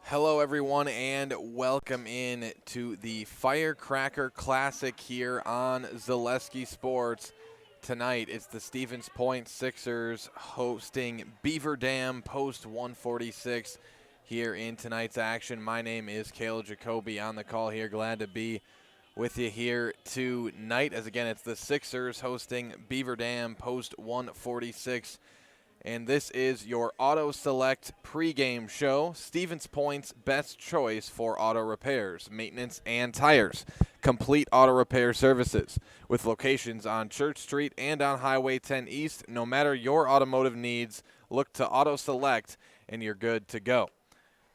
Hello, everyone, and welcome in to the Firecracker Classic here on Zaleski Sports. Tonight, it's the Stevens Point Sixers hosting Beaver Dam post 146 here in tonight's action. My name is Kale Jacoby on the call here. Glad to be with you here tonight. As again, it's the Sixers hosting Beaver Dam post 146. And this is your Auto Select pregame show, Stevens Point's best choice for auto repairs, maintenance, and tires. Complete auto repair services with locations on Church Street and on Highway 10 East. No matter your automotive needs, look to Auto Select and you're good to go.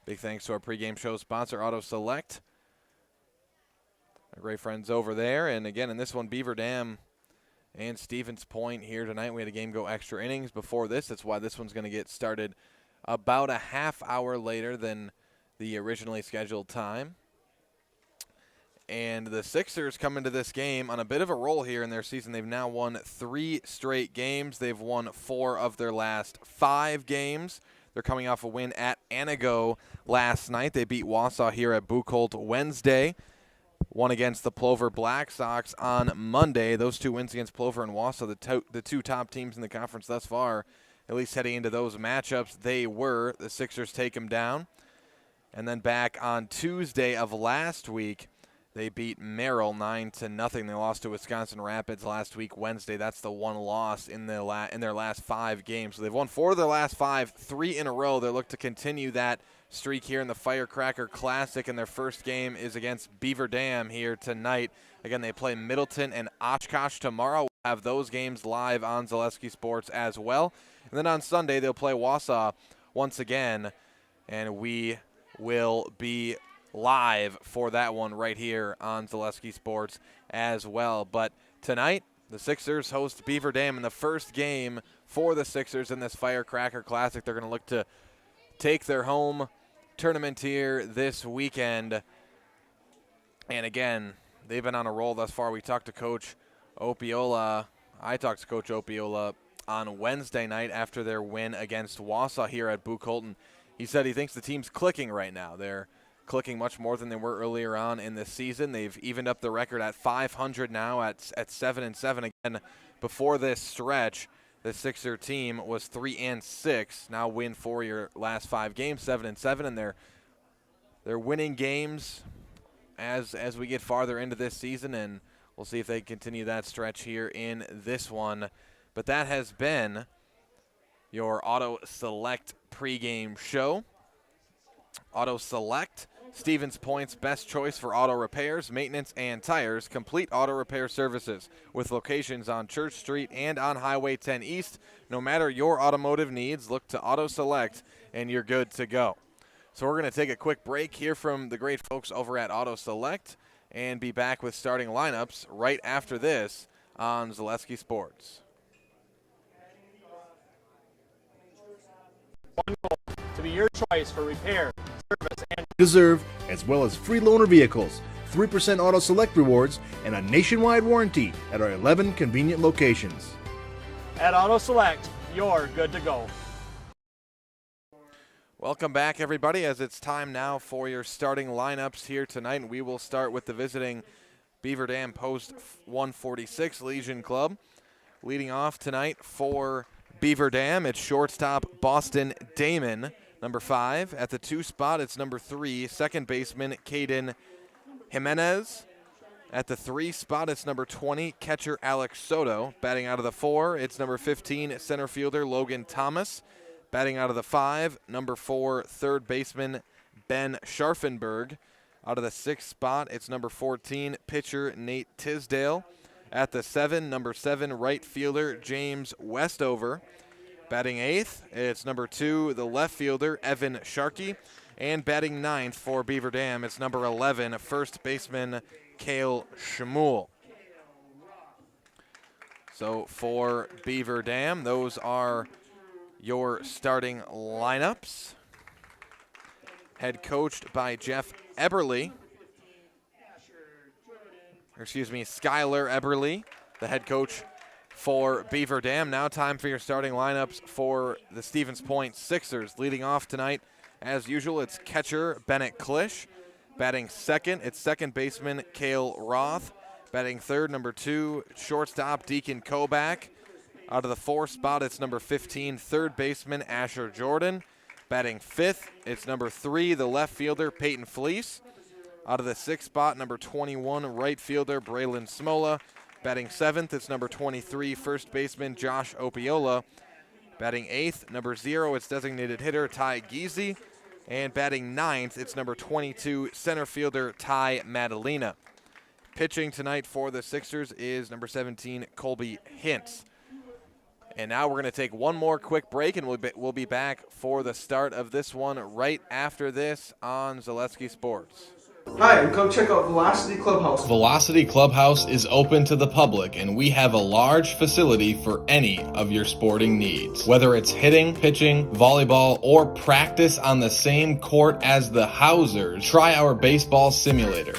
Big thanks to our pregame show sponsor, Auto Select. Our great friends over there. And again, in this one, Beaver Dam and Stevens Point here tonight. We had a game go extra innings before this. That's why this one's going to get started about a half hour later than the originally scheduled time. And the Sixers come into this game on a bit of a roll here in their season. They've now won 3 straight games. They've won 4 of their last 5 games. They're coming off a win at Anago last night. They beat Wausau here at Buchholz Wednesday. One against the Plover Black Sox on Monday. Those 2 wins against Plover and Wausau, the 2 top teams in the conference thus far, at least heading into those matchups, they were. The Sixers take them down. And then back on Tuesday of last week, they beat Merrill 9-0. They lost to Wisconsin Rapids last week, Wednesday. That's the one loss in their last 5 games. So they've won 4 of their last 5, 3 in a row. They look to continue that streak here in the Firecracker Classic, and their first game is against Beaver Dam here tonight. Again, they play Middleton and Oshkosh tomorrow. We'll have those games live on Zaleski Sports as well. And then on Sunday, they'll play Wausau once again, and we will be live for that one right here on Zaleski Sports as well. But tonight, the Sixers host Beaver Dam in the first game for the Sixers in this Firecracker Classic. They're going to look to take their home tournament here this weekend. And again, they've been on a roll thus far. We talked to Coach Opiola. I talked to Coach Opiola on Wednesday night after their win against Wausau here at Buchholz. He said he thinks the team's clicking right now. They're clicking much more than they were earlier on in this season. They've evened up the record at 500 now at 7-7. Again, before this stretch, the Sixer team was 3-6. Now win 4 your last 5 games, 7-7, and they're winning games as we get farther into this season, and we'll see if they continue that stretch here in this one. But that has been your Auto Select pregame show. Auto Select, Stevens Point's best choice for auto repairs, maintenance, and tires. Complete auto repair services with locations on Church Street and on Highway 10 East. No matter your automotive needs, look to Auto Select and you're good to go. So we're going to take a quick break, hear from the great folks over at Auto Select, and be back with starting lineups right after this on Zaleski Sports. One goal, to be your choice for repair, service, and deserve, as well as free loaner vehicles, 3% Auto Select rewards, and a nationwide warranty at our 11 convenient locations. At Auto Select, you're good to go. Welcome back, everybody, as it's time now for your starting lineups here tonight. And we will start with the visiting Beaver Dam Post 146 Legion Club. Leading off tonight for Beaver Dam, it's shortstop Boston Damon. Number 5, at the 2 spot, it's number 3, second baseman Caden Jimenez. At the 3 spot, it's number 20, catcher Alex Soto. Batting out of the 4, it's number 15, center fielder Logan Thomas. Batting out of the 5, number 4, third baseman Ben Scharfenberg. Out of the 6th spot, it's number 14, pitcher Nate Tisdale. At the 7, number 7, right fielder James Westover. Batting 8th, it's number 2, the left fielder, Evan Sharkey. And batting 9th for Beaver Dam, it's number 11, first baseman, Kale Roth. So for Beaver Dam, those are your starting lineups. Head coached by Jeff Eberly. Skylar Eberly, the head coach for Beaver Dam. Now time for your starting lineups for the Stevens Point Sixers. Leading off tonight As usual, it's catcher Bennett Klisch. Batting second, it's second baseman Kale Roth. Batting third, number 2, shortstop Deacon Kobach. Out of the 4 spot, it's number 15, third baseman Asher Jordan. Batting fifth, it's number 3, the left fielder Peyton Fleece. Out of the 6th spot, number 21, right fielder Braylon Smola. Batting 7th, it's number 23, first baseman Josh Opiola. Batting 8th, number 0, it's designated hitter Ty Giese. And batting 9th, it's number 22, center fielder Ty Madalena. Pitching tonight for the Sixers is number 17, Colby Hintz. And now we're going to take one more quick break, and we'll be back for the start of this one right after this on Zaleski Sports. Hi, come check out Velocity Clubhouse. Velocity Clubhouse is open to the public, and we have a large facility for any of your sporting needs. Whether it's hitting, pitching, volleyball, or practice on the same court as the Housers, try our baseball simulator.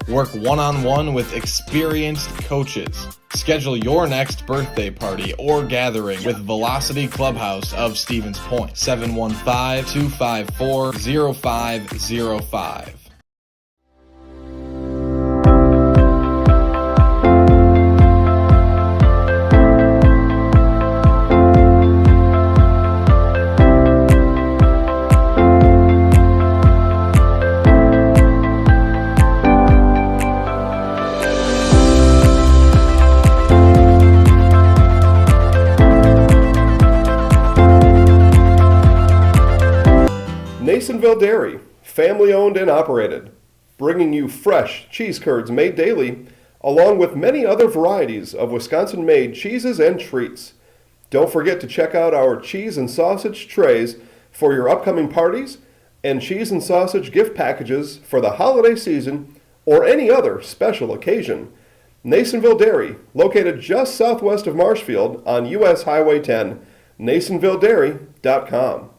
Work one-on-one with experienced coaches. Schedule your next birthday party or gathering with Velocity Clubhouse of Stevens Point. 715-254-0505. Masonville Dairy, family owned and operated, bringing you fresh cheese curds made daily, along with many other varieties of Wisconsin-made cheeses and treats. Don't forget to check out our cheese and sausage trays for your upcoming parties and cheese and sausage gift packages for the holiday season or any other special occasion. Masonville Dairy, located just southwest of Marshfield on U.S. Highway 10, masonvilledairy.com.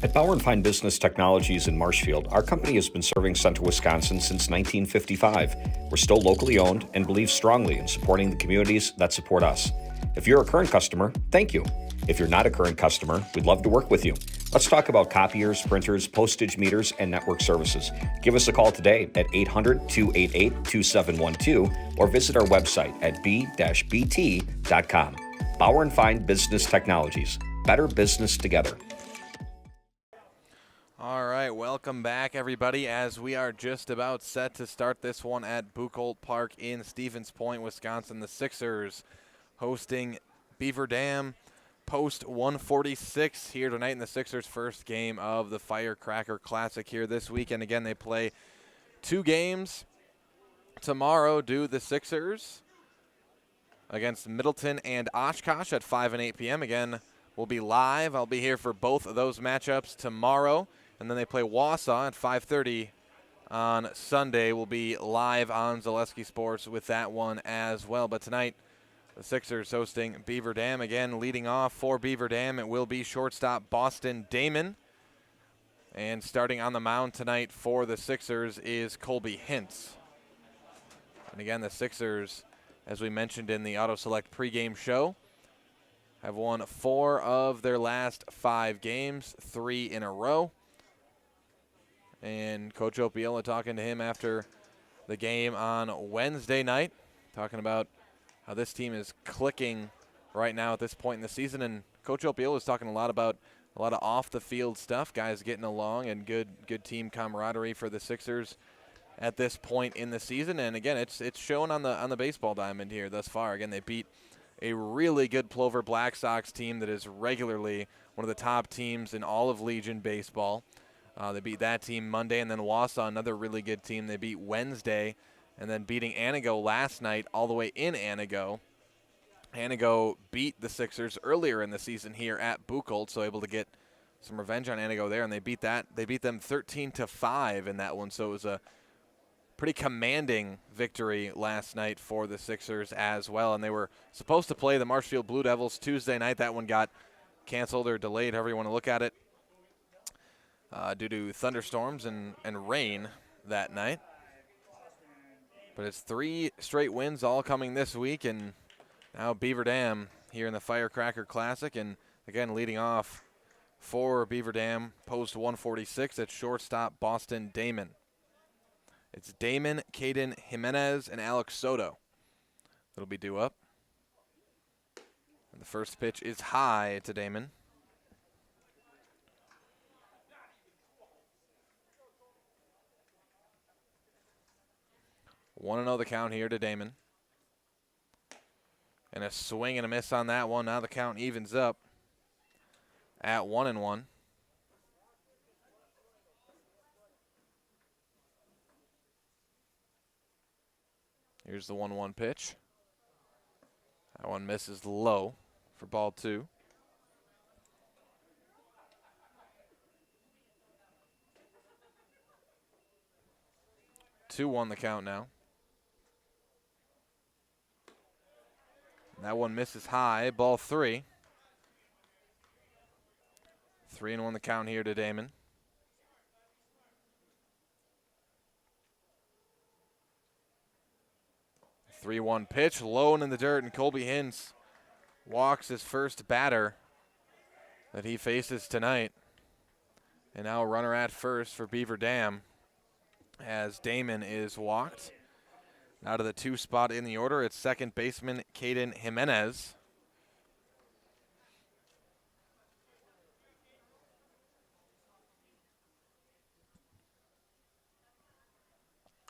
At Bauer & Fine Business Technologies in Marshfield, our company has been serving Central Wisconsin since 1955. We're still locally owned and believe strongly in supporting the communities that support us. If you're a current customer, thank you. If you're not a current customer, we'd love to work with you. Let's talk about copiers, printers, postage meters, and network services. Give us a call today at 800-288-2712 or visit our website at b-bt.com. Bauer & Fine Business Technologies. Better business together. All right, welcome back, everybody, as we are just about set to start this one at Buchholz Park in Stevens Point, Wisconsin. The Sixers hosting Beaver Dam post 146 here tonight in the Sixers' first game of the Firecracker Classic here this weekend. Again, they play 2 games tomorrow. Do the Sixers against Middleton and Oshkosh at 5 and 8 p.m. Again, we'll be live. I'll be here for both of those matchups tomorrow. And then they play Wausau at 5:30 on Sunday. We'll be live on Zaleski Sports with that one as well. But tonight, the Sixers hosting Beaver Dam. Again, leading off for Beaver Dam, it will be shortstop Boston Damon. And starting on the mound tonight for the Sixers is Colby Hintz. And again, the Sixers, as we mentioned in the Auto Select pregame show, have won 4 of their last 5 games, 3 in a row. And Coach Opiola talking to him after the game on Wednesday night, talking about how this team is clicking right now at this point in the season. And Coach Opiola is talking a lot about a lot of off-the-field stuff, guys getting along, and good team camaraderie for the Sixers at this point in the season. And again, it's shown on the baseball diamond here thus far. Again, they beat a really good Plover Black Sox team that is regularly one of the top teams in all of Legion baseball. They beat that team Monday, and then Wausau, another really good team, they beat Wednesday, and then beating Anago last night all the way in Anago. Anago beat the Sixers earlier in the season here at Buchholz, so able to get some revenge on Anago there, and they beat them 13-5 in that one. So it was a pretty commanding victory last night for the Sixers as well. And they were supposed to play the Marshfield Blue Devils Tuesday night. That one got canceled or delayed, however you want to look at it, due to thunderstorms and rain that night. But it's 3 straight wins all coming this week, and now Beaver Dam here in the Firecracker Classic. And again, leading off For Beaver Dam, post 146 at shortstop, Boston Damon. It's Damon, Caden Jimenez, and Alex Soto that'll be due up. And the first pitch is high to Damon. 1-0 the count here to Damon. And a swing and a miss on that one. Now the count evens up at 1-1. Here's the 1-1 pitch. That one misses low for ball 2. Two on the count now. That one misses high, ball 3. 3-1 the count here to Damon. The 3-1 pitch, low and in the dirt, and Colby Hintz walks his first batter that he faces tonight. And now a runner at first for Beaver Dam as Damon is walked. Now to the 2 spot in the order, it's second baseman Caden Jimenez.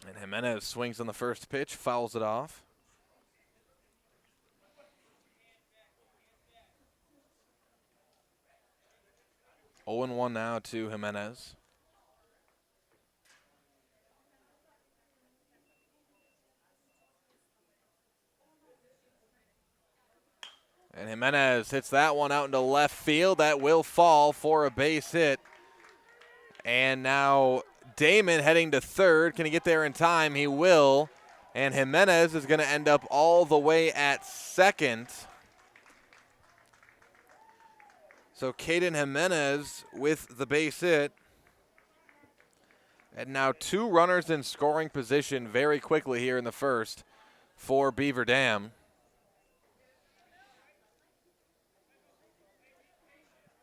And Jimenez swings on the first pitch, fouls it off. Oh and 1 now to Jimenez. And Jimenez hits that one out into left field. That will fall for a base hit. And now Damon heading to third. Can he get there in time? He will. And Jimenez is going to end up all the way at second. So Caden Jimenez with the base hit. And now 2 runners in scoring position very quickly here in the first for Beaver Dam.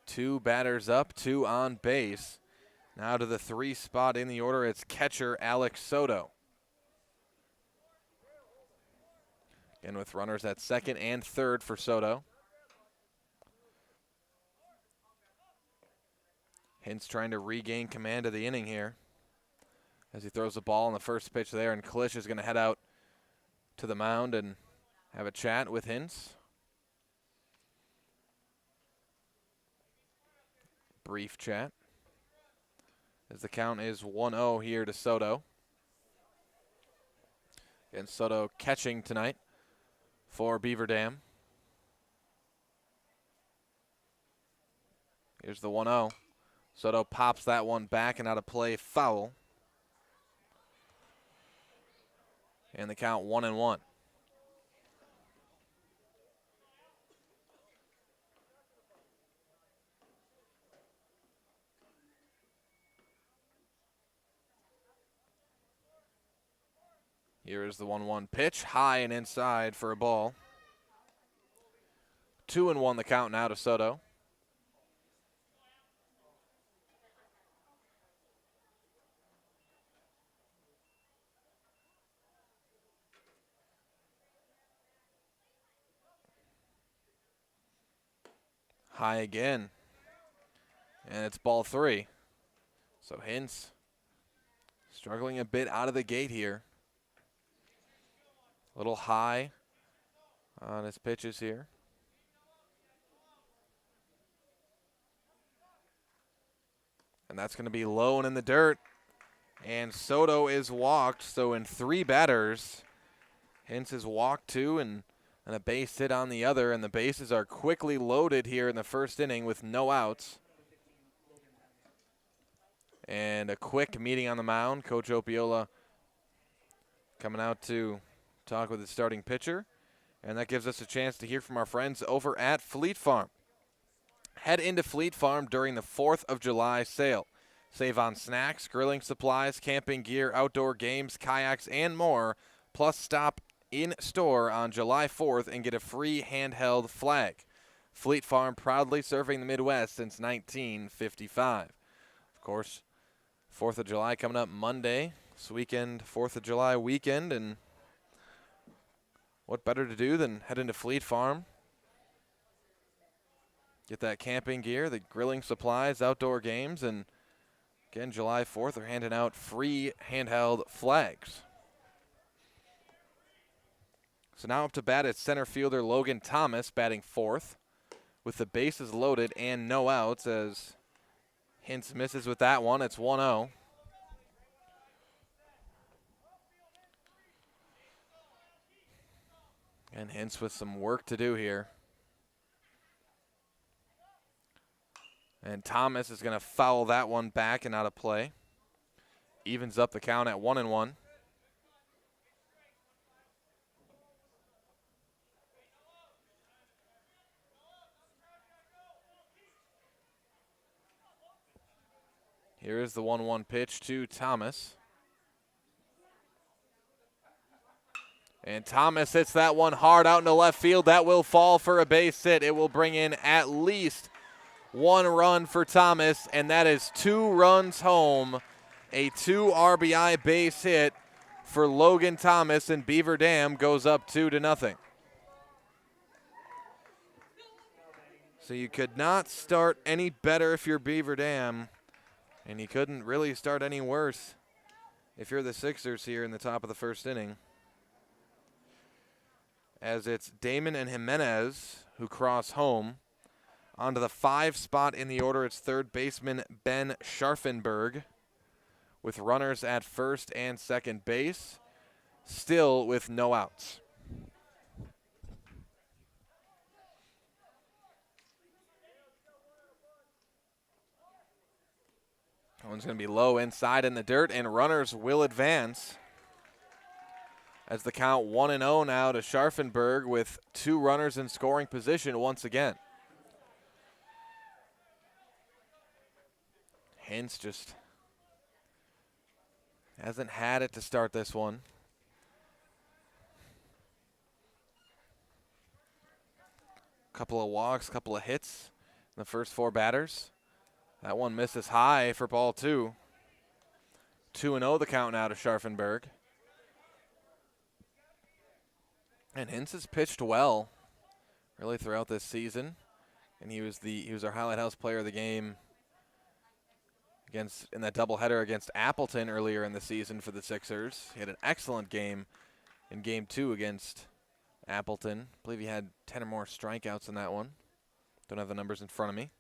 2 batters up, 2 on base. Now to the 3 spot in the order, it's catcher Alex Soto. Again with runners at second and third for Soto. Hintz trying to regain command of the inning here as he throws the ball on the first pitch there, and Klisch is going to head out to the mound and have a chat with Hintz. Brief chat as the count is 1-0 here to Soto. And Soto catching tonight for Beaver Dam. Here's the 1-0. Soto pops that one back and out of play, foul. And the count 1-1. Here is the 1-1 pitch, high and inside for a ball. 2-1 the count now to Soto. High again. And it's ball 3. So Hintz struggling a bit out of the gate here. A little high on his pitches here. And that's going to be low and in the dirt. And Soto is walked. So in 3 batters, Hintz is walked 2 and a base hit on the other. And the bases are quickly loaded here in the first inning with no outs. And a quick meeting on the mound. Coach Opiola coming out to talk with his starting pitcher. And that gives us a chance to hear from our friends over at Fleet Farm. Head into Fleet Farm during the 4th of July sale. Save on snacks, grilling supplies, camping gear, outdoor games, kayaks, and more. Plus stop in store on July 4th and get a free handheld flag. Fleet Farm, proudly serving the Midwest since 1955. Of course, 4th of July coming up Monday. This weekend, 4th of July weekend, and what better to do than head into Fleet Farm, get that camping gear, the grilling supplies, outdoor games, and again, July 4th, they're handing out free handheld flags. So now up to bat is center fielder Logan Thomas, batting 4th, with the bases loaded and no outs, as Hintz misses with that one. It's 1-0. And Hintz with some work to do here. And Thomas is going to foul that one back and out of play. Evens up the count at 1-1. Here is the 1-1 pitch to Thomas. And Thomas hits that one hard out into left field. That will fall for a base hit. It will bring in at least 1 run for Thomas, and that is 2 runs home. A 2 RBI base hit for Logan Thomas, and Beaver Dam goes up 2-0. So you could not start any better if you're Beaver Dam, and you couldn't really start any worse if you're the Sixers here in the top of the first inning. As it's Damon and Jimenez who cross home. Onto the 5 spot in the order, it's third baseman Ben Scharfenberg, with runners at first and second base, still with no outs. That one's going to be low inside in the dirt, and runners will advance. As the count 1-0 now to Scharfenberg, with 2 runners in scoring position once again. Hintz just hasn't had it to start this one. Couple of walks, couple of hits in the first 4 batters. That one misses high for ball 2. 2-0 the count now to Scharfenberg. And Hintz has pitched well really throughout this season. And he was our Highlight House player of the game in that doubleheader against Appleton earlier in the season for the Sixers. He had an excellent game in Game 2 against Appleton. I believe he had 10 or more strikeouts in that one. Don't have the numbers in front of me.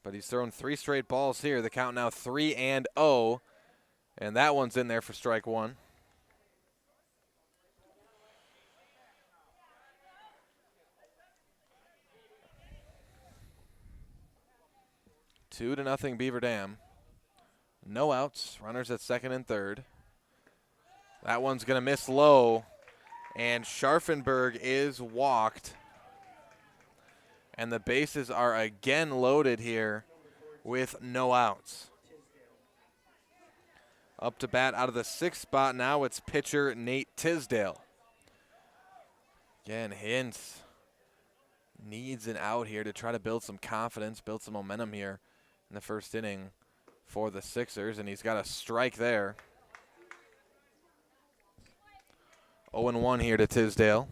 But he's thrown 3 straight balls here. The count now 3-0. And that one's in there for strike 1. Two to nothing Beaver Dam. No outs. Runners at second and third. That one's going to miss low. And Scharfenberg is walked. And the bases are again loaded here with no outs. Up to bat out of the 6th spot now, it's pitcher Nate Tisdale. Again, Hintz needs an out here to try to build some confidence, build some momentum here in the first inning for the Sixers, and he's got a strike there. 0-1 here to Tisdale.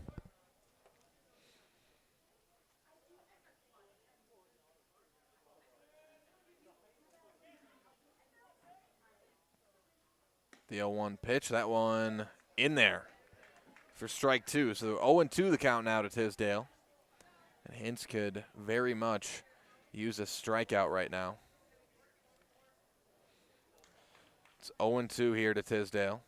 The 0-1 pitch, that one in there for strike 2. So 0-2 the count now to Tisdale. And Hintz could very much use a strikeout right now. It's 0-2 here to Tisdale.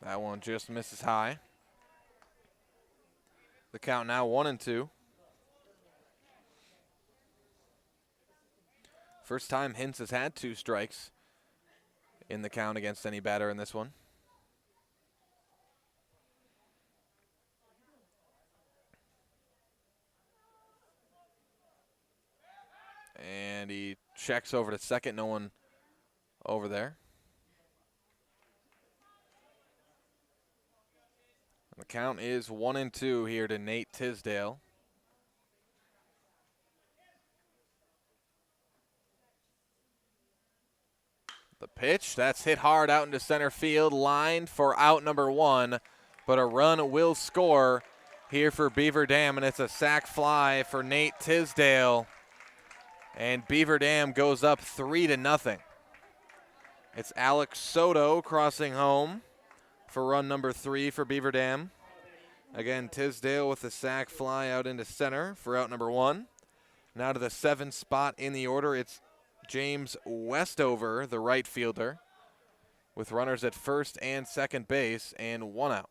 That one just misses high. The count now 1-2. First time Hintz has had 2 strikes in the count against any batter in this one. And he checks over to second. No one over there. The count is 1-2 here to Nate Tisdale. The pitch, that's hit hard out into center field, lined for out number 1, but a run will score here for Beaver Dam, and it's a sac fly for Nate Tisdale. And Beaver Dam goes up 3-0. It's Alex Soto crossing home for run number 3 for Beaver Dam. Again, Tisdale with the sac fly out into center for out number 1. Now to the 7th spot in the order, it's James Westover, the right fielder, with runners at first and second base and 1 out.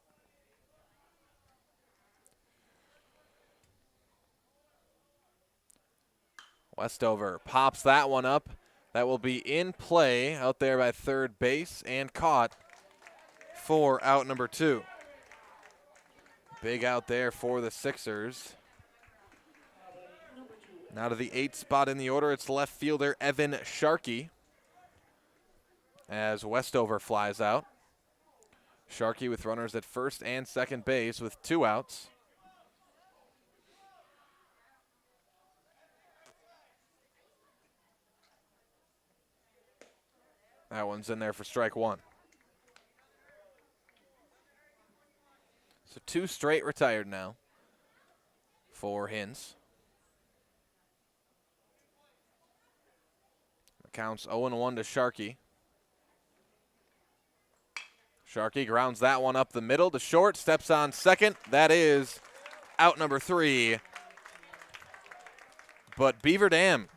Westover pops that one up. That will be in play out there by third base and caught for out number 2. Big out there for the Sixers. Now to the 8th spot in the order, it's left fielder Evan Sharkey as Westover flies out. Sharkey with runners at first and second base with 2 outs. That one's in there for strike 1. So 2 straight retired now for Hins. Counts 0-1 to Sharkey. Sharkey grounds that one up the middle to short, steps on second. That is out number 3. But Beaver Dam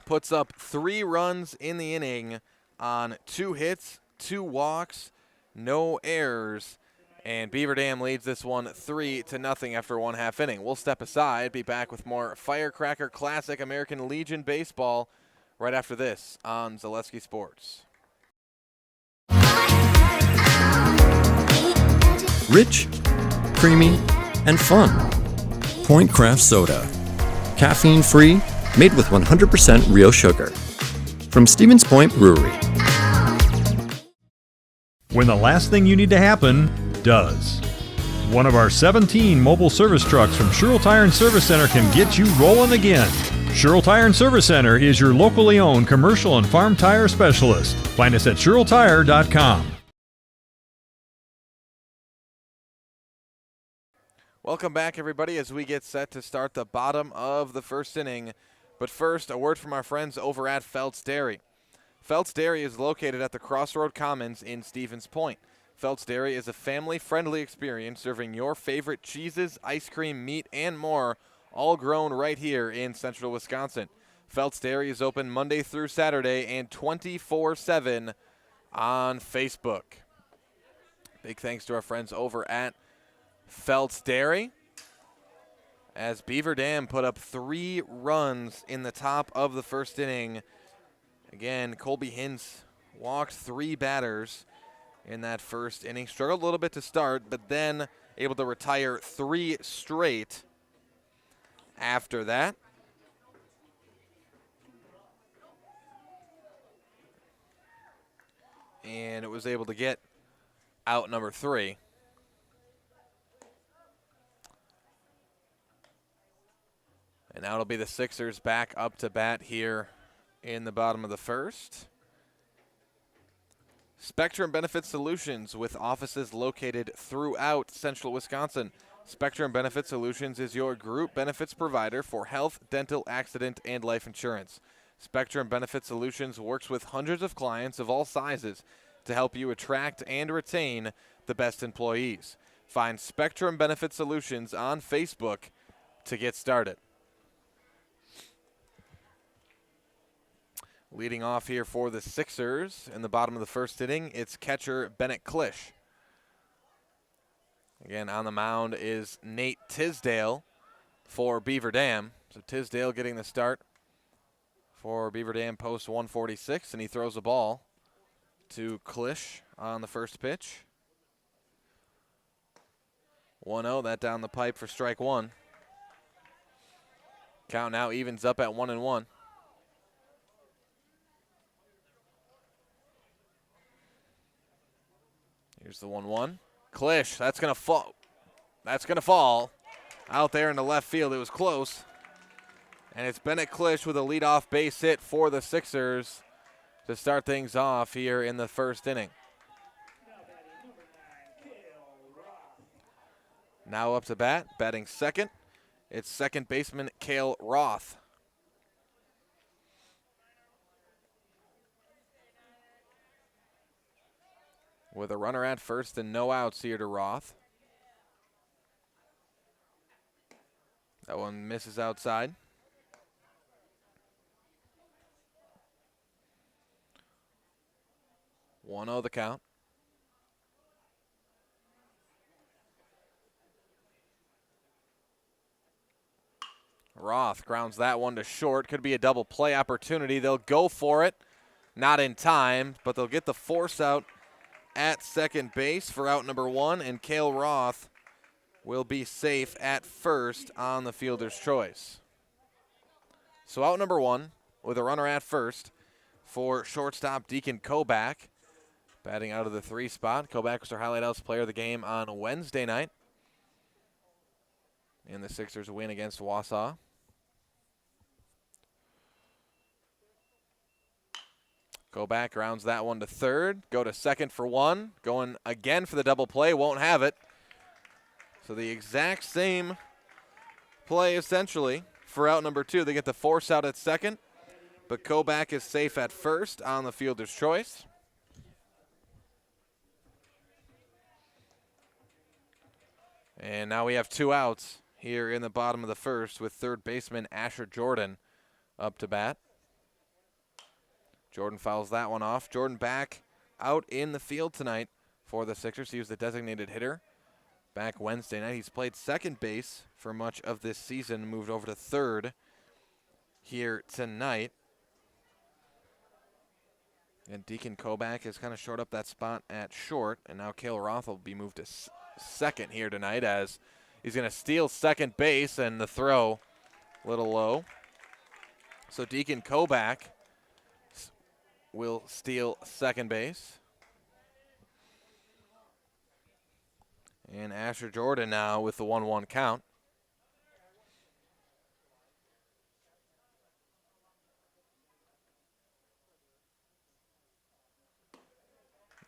puts up 3 runs in the inning on 2 hits, 2 walks, no errors. And Beaver Dam leads this one 3-0 after 1/2 inning. We'll step aside, be back with more Firecracker Classic American Legion baseball right after this on Zaleski Sports. Rich, creamy, and fun. Point Craft Soda. Caffeine-free, made with 100% real sugar. From Stevens Point Brewery. When the last thing you need to happen does. One of our 17 mobile service trucks from Sherrill Tire and Service Center can get you rolling again. Sherrill Tire and Service Center is your locally owned commercial and farm tire specialist. Find us at SherrillTire.com. Welcome back, everybody, as we get set to start the bottom of the first inning. But first, a word from our friends over at Feltz Dairy. Feltz Dairy is located at the Crossroad Commons in Stevens Point. Feltz Dairy is a family-friendly experience serving your favorite cheeses, ice cream, meat, and more, all grown right here in central Wisconsin. Feltz Dairy is open Monday through Saturday and 24/7 on Facebook. Big thanks to our friends over at Feltz Dairy, as Beaver Dam put up 3 runs in the top of the first inning. Again, Colby Hins walked 3 batters in that first inning. Struggled a little bit to start, but then able to retire 3 straight after that. And it was able to get out number 3. And now it'll be the Sixers back up to bat here in the bottom of the first. Spectrum Benefit Solutions, with offices located throughout central Wisconsin. Spectrum Benefit Solutions is your group benefits provider for health, dental, accident, and life insurance. Spectrum Benefit Solutions works with hundreds of clients of all sizes to help you attract and retain the best employees. Find Spectrum Benefit Solutions on Facebook to get started. Leading off here for the Sixers in the bottom of the first inning, it's catcher Bennett Klisch. Again, on the mound is Nate Tisdale for Beaver Dam. So Tisdale getting the start for Beaver Dam post 146, and he throws a ball to Klisch on the first pitch. 1-0, that down the pipe for strike 1. Count now evens up at 1-1. Here's the 1-1. Klisch, that's going to fall. That's going to fall out there in the left field. It was close. And it's Bennett Klisch with a leadoff base hit for the Sixers to start things off here in the first inning. Now up to bat, batting second. It's second baseman Kale Roth. With a runner at first and no outs here to Roth. That one misses outside. One 0 the count. Roth grounds that one to short. Could be a double play opportunity. They'll go for it. Not in time, but they'll get the force out at second base for out number one, and Kale Roth will be safe at first on the fielder's choice. So out number one with a runner at first for shortstop Deacon Kobach. Batting out of the 3 spot. Kobach was our highlight house player of the game on Wednesday night in the Sixers win against Wausau. Kobach grounds that one to third. Go to second for one. Going again for the double play. Won't have it. So the exact same play essentially for out number 2. They get the force out at second, but Kobach is safe at first on the fielder's choice. And now we have 2 outs here in the bottom of the first with third baseman Asher Jordan up to bat. Jordan fouls that one off. Jordan back out in the field tonight for the Sixers. He was the designated hitter back Wednesday night. He's played second base for much of this season, moved over to third here tonight. And Deacon Kobach has kind of shored up that spot at short, and now Kale Roth will be moved to second here tonight as he's going to steal second base, and the throw a little low. So Deacon Kobach will steal second base. And Asher Jordan now with the 1-1 count.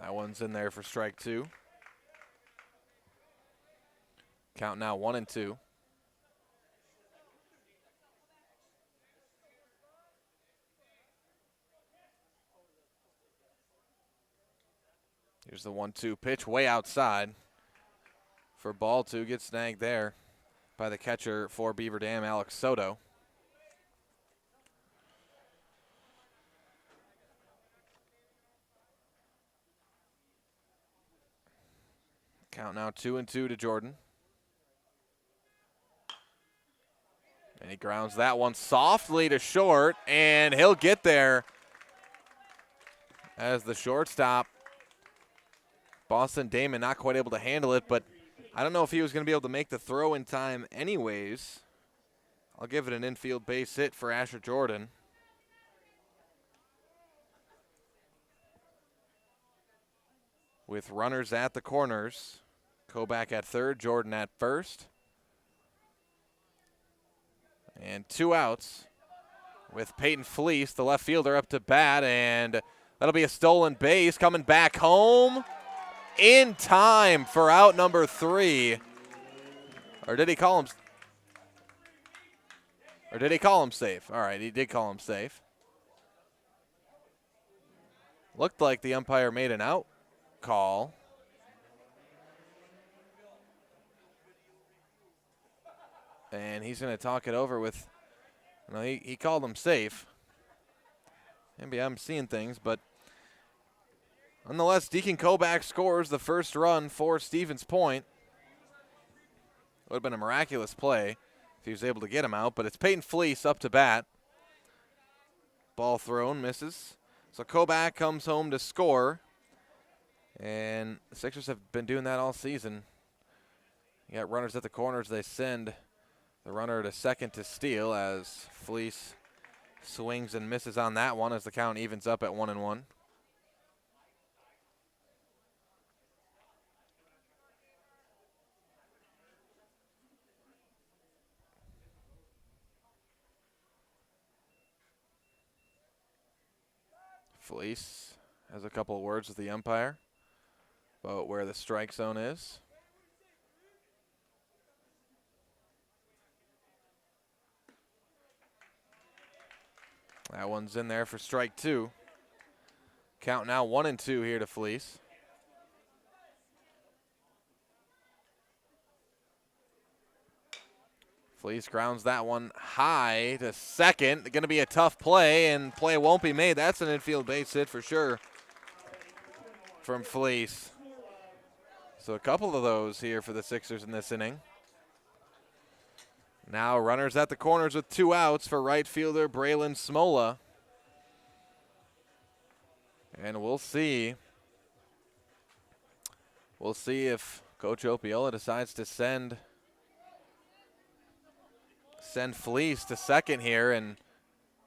That one's in there for strike 2. Count now 1-2. Here's the 1-2 pitch way outside for ball 2. Gets snagged there by the catcher for Beaver Dam, Alex Soto. Count now 2-2 to Jordan. And he grounds that one softly to short, and he'll get there as the shortstop. Boston Damon not quite able to handle it, but I don't know if he was going to be able to make the throw in time anyways. I'll give it an infield base hit for Asher Jordan. With runners at the corners, Kobach at third, Jordan at first. And 2 outs with Peyton Fleece, the left fielder, up to bat, and that'll be a stolen base coming back home in time for out number 3. Or did he call him? Or did he call him safe? All right, he did call him safe. Looked like the umpire made an out call. And he's going to talk it over with, he called him safe. Maybe I'm seeing things, but nonetheless, Deacon Kobach scores the first run for Stevens Point. Would have been a miraculous play if he was able to get him out, but it's Peyton Fleece up to bat. Ball thrown, misses. So Kobach comes home to score, and the Sixers have been doing that all season. You got runners at the corners, they send the runner to second to steal as Fleece swings and misses on that one as the count evens up at 1-1. Felice has a couple of words with the umpire about where the strike zone is. That one's in there for strike 2. Count now 1-2 here to Felice. Felice grounds that one high to second. Going to be a tough play, and play won't be made. That's an infield base hit for sure from Felice. So a couple of those here for the Sixers in this inning. Now runners at the corners with 2 outs for right fielder Braylon Smola. And we'll see. We'll see if Coach Opiola decides to send Felice to second here and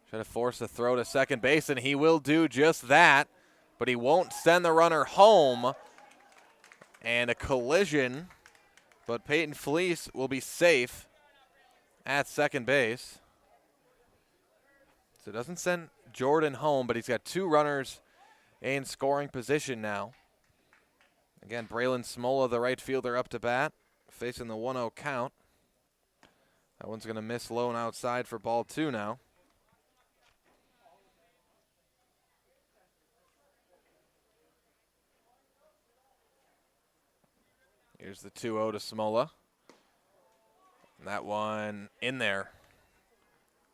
try to force a throw to second base, and he will do just that, but he won't send the runner home. And a collision, but Peyton Felice will be safe at second base. So it doesn't send Jordan home, but he's got 2 runners in scoring position now. Again, Braylon Smola, the right fielder, up to bat, facing the 1-0 count. That one's going to miss low and outside for ball 2 now. Here's the 2-0 to Smola. And that one in there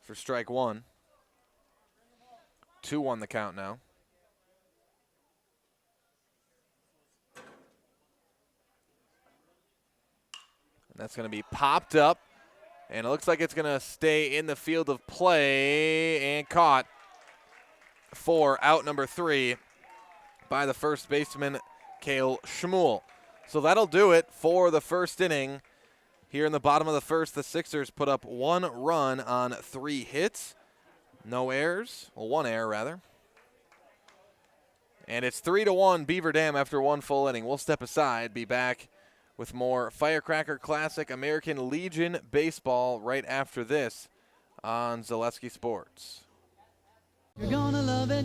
for strike 1. 2-1 the count now. And that's going to be popped up. And it looks like it's going to stay in the field of play and caught for out number 3 by the first baseman, Kale Schmuel. So that'll do it for the first inning. Here in the bottom of the first, the Sixers put up 1 run on 3 hits. No errors. Well, 1 error, rather. And it's 3-1 Beaver Dam after 1 full inning. We'll step aside, be back with more Firecracker Classic American Legion baseball right after this on Zaleski Sports. You're gonna love it.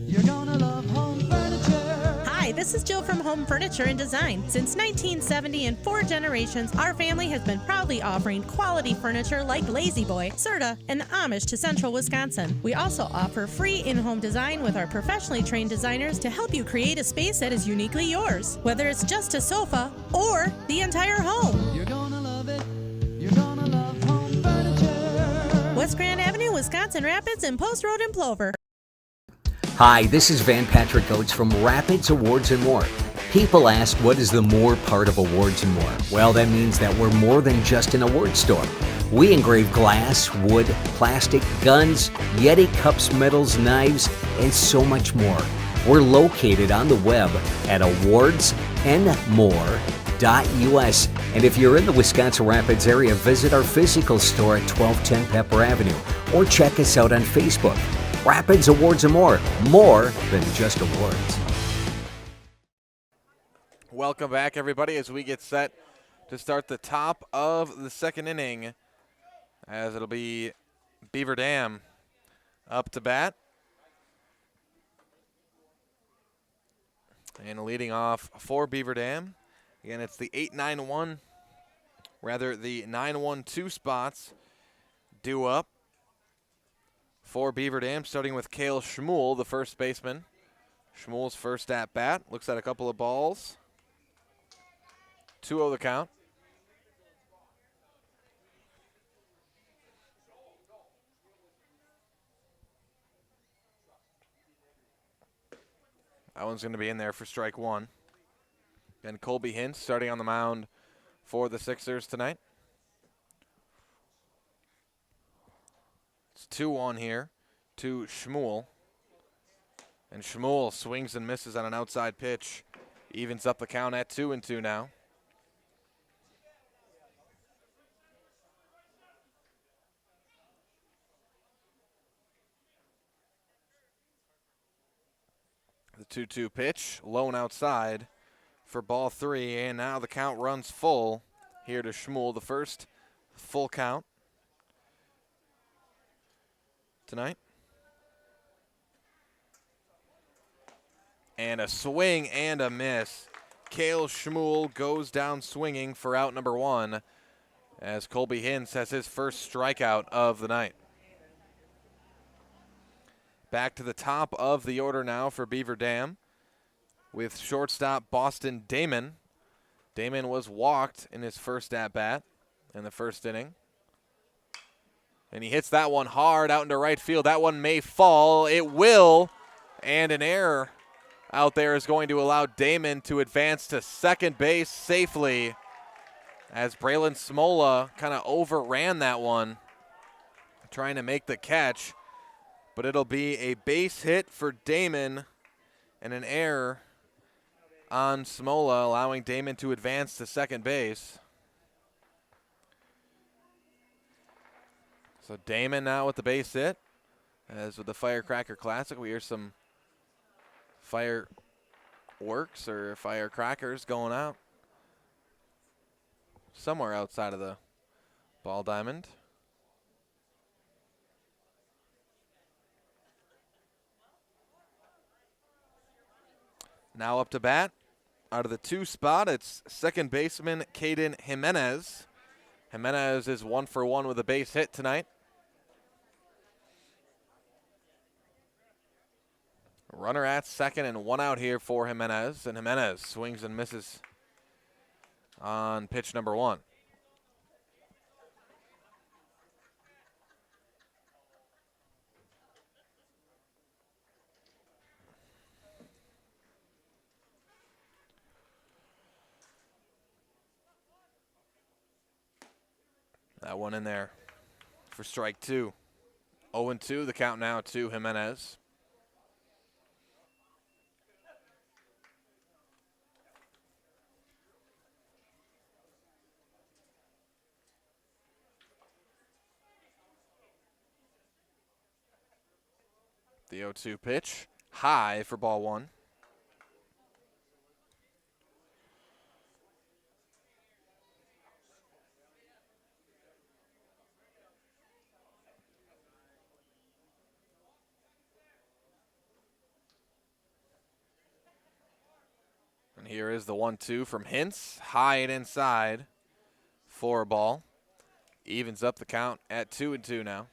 You're gonna love home furniture. Hi, this is Jill from Home Furniture and Design. Since 1970 and 4 generations, our family has been proudly offering quality furniture like Lazy Boy, Serta, and the Amish to Central Wisconsin. We also offer free in-home design with our professionally trained designers to help you create a space that is uniquely yours, whether it's just a sofa or the entire home. You're gonna love it. You're gonna love home furniture. West Grand Avenue, Wisconsin Rapids, and Post Road in Plover. Hi, this is Van Patrick Oates from Rapids Awards and More. People ask, what is the more part of Awards and More? Well, that means that we're more than just an award store. We engrave glass, wood, plastic, guns, Yeti cups, medals, knives, and so much more. We're located on the web at awardsandmore.us. And if you're in the Wisconsin Rapids area, visit our physical store at 1210 Pepper Avenue or check us out on Facebook. Rapids Awards and More than just awards. Welcome back, everybody, as we get set to start the top of the second inning, as it'll be Beaver Dam up to bat. And leading off for Beaver Dam, again, it's the 8-9-1, rather the 9-1-2 spots due up for Beaver Dam, starting with Kale Schmuel, the first baseman. Schmuel's first at bat, looks at a couple of balls. 2-0 the count. That one's going to be in there for strike 1. And Colby Hintz starting on the mound for the Sixers tonight. It's 2-1 here to Schmuel. And Schmuel swings and misses on an outside pitch. Evens up the count at 2-2 now. The 2-2 pitch, low and outside for ball 3. And now the count runs full here to Schmuel, the first full count tonight. And a swing and a miss. Kale Schmuel goes down swinging for out number 1 as Colby Hintz has his first strikeout of the night. Back to the top of the order now for Beaver Dam with shortstop Boston Damon. Damon was walked in his first at-bat in the first inning. And he hits that one hard out into right field. That one may fall. It will. And an error out there is going to allow Damon to advance to second base safely as Braylon Smola kind of overran that one, trying to make the catch. But it'll be a base hit for Damon and an error on Smola, allowing Damon to advance to second base. So Damon now with the base hit. As with the Firecracker Classic, we hear some fireworks or firecrackers going out somewhere outside of the ball diamond. Now up to bat, out of the 2 spot, it's second baseman Caden Jimenez. Jimenez is 1 for 1 with a base hit tonight. Runner at second and 1 out here for Jimenez, and Jimenez swings and misses on pitch number 1. That one in there for strike 2. 0-2, the count now to Jimenez. The 0-2 pitch, high for ball 1. And here is the 1-2 from Hintz, high and inside for a ball. Evens up the count at 2-2 now.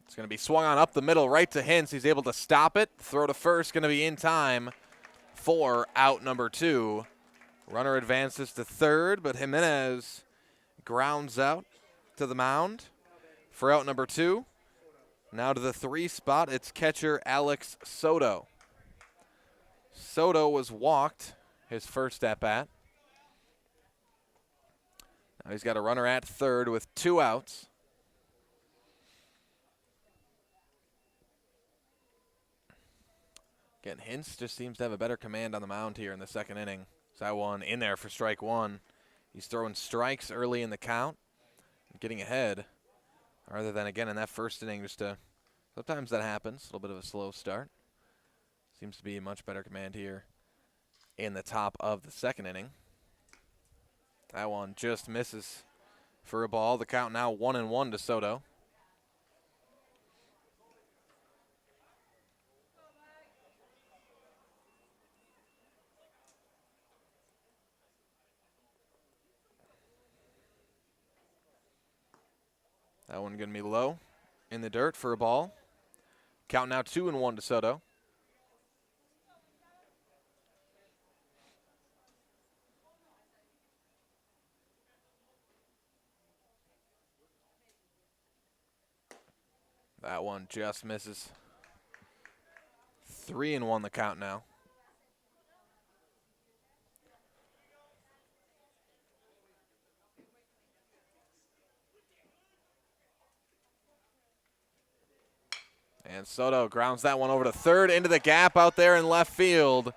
It's going to be swung on up the middle right to Hintz. He's able to stop it. Throw to first, going to be in time for out number 2. Runner advances to third, but Jimenez grounds out to the mound for out number 2. Now to the 3 spot, it's catcher Alex Soto. Soto was walked his first at-bat. Now he's got a runner at third with 2 outs. Again, Hintz just seems to have a better command on the mound here in the second inning. So that one in there for strike 1. He's throwing strikes early in the count, getting ahead. Rather than, again, in that first inning, sometimes that happens, a little bit of a slow start. Seems to be a much better command here in the top of the second inning. That one just misses for a ball. The count now 1-1 to Soto. That one going to be low in the dirt for a ball. Count now 2-1 to Soto. That one just misses. 3-1 the count now. And Soto grounds that one over to third into the gap out there in left field.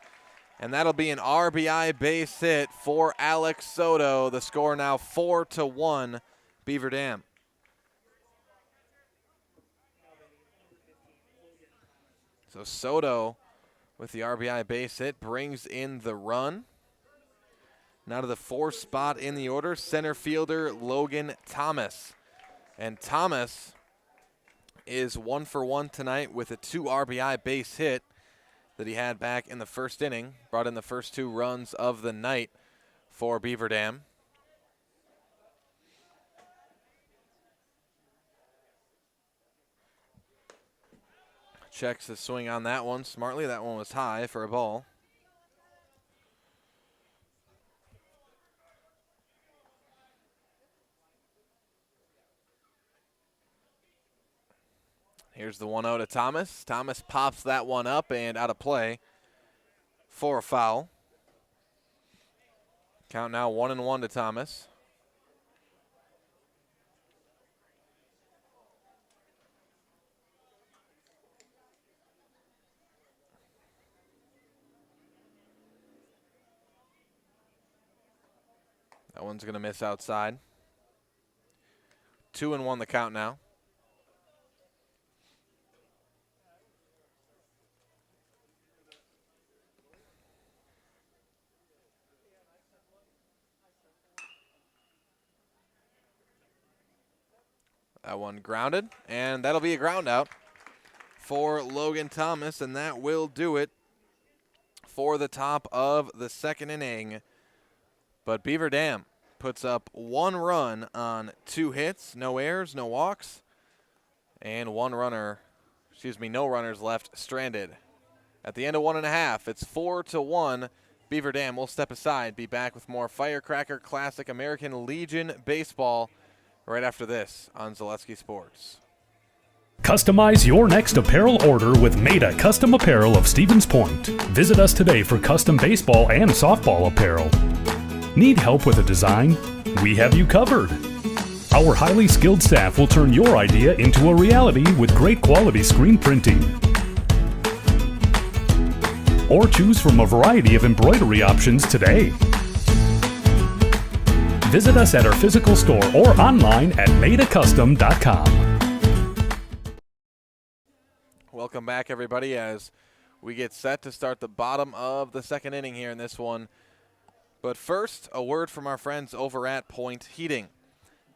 And that'll be an RBI base hit for Alex Soto. The score now 4-1 Beaver Dam. So Soto with the RBI base hit, brings in the run. Now to the 4th spot in the order, center fielder Logan Thomas. And Thomas is 1 for 1 tonight with a 2 RBI base hit that he had back in the first inning. Brought in the first 2 runs of the night for Beaver Dam. Checks the swing on that one smartly. That one was high for a ball. Here's the 1-0 to Thomas. Thomas pops that one up and out of play for a foul. Count now 1-1 to Thomas. That one's going to miss outside. 2-1 the count now. That one grounded, and that'll be a ground out for Logan Thomas, and that will do it for the top of the 2nd inning. But Beaver Dam puts up 1 run on 2 hits, no errors, no walks, and no runners left stranded. At the end of 1.5, it's 4-1. Beaver Dam will step aside, be back with more Firecracker Classic American Legion baseball right after this on Zaleski Sports. Customize your next apparel order with Maida Custom Apparel of Stevens Point. Visit us today for custom baseball and softball apparel. Need help with a design? We have you covered. Our highly skilled staff will turn your idea into a reality with great quality screen printing. Or choose from a variety of embroidery options today. Visit us at our physical store or online at maidacustom.com. Welcome back, everybody, as we get set to start the bottom of the 2nd inning here in this one. But first, a word from our friends over at Point Heating.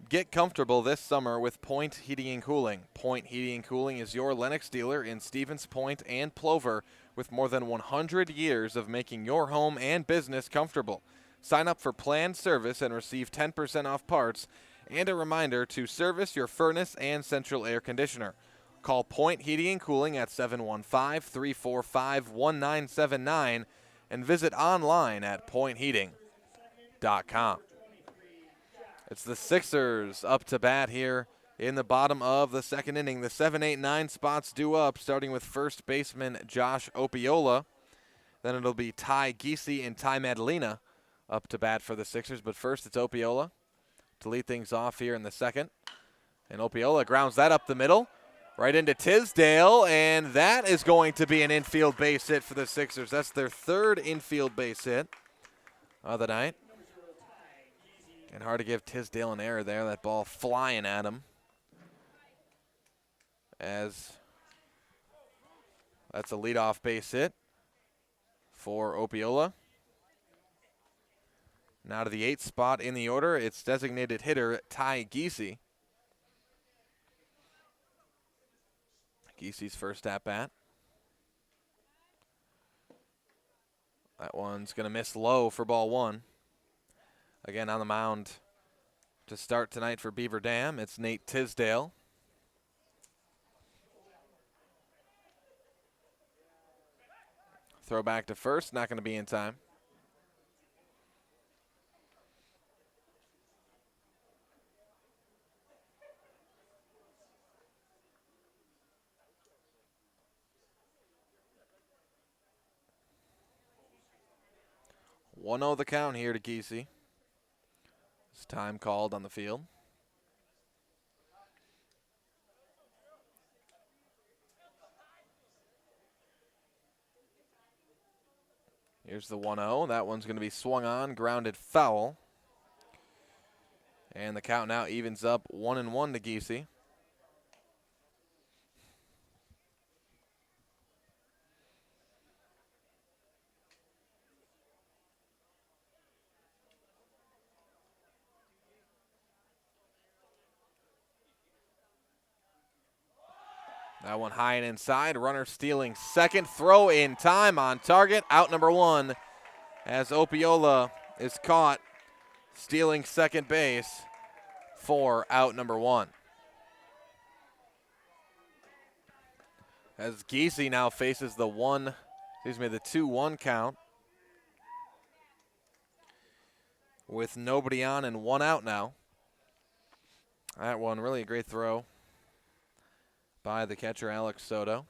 Get comfortable this summer with Point Heating and Cooling. Point Heating and Cooling is your Lennox dealer in Stevens Point and Plover with more than 100 years of making your home and business comfortable. Sign up for planned service and receive 10% off parts and a reminder to service your furnace and central air conditioner. Call Point Heating and Cooling at 715-345-1979 and visit online at pointheating.com. It's the Sixers up to bat here in the bottom of the 2nd inning. The 7, 8, 9 spots due up, starting with first baseman Josh Opiola. Then it'll be Ty Giese and Ty Madalena up to bat for the Sixers. But first, it's Opiola to lead things off here in the 2nd. And Opiola grounds that up the middle, right into Tisdale, and that is going to be an infield base hit for the Sixers. That's their 3rd infield base hit of the night. And hard to give Tisdale an error there. That ball flying at him. As that's a leadoff base hit for Opiola. Now to the 8th spot in the order, it's designated hitter Ty Giese. Giese's first at-bat. That one's going to miss low for ball 1. Again, on the mound to start tonight for Beaver Dam, it's Nate Tisdale. Throw back to first, not going to be in time. One 1-0 the count here to Giese. It's time called on the field. Here's the 1-0. That one's going to be swung on, grounded foul. And the count now evens up 1-1 to Giese. That one high and inside. Runner stealing second. Throw in time on target. Out number 1 as Opiola is caught stealing second base for out number 1. As Giese now faces the 2-1 count with nobody on and 1 out now. That one really a great throw by the catcher, Alex Soto.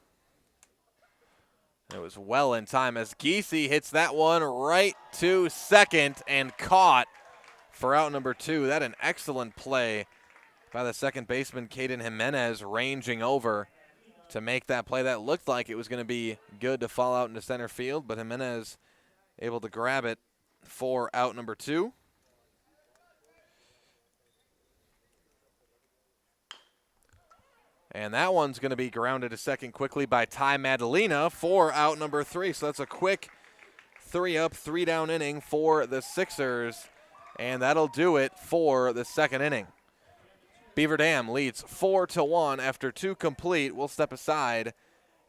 It was well in time as Giese hits that one right to second and caught for out number 2. That an excellent play by the second baseman, Caden Jimenez, ranging over to make that play. That looked like it was going to be good to fall out into center field, but Jimenez able to grab it for out number 2. And that one's going to be grounded to second quickly by Ty Madalena for out number 3. So that's a quick 3-up, 3-down inning for the Sixers. And that'll do it for the second inning. Beaver Dam leads 4-1 after 2 complete. We'll step aside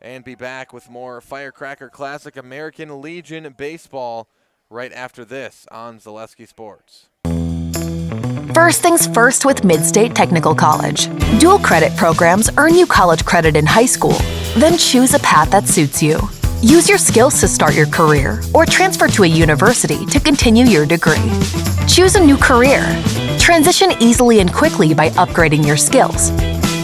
and be back with more Firecracker Classic American Legion baseball right after this on Zaleski Sports. First things first with Mid-State Technical College. Dual credit programs earn you college credit in high school. Then choose a path that suits you. Use your skills to start your career or transfer to a university to continue your degree. Choose a new career. Transition easily and quickly by upgrading your skills.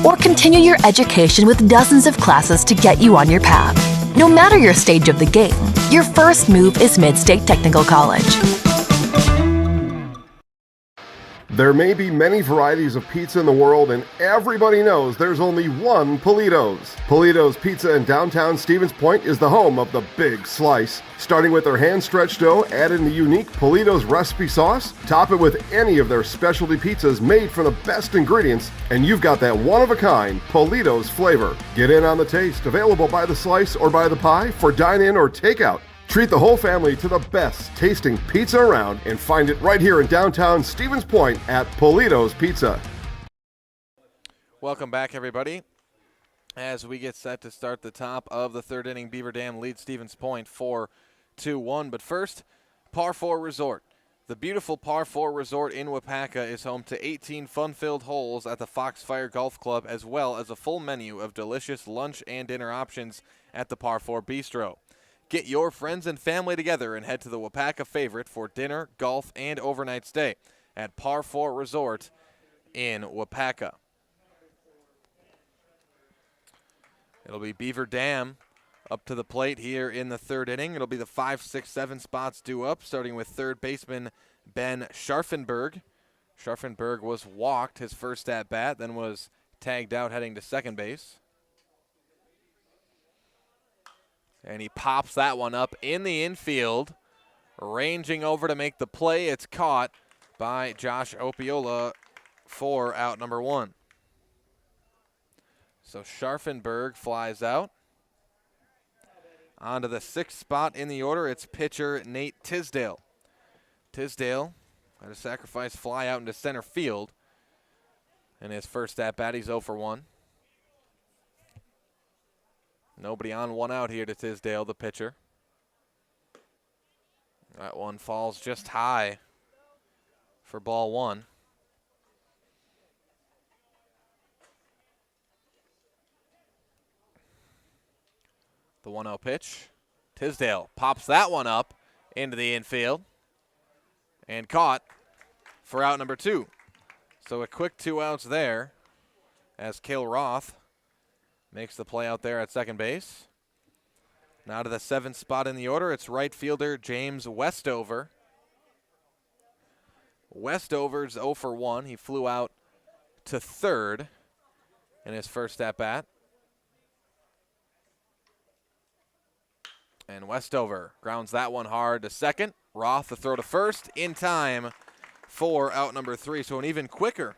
Or continue your education with dozens of classes to get you on your path. No matter your stage of the game, your first move is Mid-State Technical College. There may be many varieties of pizza in the world, and everybody knows there's only one Polito's. Polito's Pizza in downtown Stevens Point is the home of the Big Slice. Starting with their hand-stretched dough, add in the unique Polito's recipe sauce, top it with any of their specialty pizzas made from the best ingredients, and you've got that one-of-a-kind Polito's flavor. Get in on the taste, available by the slice or by the pie for dine-in or takeout. Treat the whole family to the best tasting pizza around and find it right here in downtown Stevens Point at Polito's Pizza. Welcome back, everybody. As we get set to start the top of the third inning, Beaver Dam leads Stevens Point 4-1. But first, Par 4 Resort. The beautiful Par 4 Resort in Wapaka is home to 18 fun-filled holes at the Foxfire Golf Club, as well as a full menu of delicious lunch and dinner options at the Par 4 Bistro. Get your friends and family together and head to the Wapaka favorite for dinner, golf, and overnight stay at Par 4 Resort in Wapaka. It'll be Beaver Dam up to the plate here in the third inning. It'll be the 5, 6, 7 spots due up, starting with third baseman Ben Scharfenberg. Scharfenberg was walked his first at-bat, then was tagged out heading to second base. And he pops that one up in the infield, ranging over to make the play. It's caught by Josh Opiola for out number 1. So Scharfenberg flies out. On to the 6th spot in the order, it's pitcher Nate Tisdale. Tisdale had a sacrifice fly out into center field. In his first at-bat, he's 0 for 1. Nobody on, 1 out here to Tisdale, the pitcher. That one falls just high for ball 1. The 1-0 pitch. Tisdale pops that one up into the infield and caught for out number 2. So a quick 2 outs there as Kale Roth makes the play out there at second base. Now to the 7th spot in the order, it's right fielder James Westover. Westover's 0 for 1. He flew out to third in his first at-bat. And Westover grounds that one hard to second. Roth the throw to first in time for out number 3. So an even quicker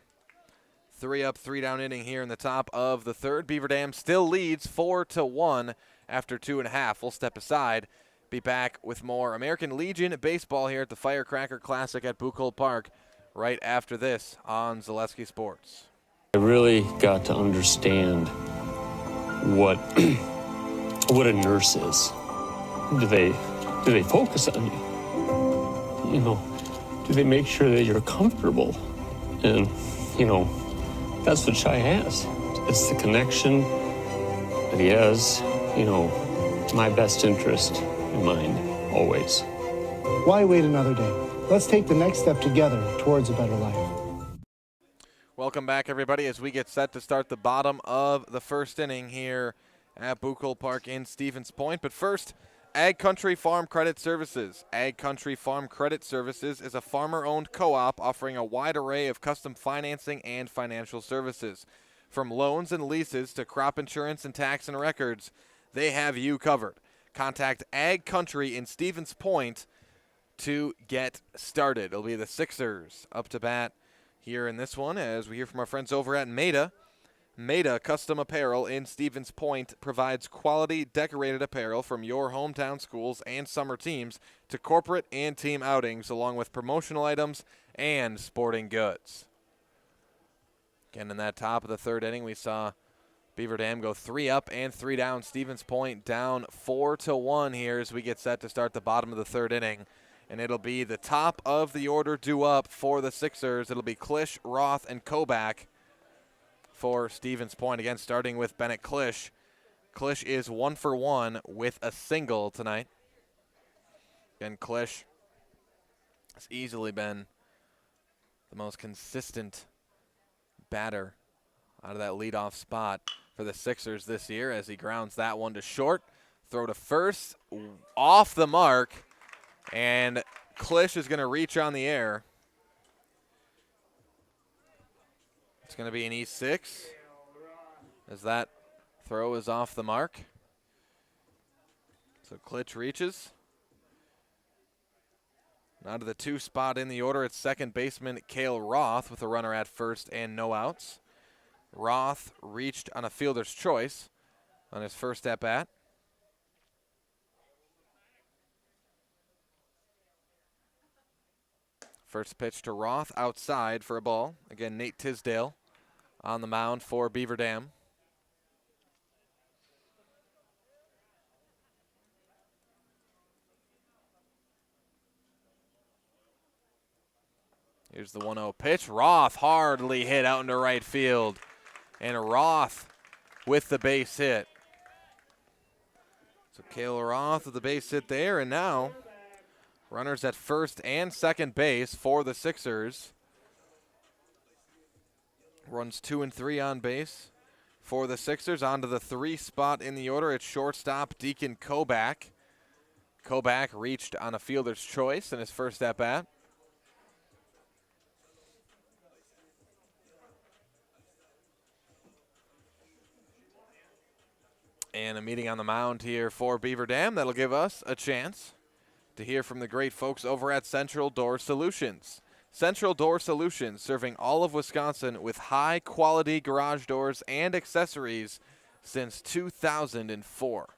3-up, 3-down inning here in the top of the third. Beaver Dam still leads 4-1 after 2.5. We'll step aside, be back with more American Legion baseball here at the Firecracker Classic at Buchholz Park right after this on Zaleski Sports. I really got to understand what what a nurse is. Do they focus on you? You know, do they make sure that you're comfortable? And, you know, that's what Shai has. It's the connection that he has, you know, my best interest in mind, always. Why wait another day? Let's take the next step together towards a better life. Welcome back, everybody, as we get set to start the bottom of the first inning here at Buchel Park in Stevens Point. But first, Ag Country Farm Credit Services. Ag Country Farm Credit Services is a farmer-owned co-op offering a wide array of custom financing and financial services. From loans and leases to crop insurance and tax and records, they have you covered. Contact Ag Country in Stevens Point to get started. It'll be the Sixers up to bat here in this one as we hear from our friends over at Maida. Maida Custom Apparel in Stevens Point provides quality decorated apparel from your hometown schools and summer teams to corporate and team outings, along with promotional items and sporting goods. Again, in that top of the third inning, we saw Beaver Dam go 3 up and 3 down. Stevens Point down 4-1 here as we get set to start the bottom of the third inning. And it'll be the top of the order due up for the Sixers. It'll be Klisch, Roth, and Kobach for Stevens Point. Again, starting with Bennett Klisch. Klisch is 1 for 1 with a single tonight. Again, Klisch has easily been the most consistent batter out of that leadoff spot for the Sixers this year as he grounds that one to short. Throw to first, off the mark. And Klisch is going to reach on the air. It's going to be an E6 as that throw is off the mark. So Klisch reaches. Now to the 2 spot in the order, it's second baseman Kale Roth with a runner at first and no outs. Roth reached on a fielder's choice on his first at-bat. First pitch to Roth outside for a ball. Again, Nate Tisdale on the mound for Beaver Dam. Here's the 1-0 pitch. Roth hardly hit out into right field. And Roth with the base hit. So Kale Roth with the base hit there, and now runners at first and second base for the Sixers. Runs 2 and 3 on base for the Sixers. On to the 3 spot in the order. It's shortstop Deacon Kobach. Kobach reached on a fielder's choice in his first at-bat. And a meeting on the mound here for Beaver Dam. That'll give us a chance to hear from the great folks over at Central Door Solutions. Central Door Solutions, serving all of Wisconsin with high-quality garage doors and accessories since 2004.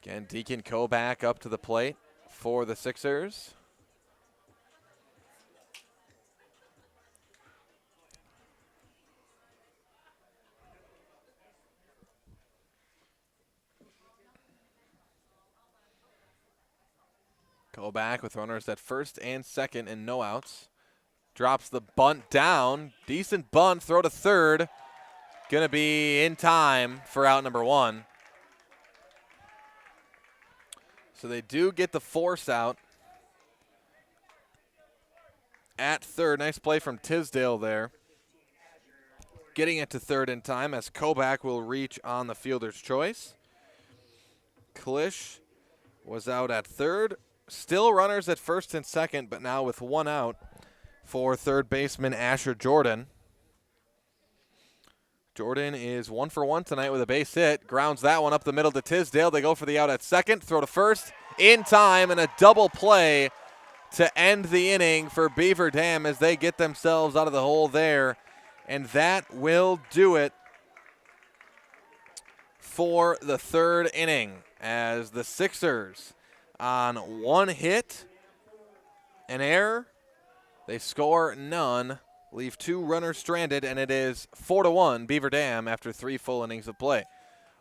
Again, Deacon Kobach up to the plate for the Sixers. Kobach with runners at first and second and no outs. Drops the bunt down. Decent bunt. Throw to third. Going to be in time for out number 1. So they do get the force out at third. Nice play from Tisdale there. Getting it to third in time as Kobach will reach on the fielder's choice. Klisch was out at third. Still runners at first and second, but now with 1 out for third baseman Asher Jordan. Jordan is 1 for 1 tonight with a base hit. Grounds that one up the middle to Tisdale. They go for the out at second. Throw to first in time, and a double play to end the inning for Beaver Dam as they get themselves out of the hole there. And that will do it for the third inning as the Sixers, on 1 hit, an error, they score none leave 2 runners stranded, and it is 4-1 Beaver Dam after 3 full innings of play.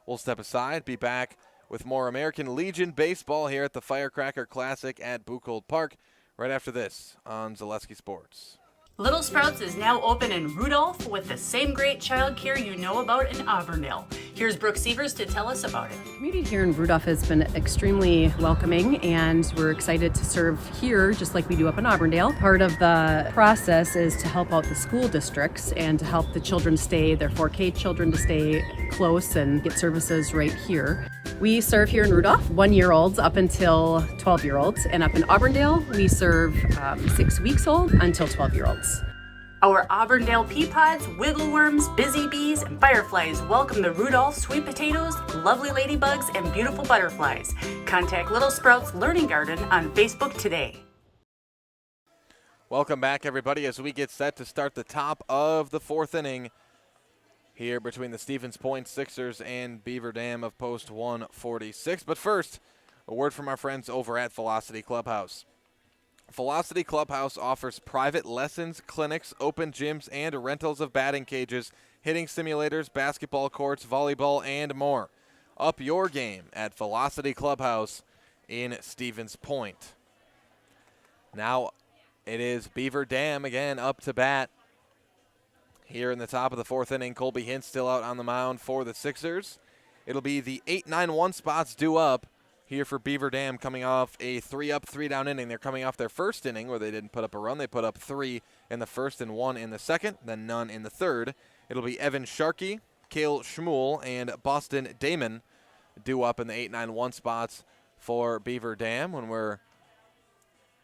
We'll step aside, be back with more American Legion baseball here at the Firecracker Classic at Buchholz Park right after this on Zaleski Sports. Little Sprouts is now open in Rudolph with the same great child care you know about in Auburndale. Here's Brooke Sievers to tell us about it. The community here in Rudolph has been extremely welcoming, and we're excited to serve here just like we do up in Auburndale. Part of the process is to help out the school districts and to help the children stay, their 4K children to stay close and get services right here. We serve here in Rudolph 1-year-olds up until 12-year-olds, and up in Auburndale we serve 6 weeks old until 12-year-olds. Our Auburndale pea pods, wiggle worms, busy bees, and fireflies welcome the Rudolph sweet potatoes, lovely ladybugs, and beautiful butterflies. Contact Little Sprouts Learning Garden on Facebook today. Welcome back, everybody, as we get set to start the top of the 4th inning here between the Stevens Point Sixers and Beaver Dam of Post 146. But first, a word from our friends over at Velocity Clubhouse. Velocity Clubhouse offers private lessons, clinics, open gyms, and rentals of batting cages, hitting simulators, basketball courts, volleyball, and more. Up your game at Velocity Clubhouse in Stevens Point. Now it is Beaver Dam again up to bat. Here in the top of the 4th inning, Colby Hint still out on the mound for the Sixers. It'll be the 8-9-1 spots due up here for Beaver Dam, coming off a 3-up, 3-down inning. They're coming off their first inning where they didn't put up a run. They put up 3 in the first and 1 in the second, then none in the third. It'll be Evan Sharkey, Kale Schmuel, and Boston Damon due up in the 8-9-1 spots for Beaver Dam when we're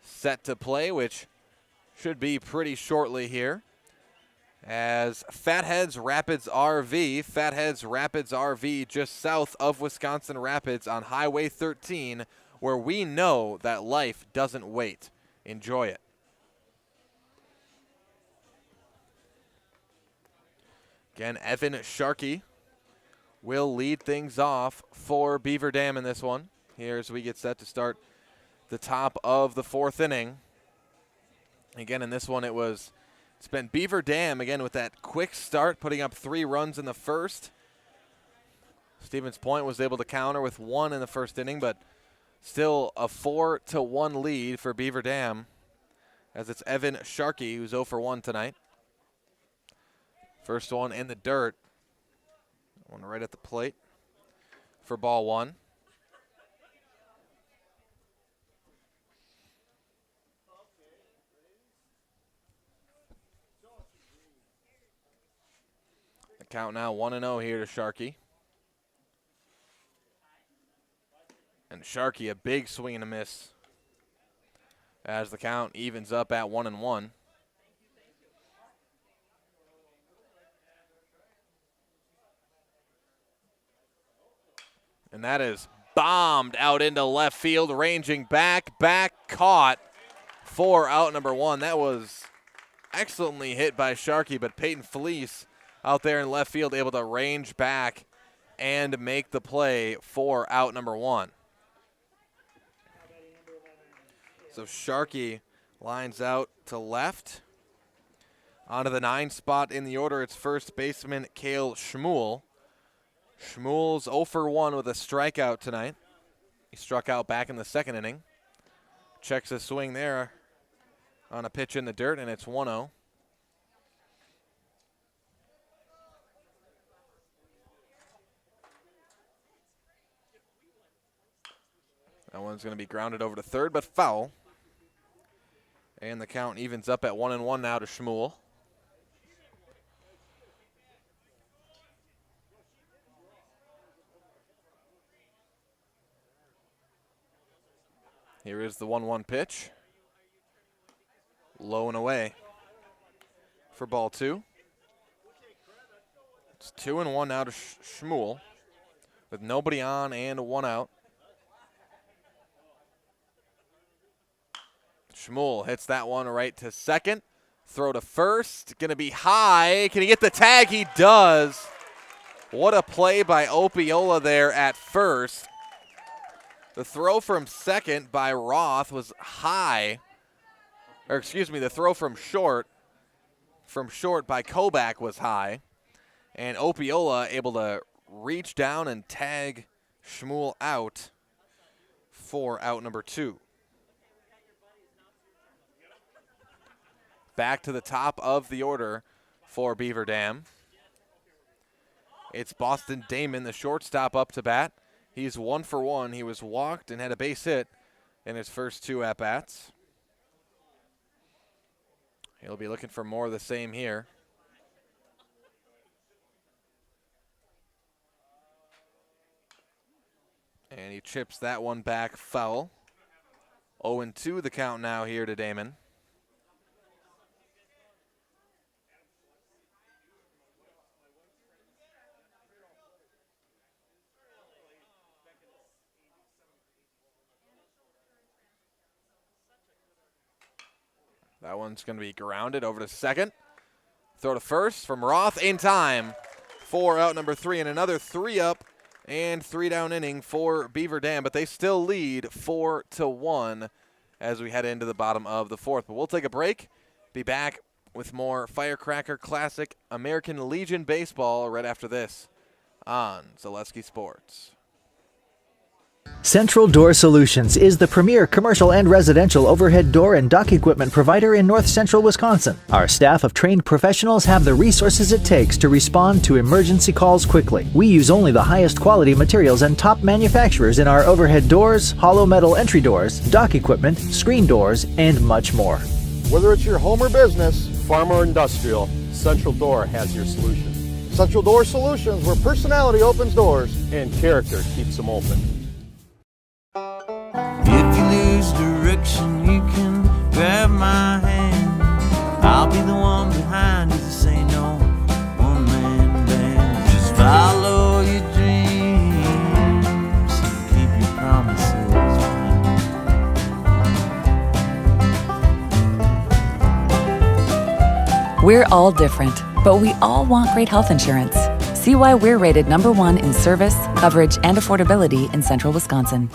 set to play, which should be pretty shortly here. As Fatheads Rapids RV just south of Wisconsin Rapids on Highway 13, where we know that life doesn't wait. Enjoy it. Again, Evan Sharkey will lead things off for Beaver Dam in this one. Here as we get set to start the top of the 4th inning. Again, in this one it's been Beaver Dam, again, with that quick start, putting up 3 runs in the first. Stevens Point was able to counter with 1 in the first inning, but still a 4-1 lead for Beaver Dam, as it's Evan Sharkey, who's 0 for 1 tonight. First one in the dirt. One right at the plate for ball 1. Count now 1-0 here to Sharkey. And Sharkey, a big swing and a miss as the count evens up at 1-1. And that is bombed out into left field, ranging back, caught for out number 1. That was excellently hit by Sharkey, but Peyton Felice out there in left field, able to range back and make the play for out number 1. So Sharkey lines out to left. Onto the 9 spot in the order, it's first baseman Kale Schmuel. Schmuel's 0 for 1 with a strikeout tonight. He struck out back in the second inning. Checks a swing there on a pitch in the dirt, and it's 1-0. That one's going to be grounded over to third, but foul. And the count evens up at 1-1 now to Schmuel. Here is the 1-1 pitch. Low and away for ball 2. It's 2-1 now to Schmuel with nobody on and 1 out. Schmuel hits that one right to second. Throw to first. Going to be high. Can he get the tag? He does. What a play by Opiola there at first. The throw from second by Roth was high. Or excuse me, the throw from short from short by Kobach was high. And Opiola able to reach down and tag Shmuel out for out number 2. Back to the top of the order for Beaver Dam. It's Boston Damon, the shortstop, up to bat. He's 1 for 1. He was walked and had a base hit in his first 2 at-bats. He'll be looking for more of the same here. And he chips that one back foul. 0-2 the count now here to Damon. That one's going to be grounded over to second. Throw to first from Roth in time for out number 3, and another 3 up and 3 down inning for Beaver Dam, but they still lead 4-1 as we head into the bottom of the 4th. But we'll take a break, be back with more Firecracker Classic American Legion baseball right after this on Zaleski Sports. Central Door Solutions is the premier commercial and residential overhead door and dock equipment provider in north central Wisconsin. Our staff of trained professionals have the resources it takes to respond to emergency calls quickly. We use only the highest quality materials and top manufacturers in our overhead doors, hollow metal entry doors, dock equipment, screen doors, and much more. Whether it's your home or business, farm or industrial, Central Door has your solution. Central Door Solutions, where personality opens doors and character keeps them open. If you lose direction, you can grab my hand. I'll be the one behind you to say no. One man band. Just follow your dreams and keep your promises. We're all different, but we all want great health insurance. See why we're rated #1 in service, coverage, and affordability in central Wisconsin.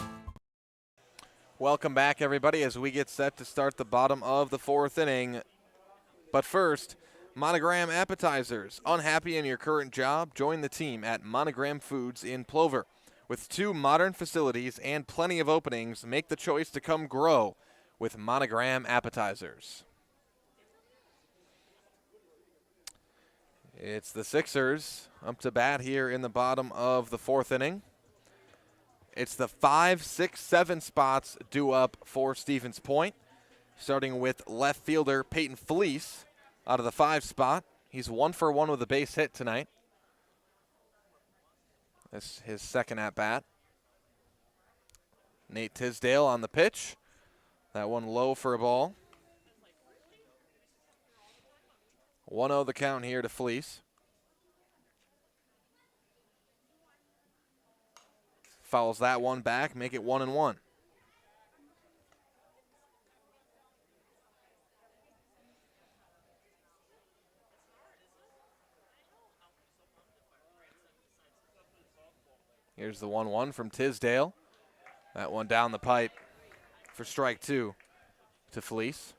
Welcome back, everybody, as we get set to start the bottom of the 4th inning. But first, Monogram Appetizers. Unhappy in your current job? Join the team at Monogram Foods in Plover. With 2 modern facilities and plenty of openings, make the choice to come grow with Monogram Appetizers. It's the Sixers up to bat here in the bottom of the 4th inning. It's the 5, 6, 7 spots due up for Stevens Point, starting with left fielder Peyton Fleece out of the 5 spot. He's 1 for 1 with a base hit tonight. This is his second at bat. Nate Tisdale on the pitch. That one low for a ball. 1-0 the count here to Fleece. Fouls that one back, make it 1-1. Here's the 1-1 from Tisdale. That one down the pipe for strike 2 to Fleece.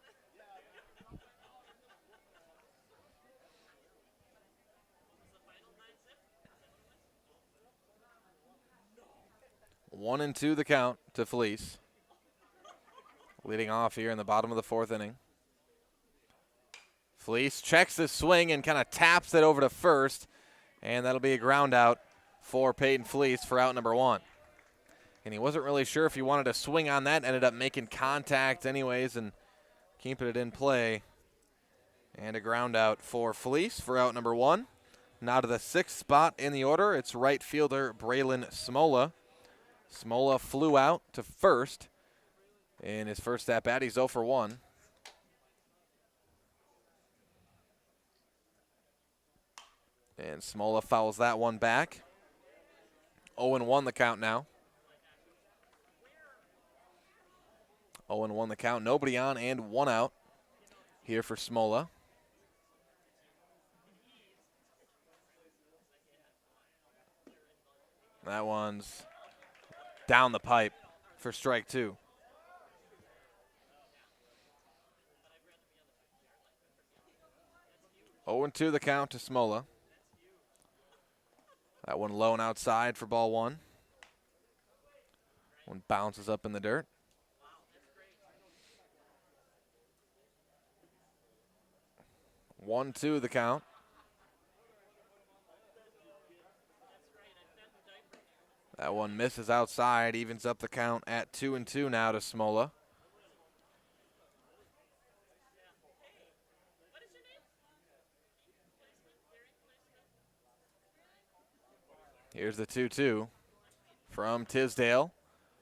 One and 2 the count to Fleece. Leading off here in the bottom of the 4th inning. Fleece checks the swing and kind of taps it over to first. And that'll be a ground out for Peyton Fleece for out number 1. And he wasn't really sure if he wanted to swing on that. Ended up making contact anyways and keeping it in play. And a ground out for Fleece for out number 1. Now to the 6th spot in the order. It's right fielder Braylon Smola. Smola flew out to first in his first at-bat. He's 0 for 1. And Smola fouls that one back. 0-1 the count now. 0-1 the count. Nobody on and 1 out here for Smola. That one's down the pipe for strike 2. 0-2 the count to Smola. That one low and outside for ball one. One bounces up in the dirt. One, two the count. That one misses outside, evens up the count at 2-2 now to Smola. Here's the 2-2 from Tisdale.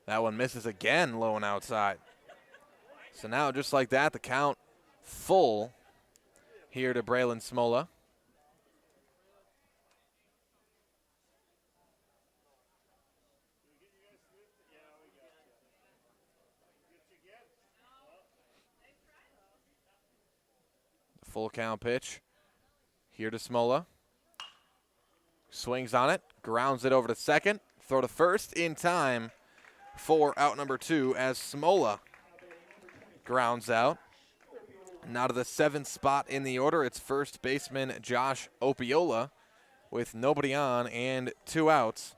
That one misses again, low and outside. So now, just like that, the count full here to Braylon Smola. The full count pitch here to Smola. Swings on it, grounds it over to second. Throw to first in time for out number 2 as Smola grounds out. Now to the 7th spot in the order, it's first baseman Josh Opiola with nobody on and 2 outs.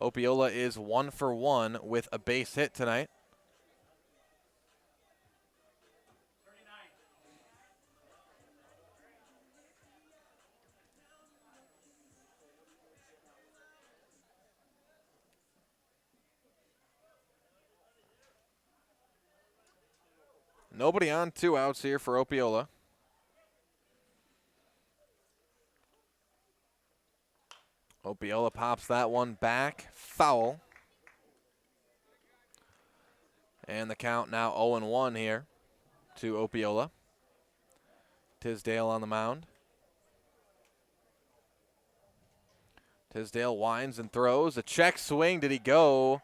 Opiola is 1 for 1 with a base hit tonight. Nobody on, 2 outs here for Opiola. Opiola pops that one back, foul. And the count now 0-1 here to Opiola. Tisdale on the mound. Tisdale winds and throws. A check swing, did he go?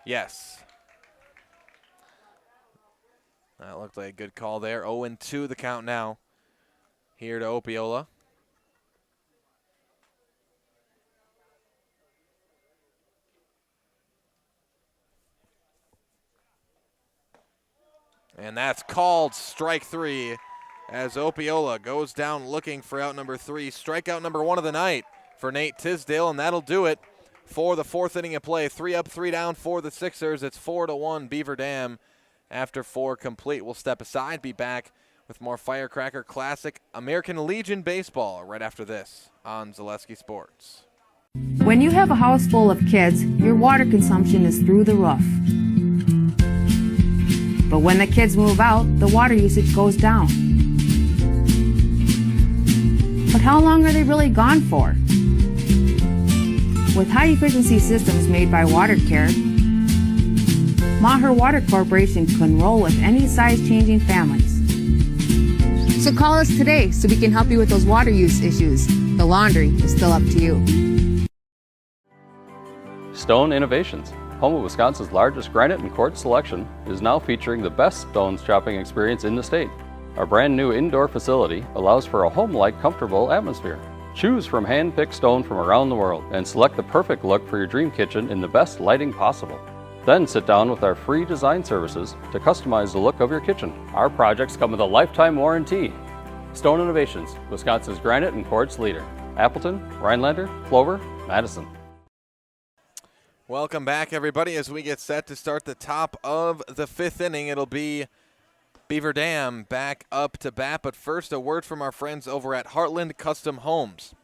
Yes. That looked like a good call there. 0-2 the count now here to Opiola. And that's called strike 3 as Opiola goes down looking for out number 3. Strikeout number 1 of the night for Nate Tisdale, and that'll do it for the 4th inning of play. 3 up, 3 down for the Sixers. It's 4-1 Beaver Dam. After 4 complete, we'll step aside, be back with more Firecracker Classic American Legion baseball right after this on Zaleski Sports. When you have a house full of kids, your water consumption is through the roof. But when the kids move out, the water usage goes down. But how long are they really gone for? With high-efficiency systems made by WaterCare, Maher Water Corporation can roll with any size-changing families. So call us today so we can help you with those water use issues. The laundry is still up to you. Stone Innovations, home of Wisconsin's largest granite and quartz selection, is now featuring the best stones shopping experience in the state. Our brand new indoor facility allows for a home-like, comfortable atmosphere. Choose from hand-picked stone from around the world and select the perfect look for your dream kitchen in the best lighting possible. Then sit down with our free design services to customize the look of your kitchen. Our projects come with a lifetime warranty. Stone Innovations, Wisconsin's granite and quartz leader. Appleton, Rhinelander, Clover, Madison. Welcome back, everybody, as we get set to start the top of the 5th inning. It'll be Beaver Dam back up to bat, but first a word from our friends over at Heartland Custom Homes.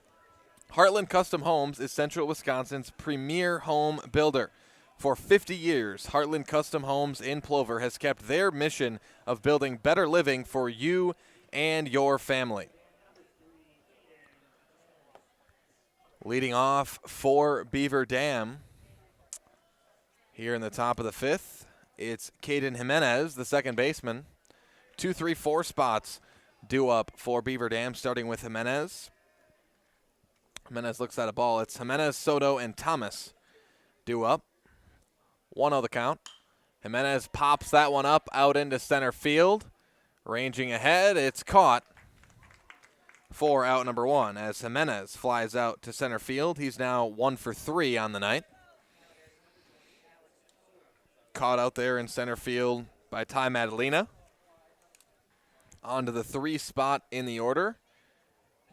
Heartland Custom Homes is Central Wisconsin's premier home builder. For 50 years, Heartland Custom Homes in Plover has kept their mission of building better living for you and your family. Leading off for Beaver Dam here in the top of the 5th, it's Caden Jimenez, the second baseman. 2, 3, 4 spots due up for Beaver Dam, starting with Jimenez. Jimenez looks at a ball. It's Jimenez, Soto, and Thomas due up. 1-0 the count. Jimenez pops that one up out into center field. Ranging ahead, it's caught for out number 1 as Jimenez flies out to center field. He's now 1 for 3 on the night. Caught out there in center field by Ty Madalena. On to the 3 spot in the order.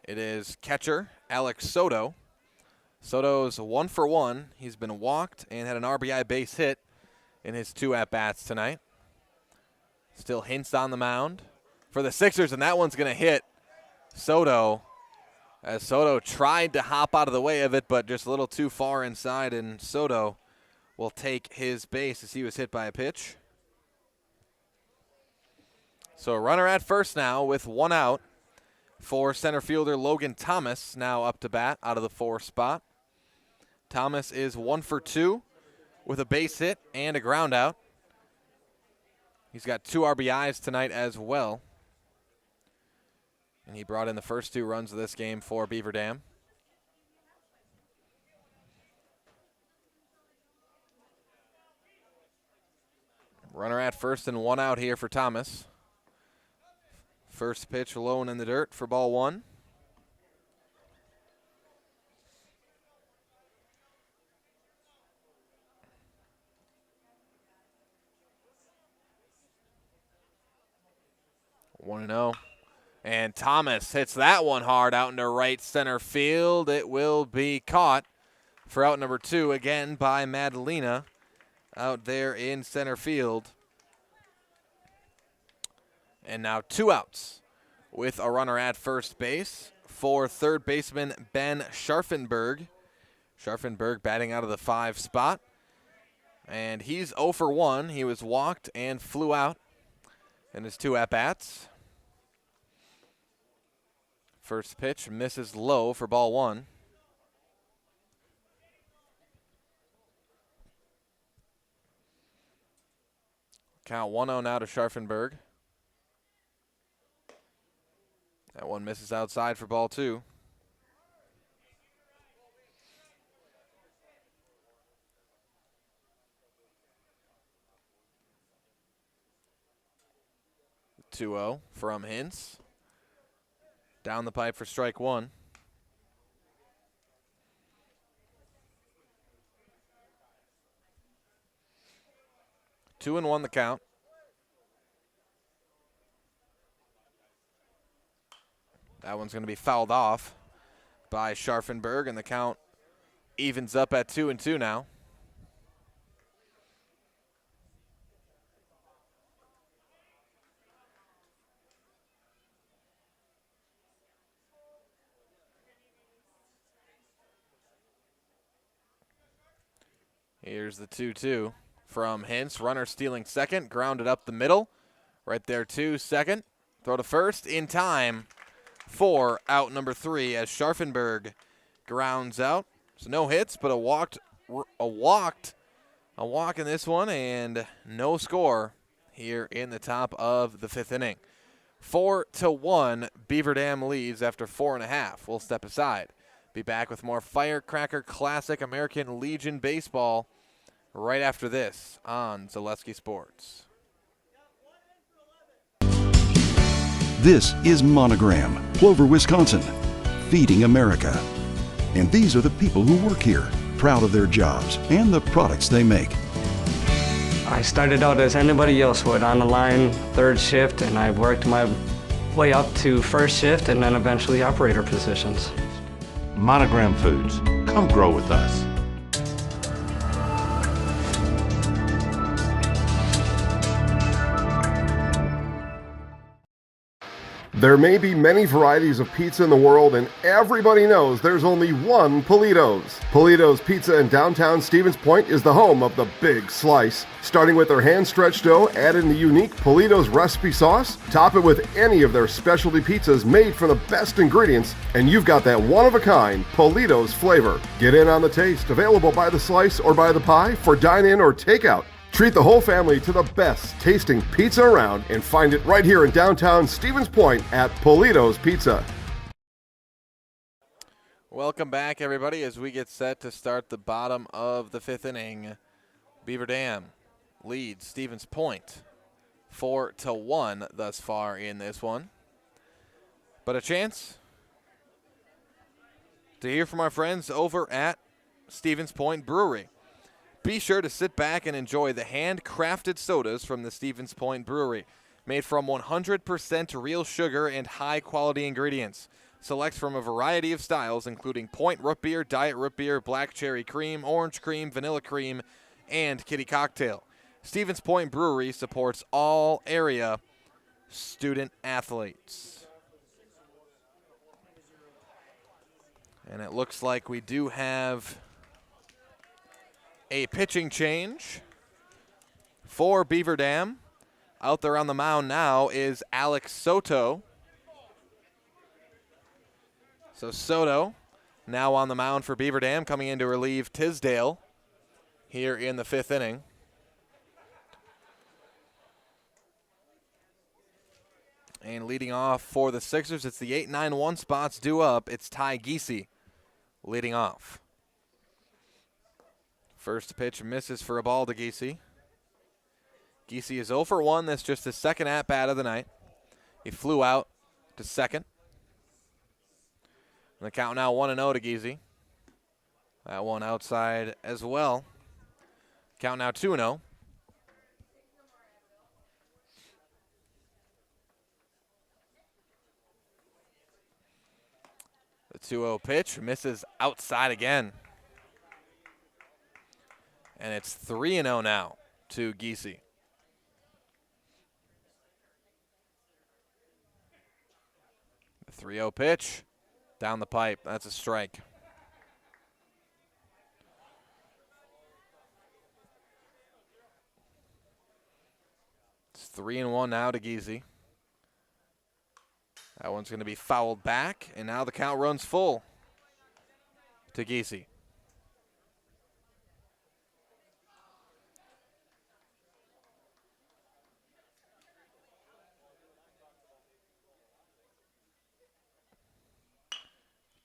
It is catcher Alex Soto. Soto's 1 for 1. He's been walked and had an RBI base hit in his 2 at-bats tonight. Still Hintz on the mound for the Sixers, and that one's going to hit Soto, as Soto tried to hop out of the way of it, but just a little too far inside, and Soto will take his base as he was hit by a pitch. So a runner at first now with 1 out for center fielder Logan Thomas, now up to bat out of the 4 spot. Thomas is 1 for 2 with a base hit and a ground out. He's got 2 RBIs tonight as well. And he brought in the first 2 runs of this game for Beaver Dam. Runner at first and 1 out here for Thomas. First pitch low and in the dirt for ball 1. One 1-0. And Thomas hits that one hard out into right center field. It will be caught for out number 2 again by Madalena out there in center field. And now 2 outs with a runner at first base for third baseman Ben Scharfenberg. Scharfenberg batting out of the 5 spot. And he's 0 for 1. He was walked and flew out in his 2 at-bats. First pitch misses low for ball 1. Count 1-0 now to Scharfenberg. That one misses outside for ball 2. The 2-0 from Hintz. Down the pipe for strike 1. Two and 1 the count. That one's going to be fouled off by Scharfenberg, and the count evens up at 2-2 now. Here's the 2-2 from Hintz. Runner stealing second, grounded up the middle. Right there, 2 second. Throw to first in time for out number 3 as Scharfenberg grounds out. So no hits, but a walk in this one, and no score here in the top of the 5th inning. 4-1, Beaver Dam leads after 4.5. We'll step aside. Be back with more Firecracker Classic American Legion baseball right after this on Zaleski Sports. This is Monogram, Plover, Wisconsin, feeding America. And these are the people who work here, proud of their jobs and the products they make. I started out as anybody else would, on the line, 3rd shift, and I worked my way up to 1st shift and then eventually operator positions. Monogram Foods, come grow with us. There may be many varieties of pizza in the world, and everybody knows there's only one Polito's. Polito's Pizza in downtown Stevens Point is the home of the big slice. Starting with their hand-stretched dough, add in the unique Polito's recipe sauce, top it with any of their specialty pizzas made from the best ingredients, and you've got that one-of-a-kind Polito's flavor. Get in on the taste, available by the slice or by the pie for dine-in or takeout. Treat the whole family to the best tasting pizza around and find it right here in downtown Stevens Point at Polito's Pizza. Welcome back, everybody, as we get set to start the bottom of the 5th inning. Beaver Dam leads Stevens Point 4-1 thus far in this one. But a chance to hear from our friends over at Stevens Point Brewery. Be sure to sit back and enjoy the handcrafted sodas from the Stevens Point Brewery, made from 100% real sugar and high-quality ingredients. Selects from a variety of styles, including Point Root Beer, Diet Root Beer, Black Cherry Cream, Orange Cream, Vanilla Cream, and Kitty Cocktail. Stevens Point Brewery supports all area student athletes. And it looks like we do have a pitching change for Beaver Dam. Out there on the mound now is Alex Soto. So Soto now on the mound for Beaver Dam, coming in to relieve Tisdale here in the 5th inning. And leading off for the Sixers, it's the 8-9-1 spots due up. It's Ty Giese leading off. First pitch misses for a ball to Giese. Giese is 0 for 1. That's just his second at-bat of the night. He flew out to second. And the count now 1-0 to Giese. That one outside as well. Count now 2-0. The 2-0 pitch misses outside again. And it's 3-0 now to Giese. The 3-0 pitch down the pipe. That's a strike. It's 3-1 now to Giese. That one's going to be fouled back, and now the count runs full to Giese.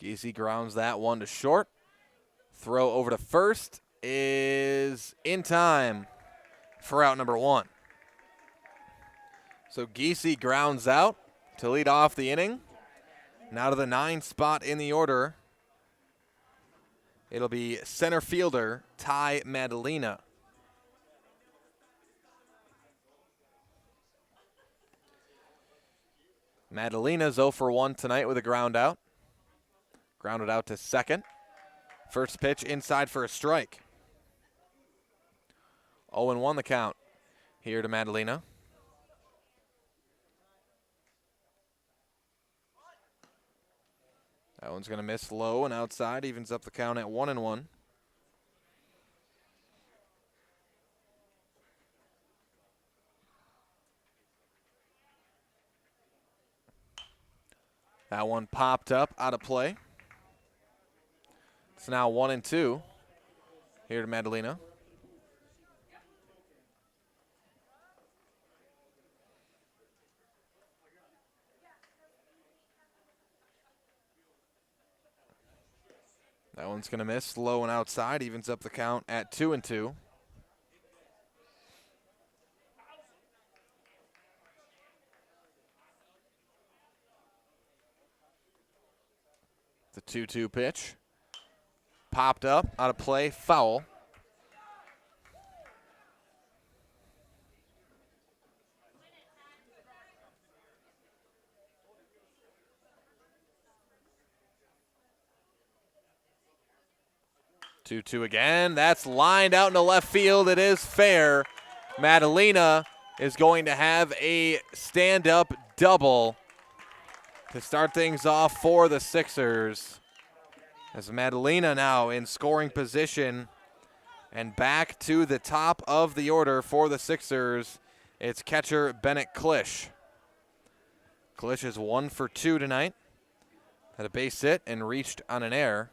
Giese grounds that one to short. Throw over to first is in time for out number 1. So Giese grounds out to lead off the inning. Now to the 9th spot in the order. It'll be center fielder Ty Madalena. Madalena's 0 for 1 tonight with a ground out. Grounded out to second. First pitch inside for a strike. 0-1 the count here to Madalena. That one's going to miss low and outside. Evens up the count at 1-1. That one popped up out of play. It's now 1-2 here to Madalena. That one's going to miss low and outside. Evens up the count at 2-2. The 2-2 pitch. Popped up, out of play, foul. Two again. That's lined out into left field. It is fair. Madalena is going to have a stand-up double to start things off for the Sixers. As Madalena now in scoring position and back to the top of the order for the Sixers, it's catcher Bennett Klisch. Klisch is 1 for 2 tonight. Had a base hit and reached on an error.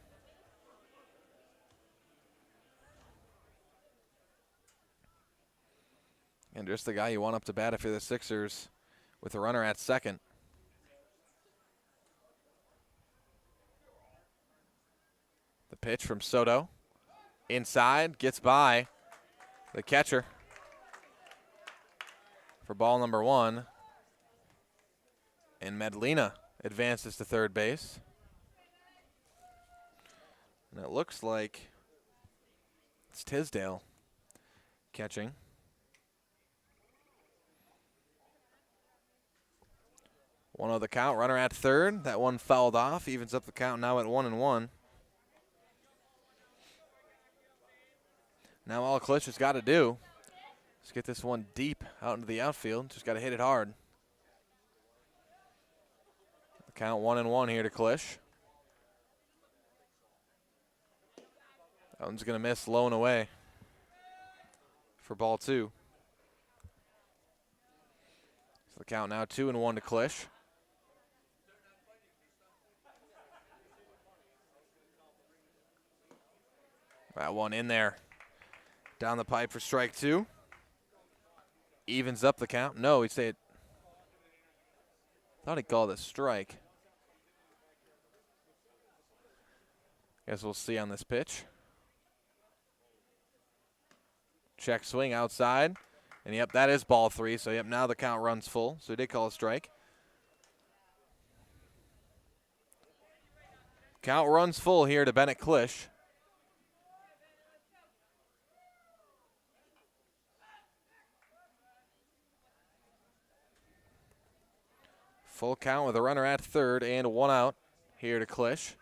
And just the guy you want up to bat if you're the Sixers with a runner at second. The pitch from Soto. Inside, gets by the catcher for ball number 1. And Madalena advances to third base. And it looks like it's Tisdale catching. 1-0 the count. Runner at third. That one fouled off. Evens up the count now at 1-1. Now all Klisch has got to do is get this one deep out into the outfield. Just got to hit it hard. The count 1-1 here to Klisch. That one's going to miss low and away for ball 2. So the count now 2-1 to Klisch. That one in there. Down the pipe for strike 2. Evens up the count. No, he'd say it. Thought he called it strike. Guess we'll see on this pitch. Check swing outside. And yep, that is ball 3. So yep, now the count runs full. So he did call a strike. Count runs full here to Bennett Klisch. Full count with a runner at third and 1 out here to Klisch.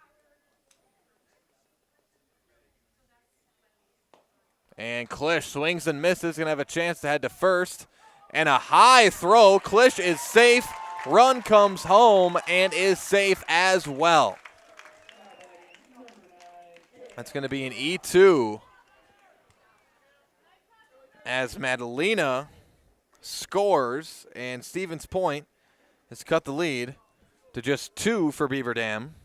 And Klisch swings and misses. Going to have a chance to head to first. And a high throw. Klisch is safe. Run comes home and is safe as well. That's going to be an E2 as Madalena scores and Stevens Point has cut the lead to just 2 for Beaver Dam.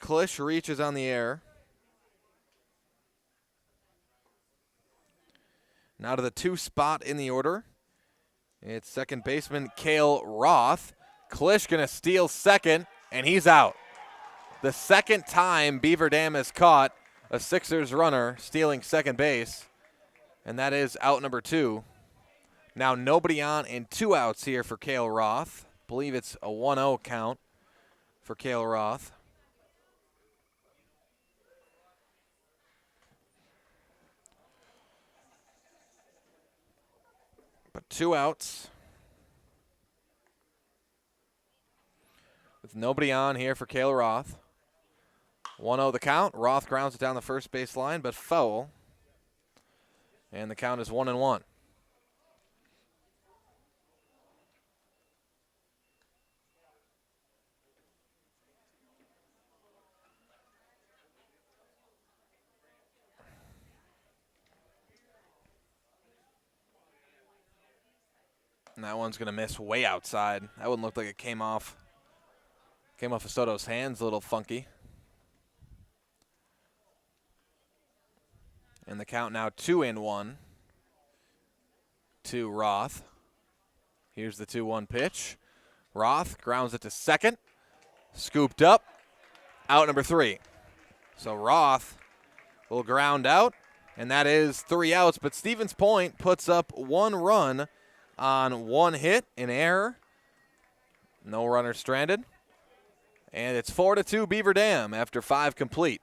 Klisch reaches on the air. Now to the 2 spot in the order. It's second baseman Kale Roth. Klisch going to steal second, and he's out. The second time Beaver Dam has caught a Sixers runner stealing second base, and that is out number 2. Now nobody on and 2 outs here for Kale Roth. Believe it's a 1-0 count for Kale Roth. But 2 outs. With nobody on here for Kale Roth. 1-0 the count. Roth grounds it down the first base line, but foul. And the count is 1-1. And that one's going to miss way outside. That one looked like it came off of Soto's hands, a little funky. And the count now 2-1 to Roth. Here's the 2-1 pitch. Roth grounds it to second. Scooped up. Out number 3. So Roth will ground out, and that is 3 outs. But Stevens Point puts up 1 run on 1 hit, an error. No runner stranded. And it's 4-2 Beaver Dam after 5 complete.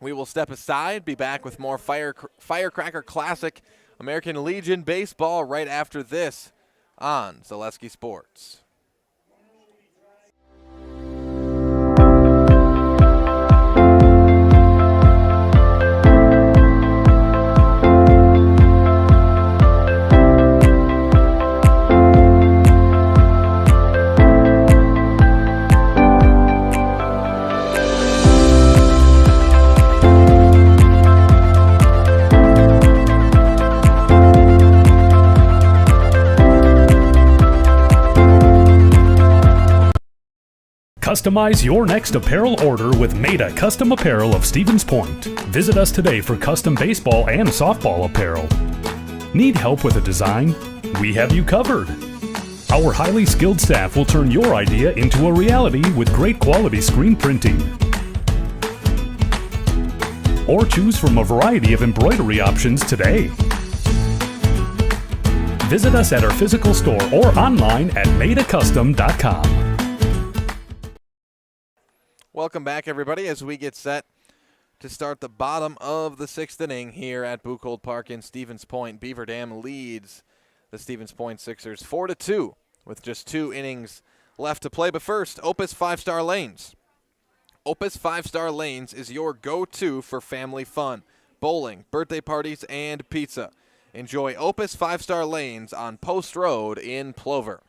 We will step aside, be back with more Firecracker Classic American Legion baseball right after this on Zaleski Sports. Customize your next apparel order with Maida Custom Apparel of Stevens Point. Visit us today for custom baseball and softball apparel. Need help with a design? We have you covered. Our highly skilled staff will turn your idea into a reality with great quality screen printing. Or choose from a variety of embroidery options today. Visit us at our physical store or online at maidacustom.com. Welcome back, everybody, as we get set to start the bottom of the 6th inning here at Buchholz Park in Stevens Point. Beaver Dam leads the Stevens Point Sixers 4-2 with just 2 innings left to play. But first, Opus 5-Star Lanes. Opus 5-Star Lanes is your go-to for family fun, bowling, birthday parties, and pizza. Enjoy Opus 5-Star Lanes on Post Road in Plover.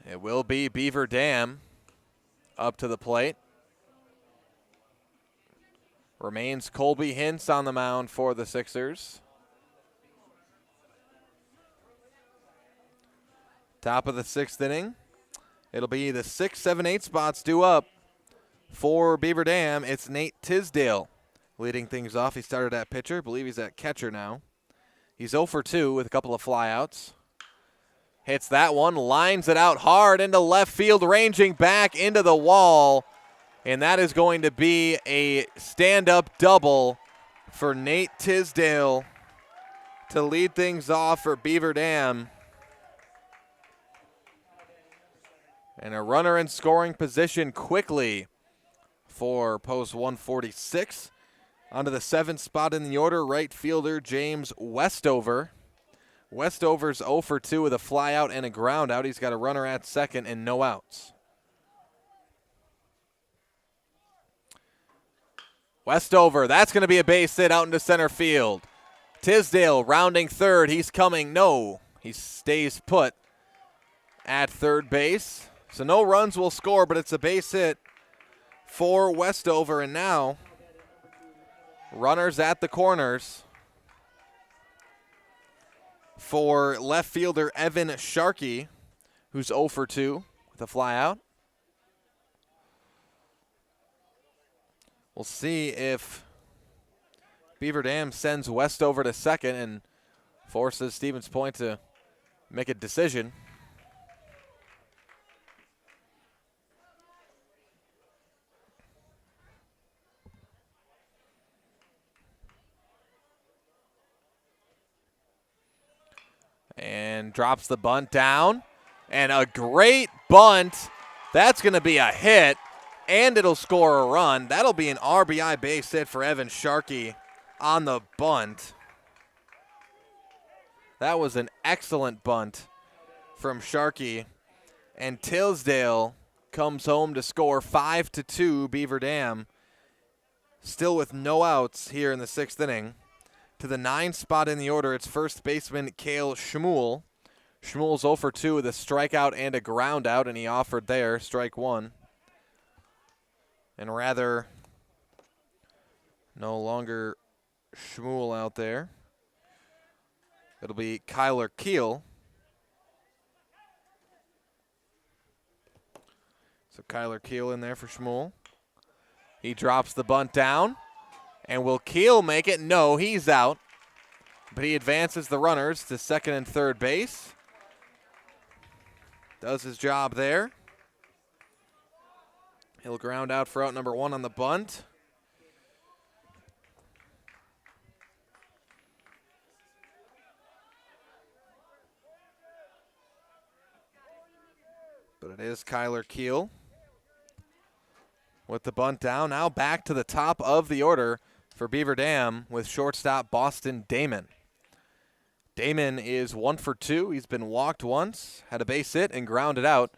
It will be Beaver Dam up to the plate. Remains Colby Hintz on the mound for the Sixers. Top of the 6th inning. It'll be the 6, 7, 8 spots due up for Beaver Dam. It's Nate Tisdale leading things off. He started at pitcher. I believe he's at catcher now. He's 0 for 2 with a couple of flyouts. Hits that one, lines it out hard into left field, ranging back into the wall. And that is going to be a stand-up double for Nate Tisdale to lead things off for Beaver Dam. And a runner in scoring position quickly for post 146. Onto the 7th spot in the order, right fielder James Westover. Westover's 0 for 2 with a flyout and a ground out. He's got a runner at second and no outs. Westover, that's going to be a base hit out into center field. Tisdale rounding third. He's coming. No, he stays put at third base. So no runs will score, but it's a base hit for Westover. And now, runners at the corners for left fielder Evan Sharkey, who's 0 for 2 with a flyout. We'll see if Beaver Dam sends Westover to second and forces Stevens Point to make a decision. And drops the bunt down. And a great bunt. That's going to be a hit. And it'll score a run. That'll be an RBI base hit for Evan Sharkey on the bunt. That was an excellent bunt from Sharkey. And Tisdale comes home to score 5-2 Beaver Dam. Still with no outs here in the 6th inning. To the 9th spot in the order, it's first baseman Kale Schmuel. Schmuel's 0 for 2 with a strikeout and a ground out, and he offered there, strike one. And rather, no longer Schmuel out there. It'll be Kyler Keel. So Kyler Keel in there for Schmuel. He drops the bunt down. And will Keel make it? No, he's out. But he advances the runners to second and third base. Does his job there. He'll ground out for out number 1 on the bunt. But it is Kyler Keel with the bunt down. Now back to the top of the order for Beaver Dam with shortstop Boston Damon. Damon is 1 for 2. He's been walked once, had a base hit, and grounded out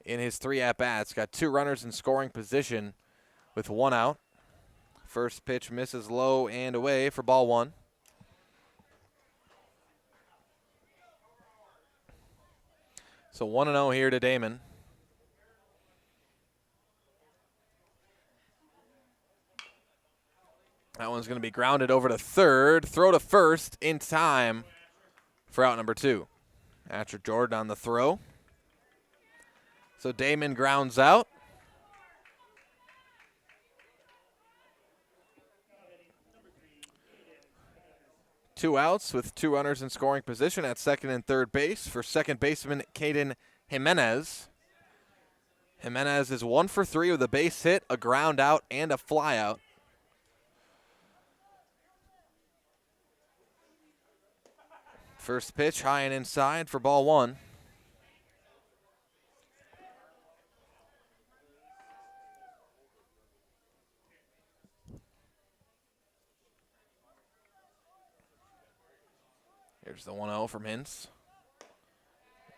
in his 3 at-bats. Got 2 runners in scoring position with 1 out. First pitch misses low and away for ball 1. So 1-0 here to Damon. That one's going to be grounded over to third. Throw to first in time for out number 2. Atcher Jordan on the throw. So Damon grounds out. Two outs with 2 runners in scoring position at second and third base for second baseman Caden Jimenez. Jimenez is 1 for 3 with a base hit, a ground out, and a fly out. First pitch high and inside for ball 1. There's the 1-0 from Hintz.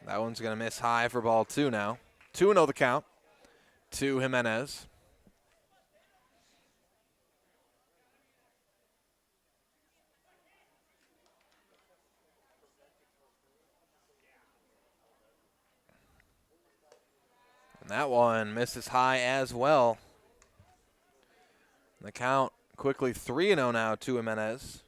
That one's going to miss high for ball 2 now. 2-0 the count to Jimenez. And that one misses high as well. The count quickly 3-0 now to Jimenez.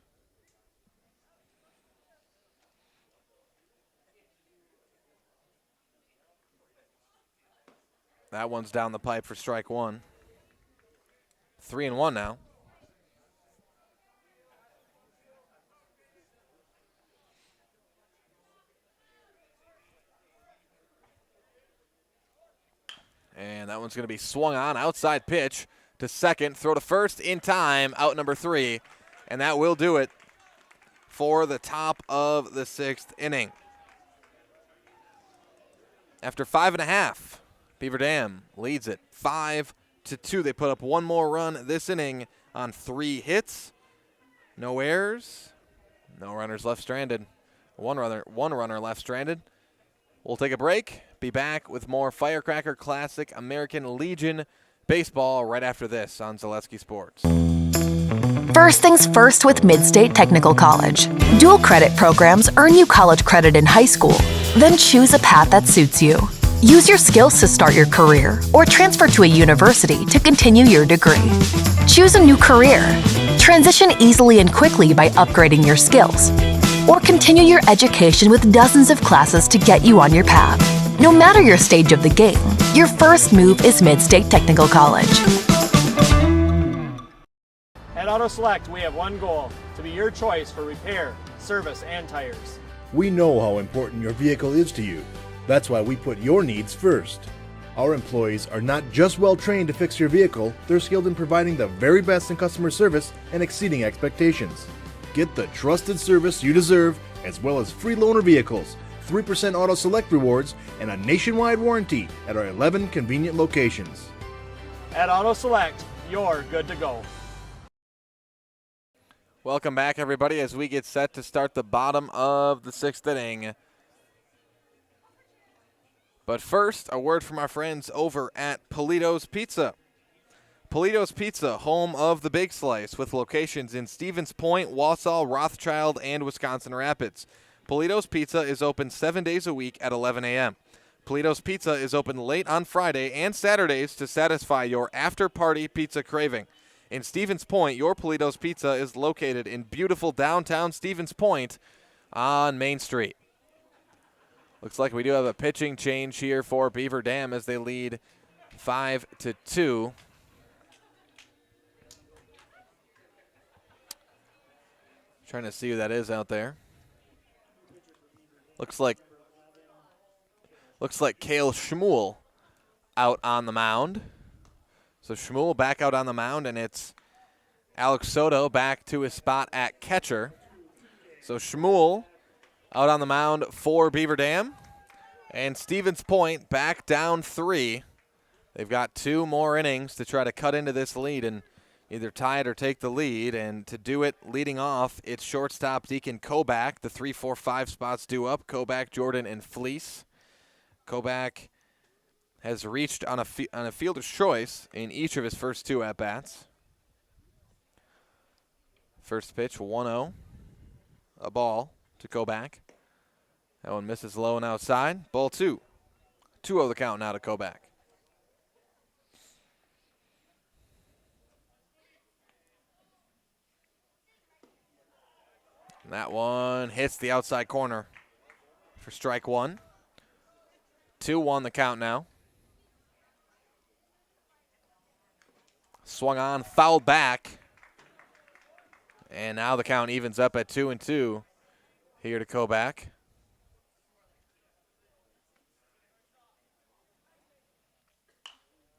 That one's down the pipe for strike 1. 3-1 now. And that one's going to be swung on. Outside pitch to second. Throw to first in time. Out number 3. And that will do it for the top of the 6th inning. After 5.5, Beaver Dam leads it 5-2. They put up one more run this inning on 3 hits. No errors. No runners left stranded. One runner left stranded. We'll take a break. Be back with more Firecracker Classic American Legion baseball right after this on Zaleski Sports. First things first with Mid-State Technical College. Dual credit programs earn you college credit in high school. Then choose a path that suits you. Use your skills to start your career or transfer to a university to continue your degree. Choose a new career. Transition easily and quickly by upgrading your skills. Or continue your education with dozens of classes to get you on your path. No matter your stage of the game, your first move is Mid-State Technical College. At Auto Select, we have one goal: to be your choice for repair, service, and tires. We know how important your vehicle is to you. That's why we put your needs first. Our employees are not just well trained to fix your vehicle, they're skilled in providing the very best in customer service and exceeding expectations. Get the trusted service you deserve, as well as free loaner vehicles, 3% Auto Select rewards, and a nationwide warranty at our 11 convenient locations. At Auto Select, you're good to go. Welcome back, everybody, as we get set to start the bottom of the 6th inning. But first, a word from our friends over at Polito's Pizza. Polito's Pizza, home of the Big Slice, with locations in Stevens Point, Wausau, Rothschild, and Wisconsin Rapids. Polito's Pizza is open 7 days a week at 11 a.m. Polito's Pizza is open late on Friday and Saturdays to satisfy your after-party pizza craving. In Stevens Point, your Polito's Pizza is located in beautiful downtown Stevens Point on Main Street. Looks like we do have a pitching change here for Beaver Dam as they lead 5-2. Trying to see who that is out there. Looks like Kale Shmuel out on the mound. So Shmuel back out on the mound, and it's Alex Soto back to his spot at catcher. So Shmuel out on the mound for Beaver Dam. And Stevens Point back down 3. They've got 2 more innings to try to cut into this lead and either tie it or take the lead. And to do it, leading off, it's shortstop Deacon Kobach. The 3, 4, 5 spots due up. Kobach, Jordan, and Fleece. Kobach has reached on a fielder's choice in each of his first 2 at-bats. First pitch, 1-0. A ball to Kobach. That one misses low and outside. Ball 2. 2-0 the count now to Kobach. And that one hits the outside corner for strike 1. 2-1 the count now. Swung on, fouled back. And now the count evens up at 2-2 here to Kobach.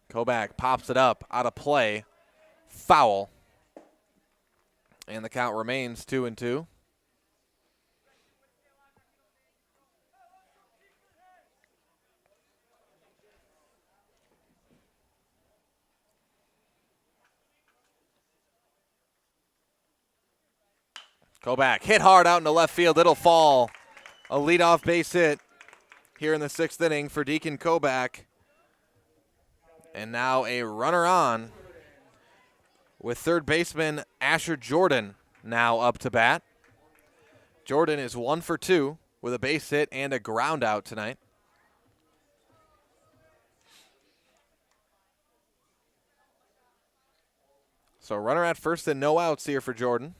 Kobach pops it up, out of play, foul. And the count remains 2-2. Kobach hit hard out into left field. It'll fall. A leadoff base hit here in the 6th inning for Deacon Kobach. And now a runner on with third baseman Asher Jordan now up to bat. Jordan is 1 for 2 with a base hit and a ground out tonight. So runner at first and no outs here for Jordan.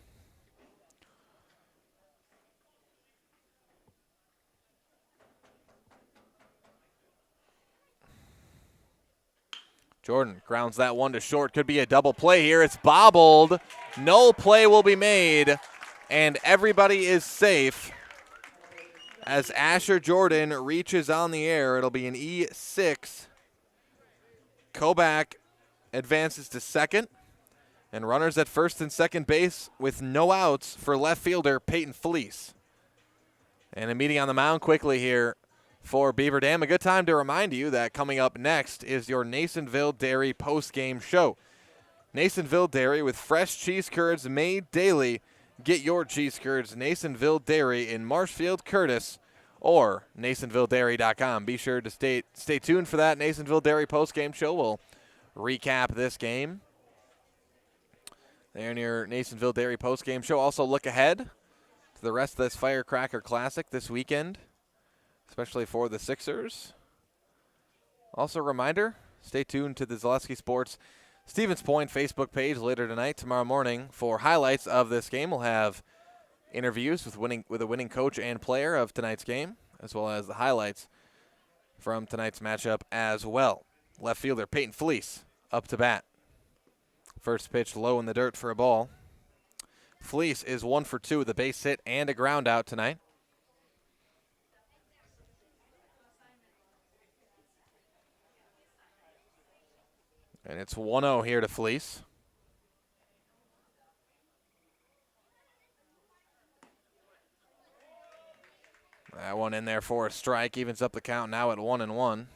Jordan grounds that one to short. Could be a double play here. It's bobbled. No play will be made, and everybody is safe as Asher Jordan reaches on the air. It'll be an E6. Kobach advances to second, and runners at first and second base with no outs for left fielder Peyton Fleece. And a meeting on the mound quickly here for Beaver Dam. A good time to remind you that coming up next is your Masonville Dairy post-game show. Masonville Dairy with fresh cheese curds made daily. Get your cheese curds Masonville Dairy in Marshfield, Curtis, or NasonvilleDairy.com. Be sure to stay tuned for that Masonville Dairy post-game show. We'll recap this game there in your Masonville Dairy post-game show. Also look ahead to the rest of this Firecracker Classic this weekend, especially for the Sixers. Also a reminder, stay tuned to the Zaleski Sports Stevens Point Facebook page later tonight, tomorrow morning, for highlights of this game. We'll have interviews with a winning coach and player of tonight's game, as well as the highlights from tonight's matchup as well. Left fielder Peyton Fleece up to bat. First pitch low in the dirt for a ball. Fleece is 1 for 2 with a base hit and a ground out tonight. And it's 1-0 here to Fleece. That one in there for a strike, evens up the count now at 1-1.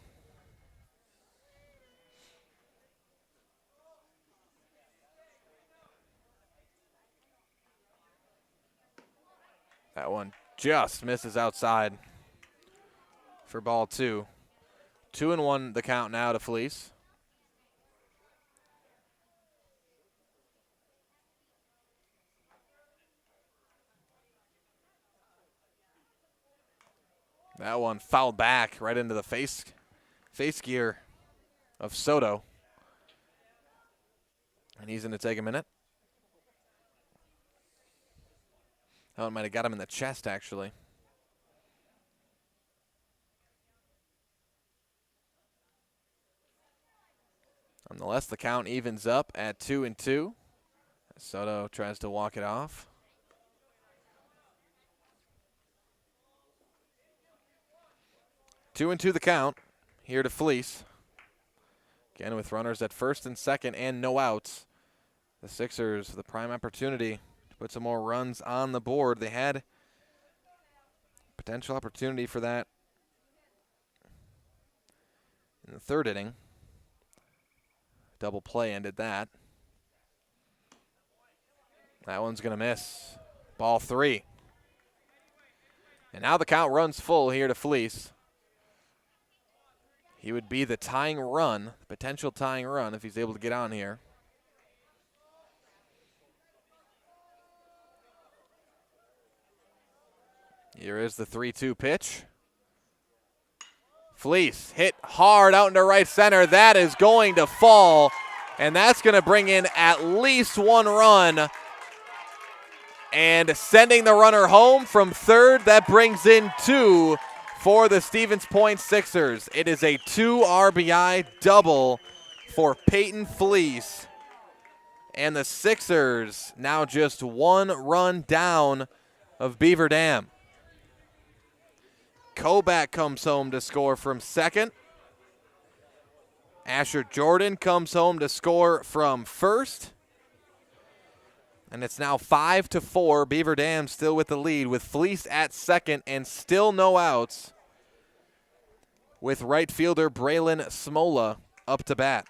That one just misses outside for ball 2. 2-1 the count now to Fleece. That one fouled back right into the face gear of Soto. And he's going to take a minute. That one might have got him in the chest, actually. Nonetheless, the count evens up at 2-2. Soto tries to walk it off. 2-2 the count here to Fleece. Again, with runners at first and second and no outs. The Sixers, the prime opportunity to put some more runs on the board. They had potential opportunity for that in the 3rd inning. Double play ended that. That one's going to miss. Ball 3. And now the count runs full here to Fleece. He would be the tying run, potential tying run, if he's able to get on here. Here is the 3-2 pitch. Fleece hit hard out into right center. That is going to fall, and that's going to bring in at least 1 run. And sending the runner home from third, that brings in 2 for the Stevens Point Sixers. It is a 2 RBI double for Peyton Fleece. And the Sixers now just 1 run down of Beaver Dam. Kobach comes home to score from second. Asher Jordan comes home to score from first. And it's now 5-4. Beaver Dam still with the lead with Fleece at second and still no outs, with right fielder Braylon Smola up to bat.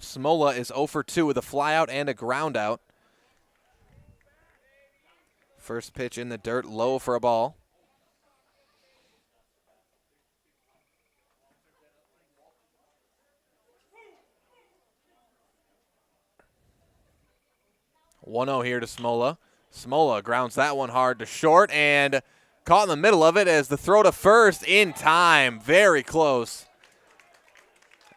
Smola is 0 for 2 with a flyout and a ground out. First pitch in the dirt, low for a ball. (1-0) here to Smola. Smola grounds that one hard to short and caught in the middle of it as the throw to first in time. Very close.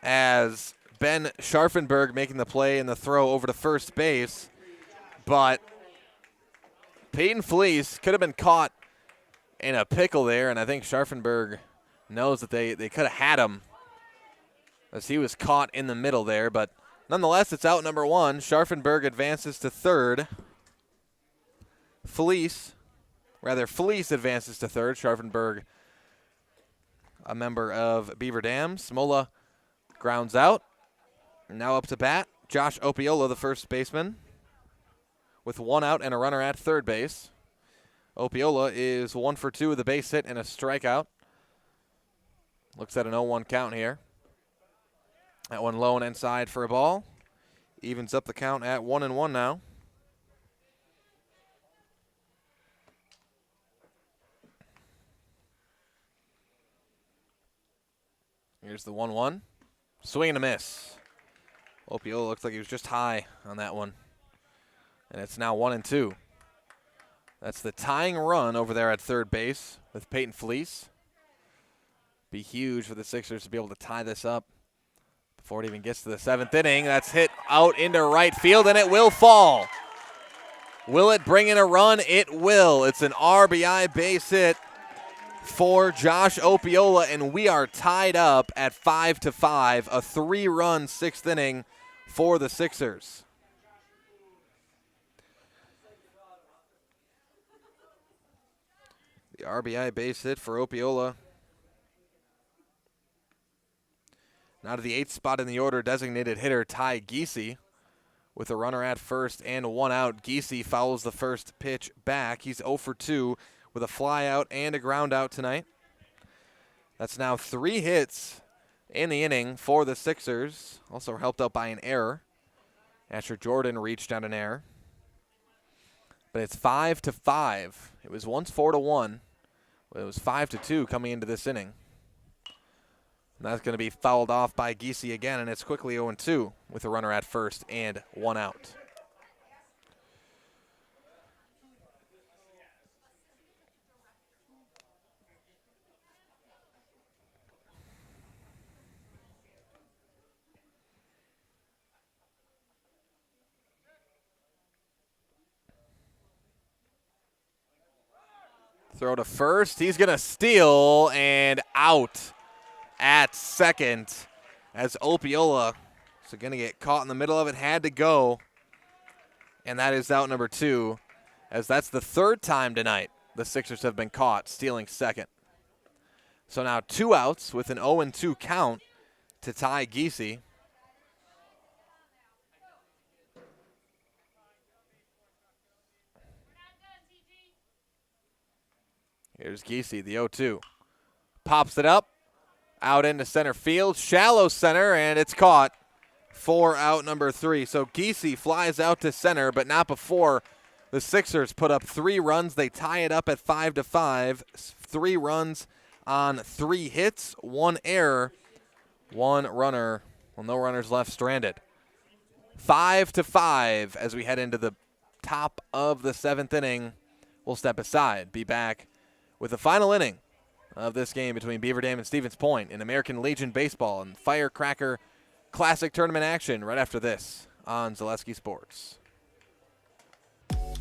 As Ben Scharfenberg making the play and the throw over to first base. But Peyton Fleece could have been caught in a pickle there, and I think Scharfenberg knows that they could have had him as he was caught in the middle there. But nonetheless, it's out number one. Scharfenberg advances to third. Fleece advances to third. Scharfenberg, a member of Beaver Dam. Smola grounds out. Now up to bat, Josh Opiola, the first baseman, with one out and a runner at third base. Opiola is 1 for 2 with a base hit and a strikeout. Looks at an 0-1 count here. That one low and inside for a ball. Evens up the count at 1-1 now. Here's the 1-1. Swing and a miss. Opiola looks like he was just high on that one. And it's now 1-2. That's the tying run over there at third base with Peyton Fleece. Be huge for the Sixers to be able to tie this up before it even gets to the seventh inning. That's hit out into right field, and it will fall. Will it bring in a run? It will. It's an RBI base hit for Josh Opiola, and we are tied up at 5-5. A 3-run sixth inning for the Sixers. The RBI base hit for Opiola. Now to the 8th spot in the order, designated hitter Ty Giese. With a runner at first and one out, Giese fouls the first pitch back. He's 0 for 2 with a fly out and a ground out tonight. That's now 3 hits in the inning for the Sixers. Also helped out by an error. Asher Jordan reached on an error. But it's 5-5. It was once 4-1. But it was 5-2 coming into this inning. And that's going to be fouled off by Giese again, and it's quickly 0-2 with a runner at first and one out. Throw to first. He's going to steal and out at second as Opiola is going to get caught in the middle of it. Had to go. And that is out number 2, as that's the 3rd time tonight the Sixers have been caught stealing second. So now 2 outs with an 0-2 count to Ty Giese. Here's Giese, the 0-2. Pops it up, out into center field, shallow center, and it's caught for out number 3. So Giese flies out to center, but not before the Sixers put up 3 runs. They tie it up at 5-5. 3 runs on 3 hits, 1 error, 1 runner. Well, no runners left stranded. 5-5 as we head into the top of the 7th inning. We'll step aside, be back with the final inning of this game between Beaver Dam and Stevens Point in American Legion Baseball and Firecracker Classic Tournament action right after this on Zaleski Sports.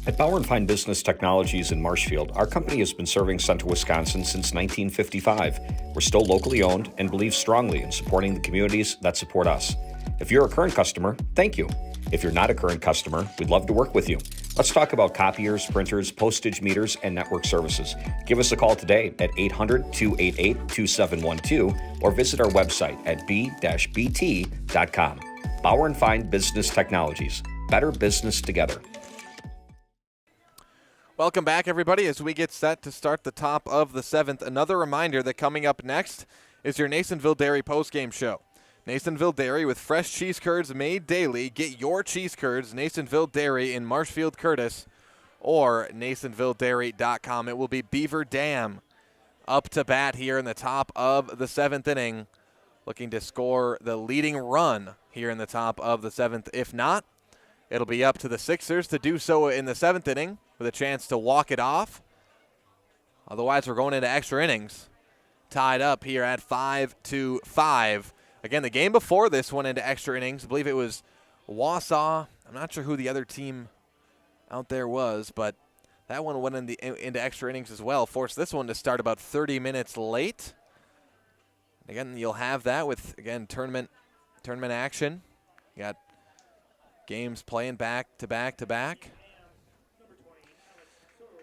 At Bauer & Fine Business Technologies in Marshfield, our company has been serving Central Wisconsin since 1955. We're still locally owned and believe strongly in supporting the communities that support us. If you're a current customer, thank you. If you're not a current customer, we'd love to work with you. Let's talk about copiers, printers, postage meters, and network services. Give us a call today at 800-288-2712 or visit our website at b-bt.com. Bauer & Fine Business Technologies. Better business together. Welcome back, everybody, as we get set to start the top of the 7th. Another reminder that coming up next is your Masonville Dairy postgame show. Masonville Dairy with fresh cheese curds made daily. Get your cheese curds, Masonville Dairy in Marshfield Curtis, or MasonvilleDairy.com. It will be Beaver Dam up to bat here in the top of the 7th inning, looking to score the leading run here in the top of the 7th. If not, it'll be up to the Sixers to do so in the 7th inning with a chance to walk it off. Otherwise, we're going into extra innings, tied up here at 5-5. Again, the game before this went into extra innings. I believe it was Wausau. I'm not sure who the other team out there was, but that one went into extra innings as well. Forced this one to start about 30 minutes late. Again, you'll have that with, again, tournament action. You got games playing back to back to back.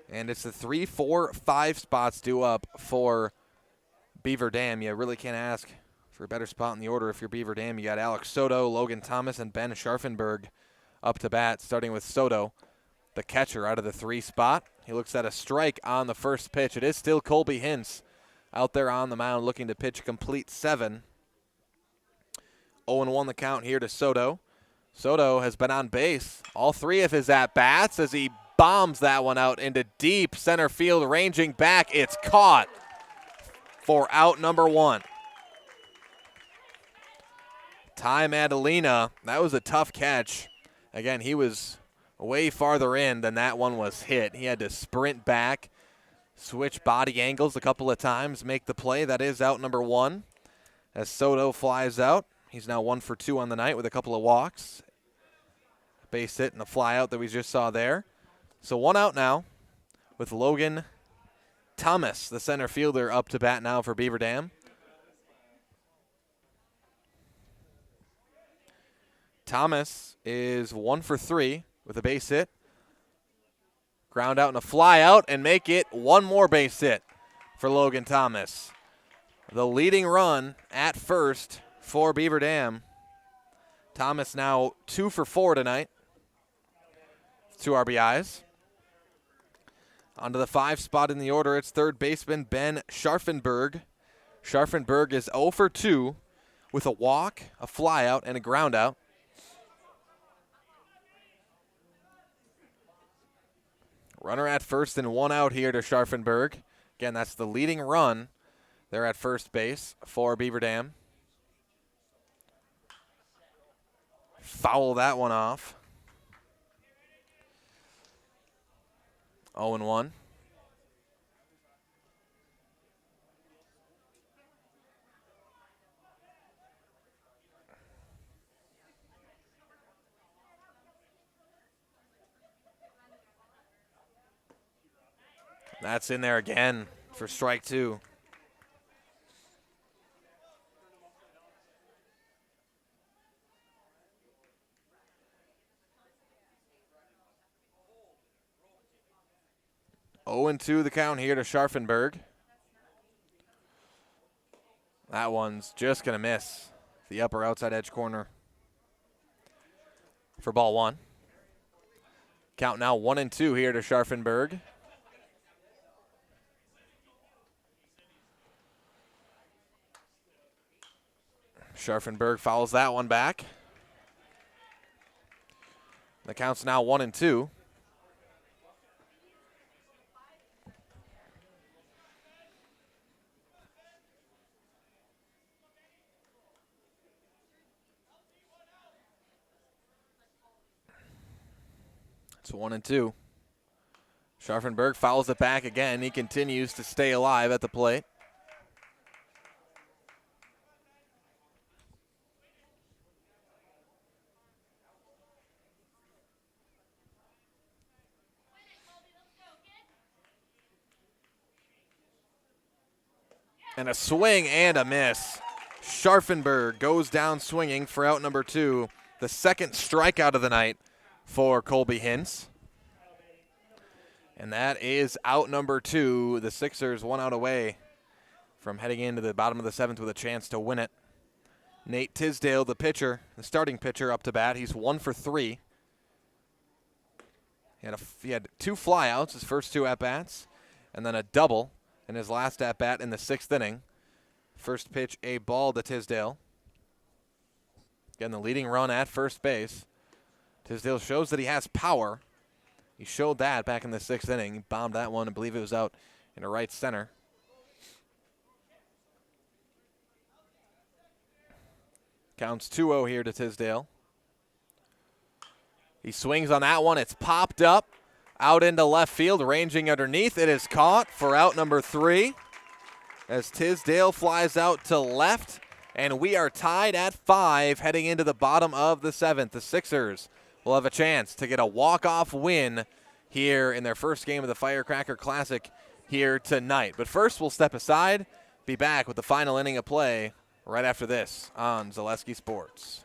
And it's the 3, 4, 5 spots due up for Beaver Dam. You really can't ask for a better spot in the order if you're Beaver Dam. You got Alex Soto, Logan Thomas, and Ben Scharfenberg up to bat, starting with Soto, the catcher, out of the 3 spot. He looks at a strike on the first pitch. It is still Colby Hintz out there on the mound looking to pitch a complete 7. 0-1 the count here to Soto. Soto has been on base all 3 of his at-bats as he bombs that one out into deep center field, ranging back. It's caught for out number 1. Ty Madalena, that was a tough catch. Again, he was way farther in than that one was hit. He had to sprint back, switch body angles a couple of times, make the play. That is out number 1 as Soto flies out. He's now 1 for 2 on the night with a couple of walks. Base hit and a fly out that we just saw there. So 1 out now with Logan Thomas, the center fielder, up to bat now for Beaver Dam. Thomas is 1 for 3 with a base hit. Ground out and a fly out, and make it 1 more base hit for Logan Thomas. The leading run at first for Beaver Dam. Thomas now 2 for 4 tonight. 2 RBIs. Onto the 5 spot in the order, it's third baseman Ben Scharfenberg. Scharfenberg is 0 for 2 with a walk, a fly out, and a ground out. Runner at first and 1 out here to Scharfenberg. Again, that's the leading run there at first base for Beaver Dam. Foul that one off. 0-1. That's in there again for strike 2. Oh and 2 the count here to Scharfenberg. That one's just going to miss the upper outside edge corner for ball 1. Count now 1 and 2 here to Scharfenberg. Scharfenberg fouls that one back. The count's now 1 and 2. It's 1 and 2. Scharfenberg fouls it back again. He continues to stay alive at the plate. And a swing and a miss. Scharfenberg goes down swinging for out number 2. The second strikeout of the night for Colby Hintz. And that is out number 2. The Sixers 1 out away from heading into the bottom of the 7th with a chance to win it. Nate Tisdale, the pitcher, the starting pitcher, up to bat. He's 1 for 3. He had 2 flyouts, his first 2 at-bats, and then a double in his last at-bat in the 6th inning. First pitch, a ball to Tisdale. Again, the leading run at first base. Tisdale shows that he has power. He showed that back in the 6th inning. He bombed that one. I believe it was out in the right center. Counts 2-0 here to Tisdale. He swings on that one. It's popped up out into left field, ranging underneath. It is caught for out number 3 as Tisdale flies out to left, and we are tied at 5 heading into the bottom of the 7th. The Sixers will have a chance to get a walk-off win here in their first game of the Firecracker Classic here tonight. But first, we'll step aside, be back with the final inning of play right after this on Zaleski Sports.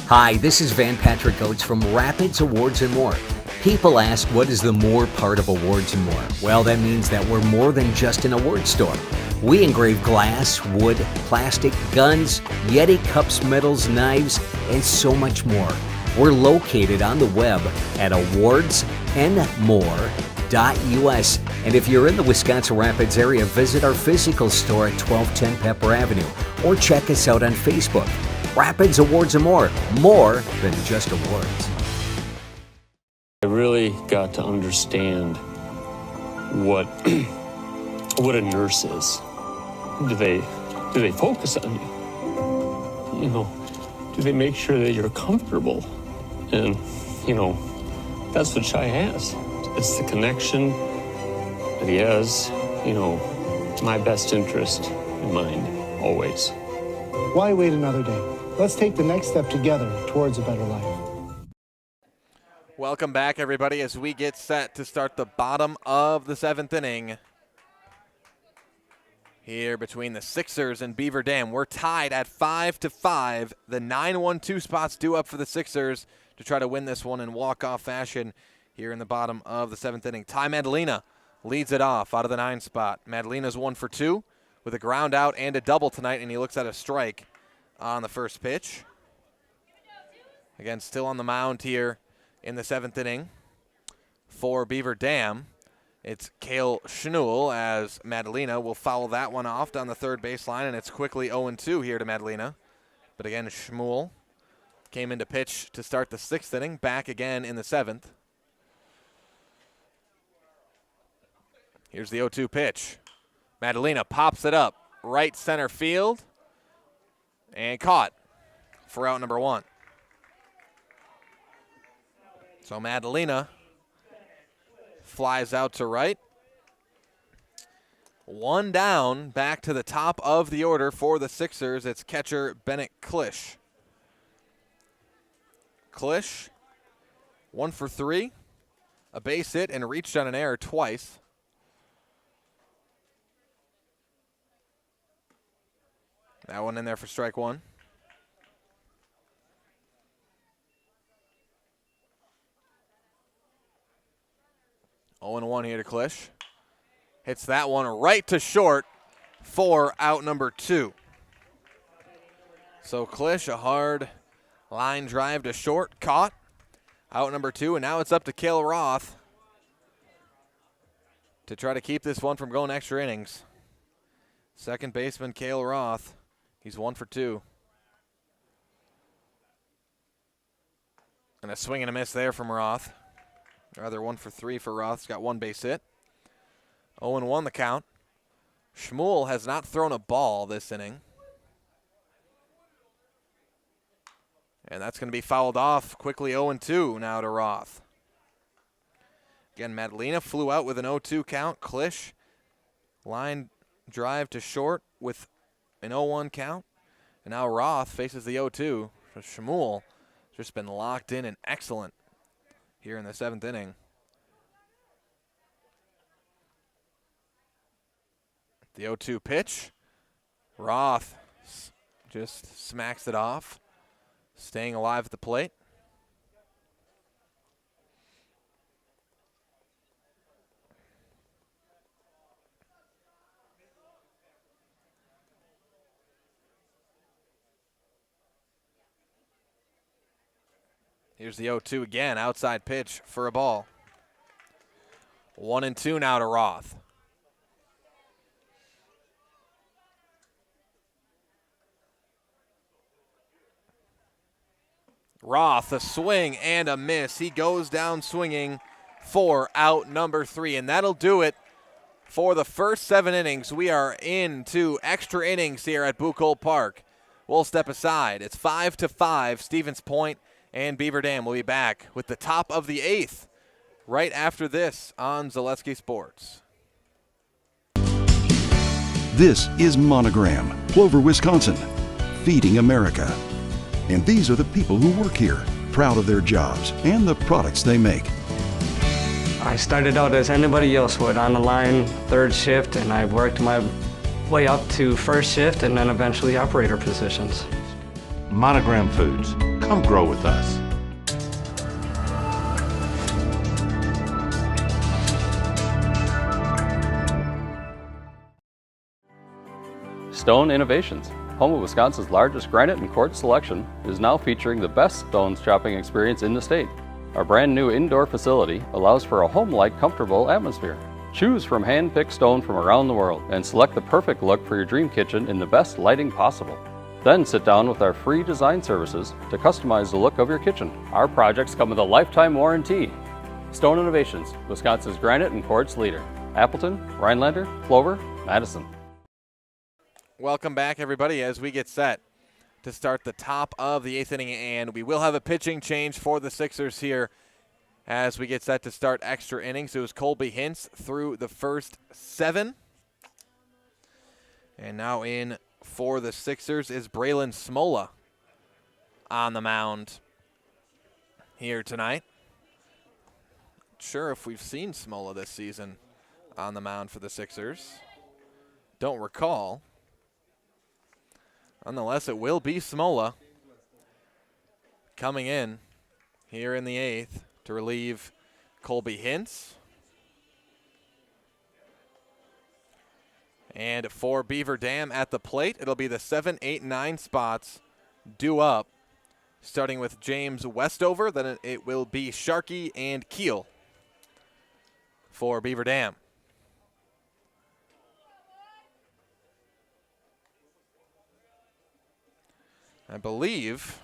Hi, this is Van Patrick Oates from Rapids Awards and More. People ask, what is the more part of Awards and More? Well, that means that we're more than just an award store. We engrave glass, wood, plastic, guns, Yeti cups, medals, knives, and so much more. We're located on the web at awardsandmore.us. And if you're in the Wisconsin Rapids area, visit our physical store at 1210 Pepper Avenue or check us out on Facebook. Rapids Awards and More than just awards. I really got to understand what a nurse is. Do they focus on you? You know, do they make sure that you're comfortable? And, you know, that's what Shai has. It's the connection that he has, you know, my best interest in mind, always. Why wait another day? Let's take the next step together towards a better life. Welcome back, everybody, as we get set to start the bottom of the 7th inning. Here between the Sixers and Beaver Dam. We're tied at 5-5. The 9-1-2 spots due up for the Sixers to try to win this one in walk-off fashion here in the bottom of the 7th inning. Ty Madalena leads it off out of the 9 spot. Madalena's 1 for 2 with a ground out and a double tonight, and he looks at a strike on the first pitch. Again, still on the mound here in the 7th inning for Beaver Dam. It's Kale Schnuel as Madalena will foul that one off down the third baseline, and it's quickly 0-2 here to Madalena. But again, Schmuel came into pitch to start the 6th inning, back again in the 7th. Here's the 0-2 pitch. Madalena pops it up right center field and caught for out number 1. So Madalena flies out to right. 1 down, back to the top of the order for the Sixers. It's catcher Bennett Klisch. Klisch, 1 for 3, a base hit, and reached on an error twice. That one in there for strike 1. Oh, 0-1 here to Klisch. Hits that one right to short for out number 2. So Klisch, a hard line drive to short, caught. Out number 2, and now it's up to Kale Roth to try to keep this one from going extra innings. Second baseman Kale Roth. He's 1 for 2. And a swing and a miss there from Roth. Rather 1 for 3 for Roth. He's got 1 base hit. 0-1 the count. Schmuel has not thrown a ball this inning. And that's going to be fouled off quickly. 0-2 now to Roth. Again, Madalena flew out with an 0-2 count. Klisch, line drive to short with an 0-1 count. And now Roth faces the 0-2. So Schmuel just been locked in and excellent here in the 7th inning. The 0-2 pitch. Roth just smacks it off, staying alive at the plate. Here's the 0-2 again, outside pitch for a ball. 1-2 now to Roth. Roth, a swing and a miss. He goes down swinging for out number 3, and that'll do it for the first 7 innings. We are into extra innings here at Bucol Park. We'll step aside. It's 5-5. Stevens Point and Beaver Dam will be back with the top of the 8th right after this on Zaleski Sports. This is Monogram, Plover, Wisconsin, feeding America. And these are the people who work here, proud of their jobs and the products they make. I started out as anybody else would, on the line, 3rd shift, and I worked my way up to 1st shift and then eventually operator positions. Monogram Foods. Come grow with us. Stone Innovations, home of Wisconsin's largest granite and quartz selection, is now featuring the best stones shopping experience in the state. Our brand new indoor facility allows for a home-like, comfortable atmosphere. Choose from hand-picked stone from around the world and select the perfect look for your dream kitchen in the best lighting possible. Then sit down with our free design services to customize the look of your kitchen. Our projects come with a lifetime warranty. Stone Innovations, Wisconsin's granite and quartz leader. Appleton, Rhinelander, Plover, Madison. Welcome back, everybody, as we get set to start the top of the 8th inning, and we will have a pitching change for the Sixers here as we get set to start extra innings. It was Colby Hintz through the first 7. And now in for the Sixers is Braylon Smola on the mound here tonight. Not sure if we've seen Smola this season on the mound for the Sixers. Don't recall. Nonetheless, it will be Smola coming in here in the 8th to relieve Colby Hintz. And for Beaver Dam at the plate, it'll be the 7, 8, 9 spots due up, starting with James Westover. Then it will be Sharkey and Keel for Beaver Dam. I believe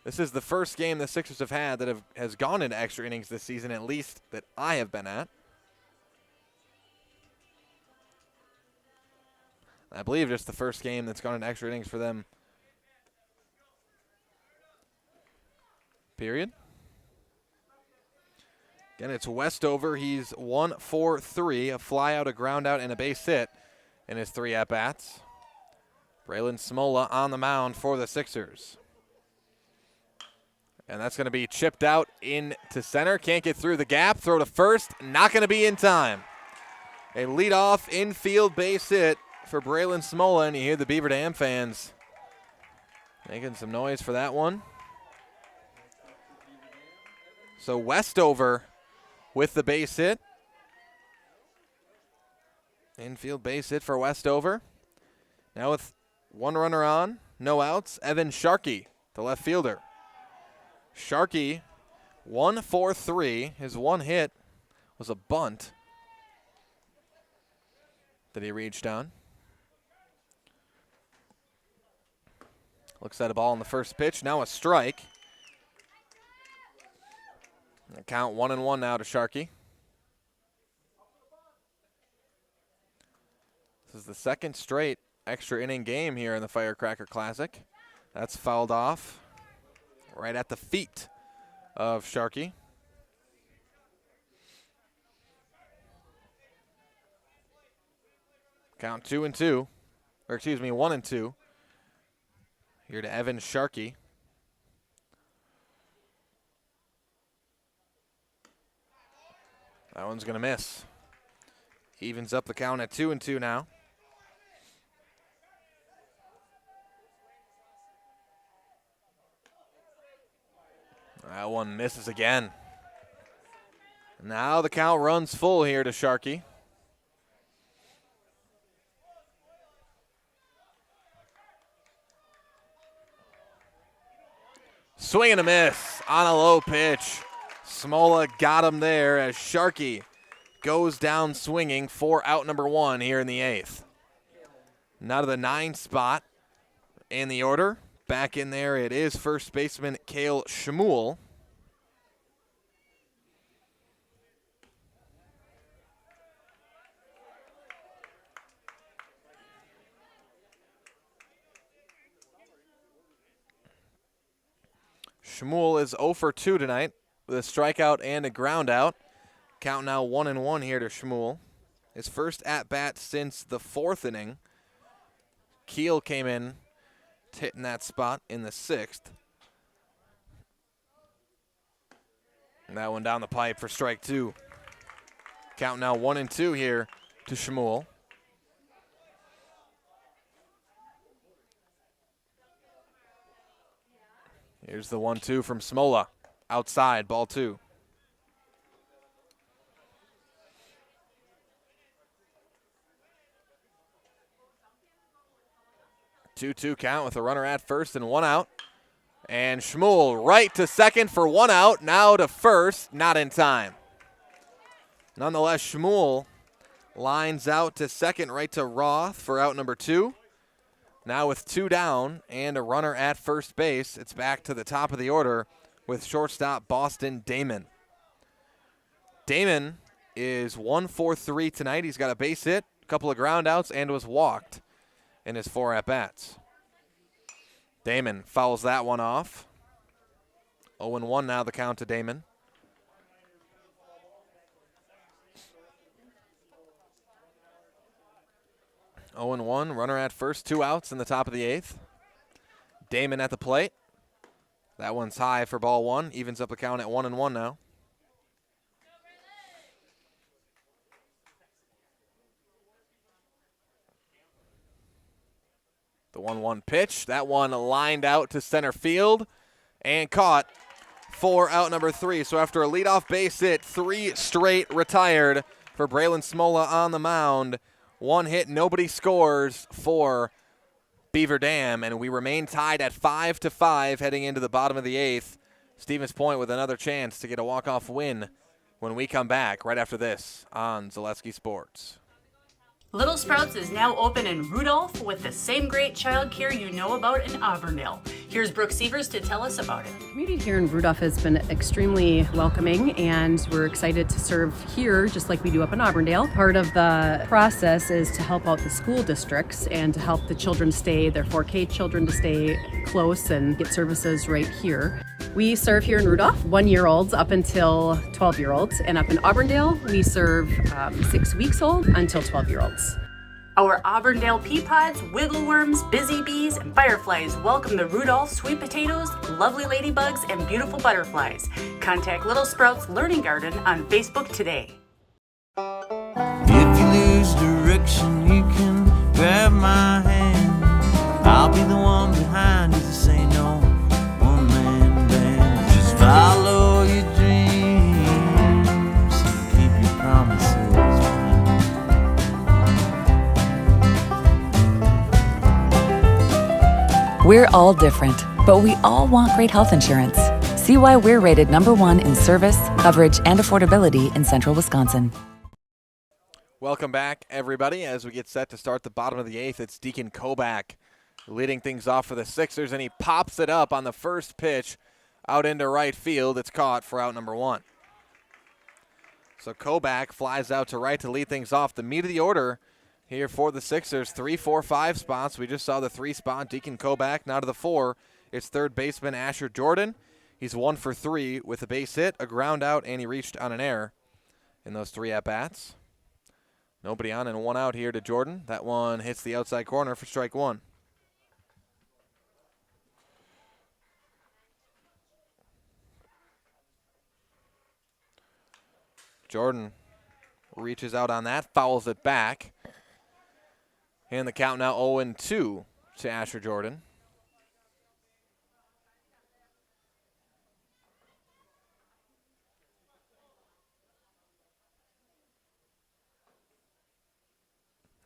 this is the first game the Sixers have had that has gone into extra innings this season, at least that I have been at. I believe just the first game that's gone into extra innings for them. Period. Again, it's Westover. He's 1 for 3, a fly out, a ground out, and a base hit in his 3 at-bats. Braylon Smola on the mound for the Sixers. And that's going to be chipped out into center. Can't get through the gap. Throw to first. Not going to be in time. A leadoff infield base hit for Braylon Smola, and you hear the Beaver Dam fans making some noise for that one. So Westover with the base hit. Infield base hit for Westover. Now with 1 runner on, no outs, Evan Sharkey, the left fielder. Sharkey, 1 for 3. His 1 hit was a bunt that he reached on. Looks at a ball on the first pitch. Now a strike. Count 1-1 now to Sharkey. This is the second straight extra inning game here in the Firecracker Classic. That's fouled off right at the feet of Sharkey. Count 2-2, or excuse me, 1-2. Here to Evan Sharkey. That one's going to miss. Evens up the count at 2-2 now. That one misses again. Now the count runs full here to Sharkey. Swing and a miss on a low pitch. Smola got him there as Sharkey goes down swinging for out number 1 here in the 8th. Now to the 9 spot in the order, Back in there, it is first baseman Kale Shmuel. Shmuel is 0 for 2 tonight with a strikeout and a ground out. Count now 1-1 here to Shmuel. His first at-bat since the 4th inning. Keel came in, hitting that spot in the 6th. And that one down the pipe for strike 2. Count now 1-2 here to Shmuel. Here's the 1-2 from Smola. Outside, ball 2. Two count with a runner at first and 1 out. And Shmuel right to second for 1 out. Now to first, not in time. Nonetheless, Shmuel lines out to second right to Roth for out number 2. Now with 2 down and a runner at first base, it's back to the top of the order with shortstop Boston Damon. Damon is 1 for 3 tonight. He's got a base hit, a couple of ground outs, and was walked in his 4 at-bats. Damon fouls that one off. 0-1 now the count to Damon. Oh and 1, runner at first, 2 outs in the top of the 8th. Damon at the plate. That one's high for ball 1. Evens up the count at 1-1 now. The 1-1 pitch. That one lined out to center field and caught for out number 3. So after a leadoff base hit, 3 straight retired for Braylon Smola on the mound. 1 hit, nobody scores for Beaver Dam, and we remain tied at 5-5 heading into the bottom of the 8th. Stevens Point with another chance to get a walk-off win when we come back right after this on Zaleski Sports. Little Sprouts is now open in Rudolph with the same great childcare you know about in Auburndale. Here's Brooke Sievers to tell us about it. The community here in Rudolph has been extremely welcoming, and we're excited to serve here just like we do up in Auburndale. Part of the process is to help out the school districts and to help the children stay, their 4K children to stay close and get services right here. We serve here in Rudolph 1-year-olds up until 12-year-olds, and up in Auburndale we serve 6 weeks old until 12-year-olds. Our Auburndale pea pods, wiggle worms, busy bees, and fireflies welcome the Rudolph sweet potatoes, lovely ladybugs, and beautiful butterflies. Contact Little Sprouts Learning Garden on Facebook today. If you lose direction, you can grab my hand. I'll be the one behind you to say no. One-man band. Just follow your dreams and keep your promises. We're all different, but we all want great health insurance. See why we're rated #1 in service, coverage, and affordability in central Wisconsin. Welcome back, everybody, as we get set to start the bottom of the 8th. It's Deacon Kobach leading things off for the Sixers, and he pops it up on the first pitch out into right field. It's caught for out number 1. So Kobach flies out to right to lead things off. The meat of the order here for the Sixers, 3, 4, 5 spots. We just saw the 3 spot, Deacon Kobach. Now to the 4, it's third baseman Asher Jordan. He's 1 for 3 with a base hit, a ground out, and he reached on an error in those 3 at-bats. Nobody on and 1 out here to Jordan. That one hits the outside corner for strike 1. Jordan reaches out on that, fouls it back. And the count now 0-2 to Asher Jordan.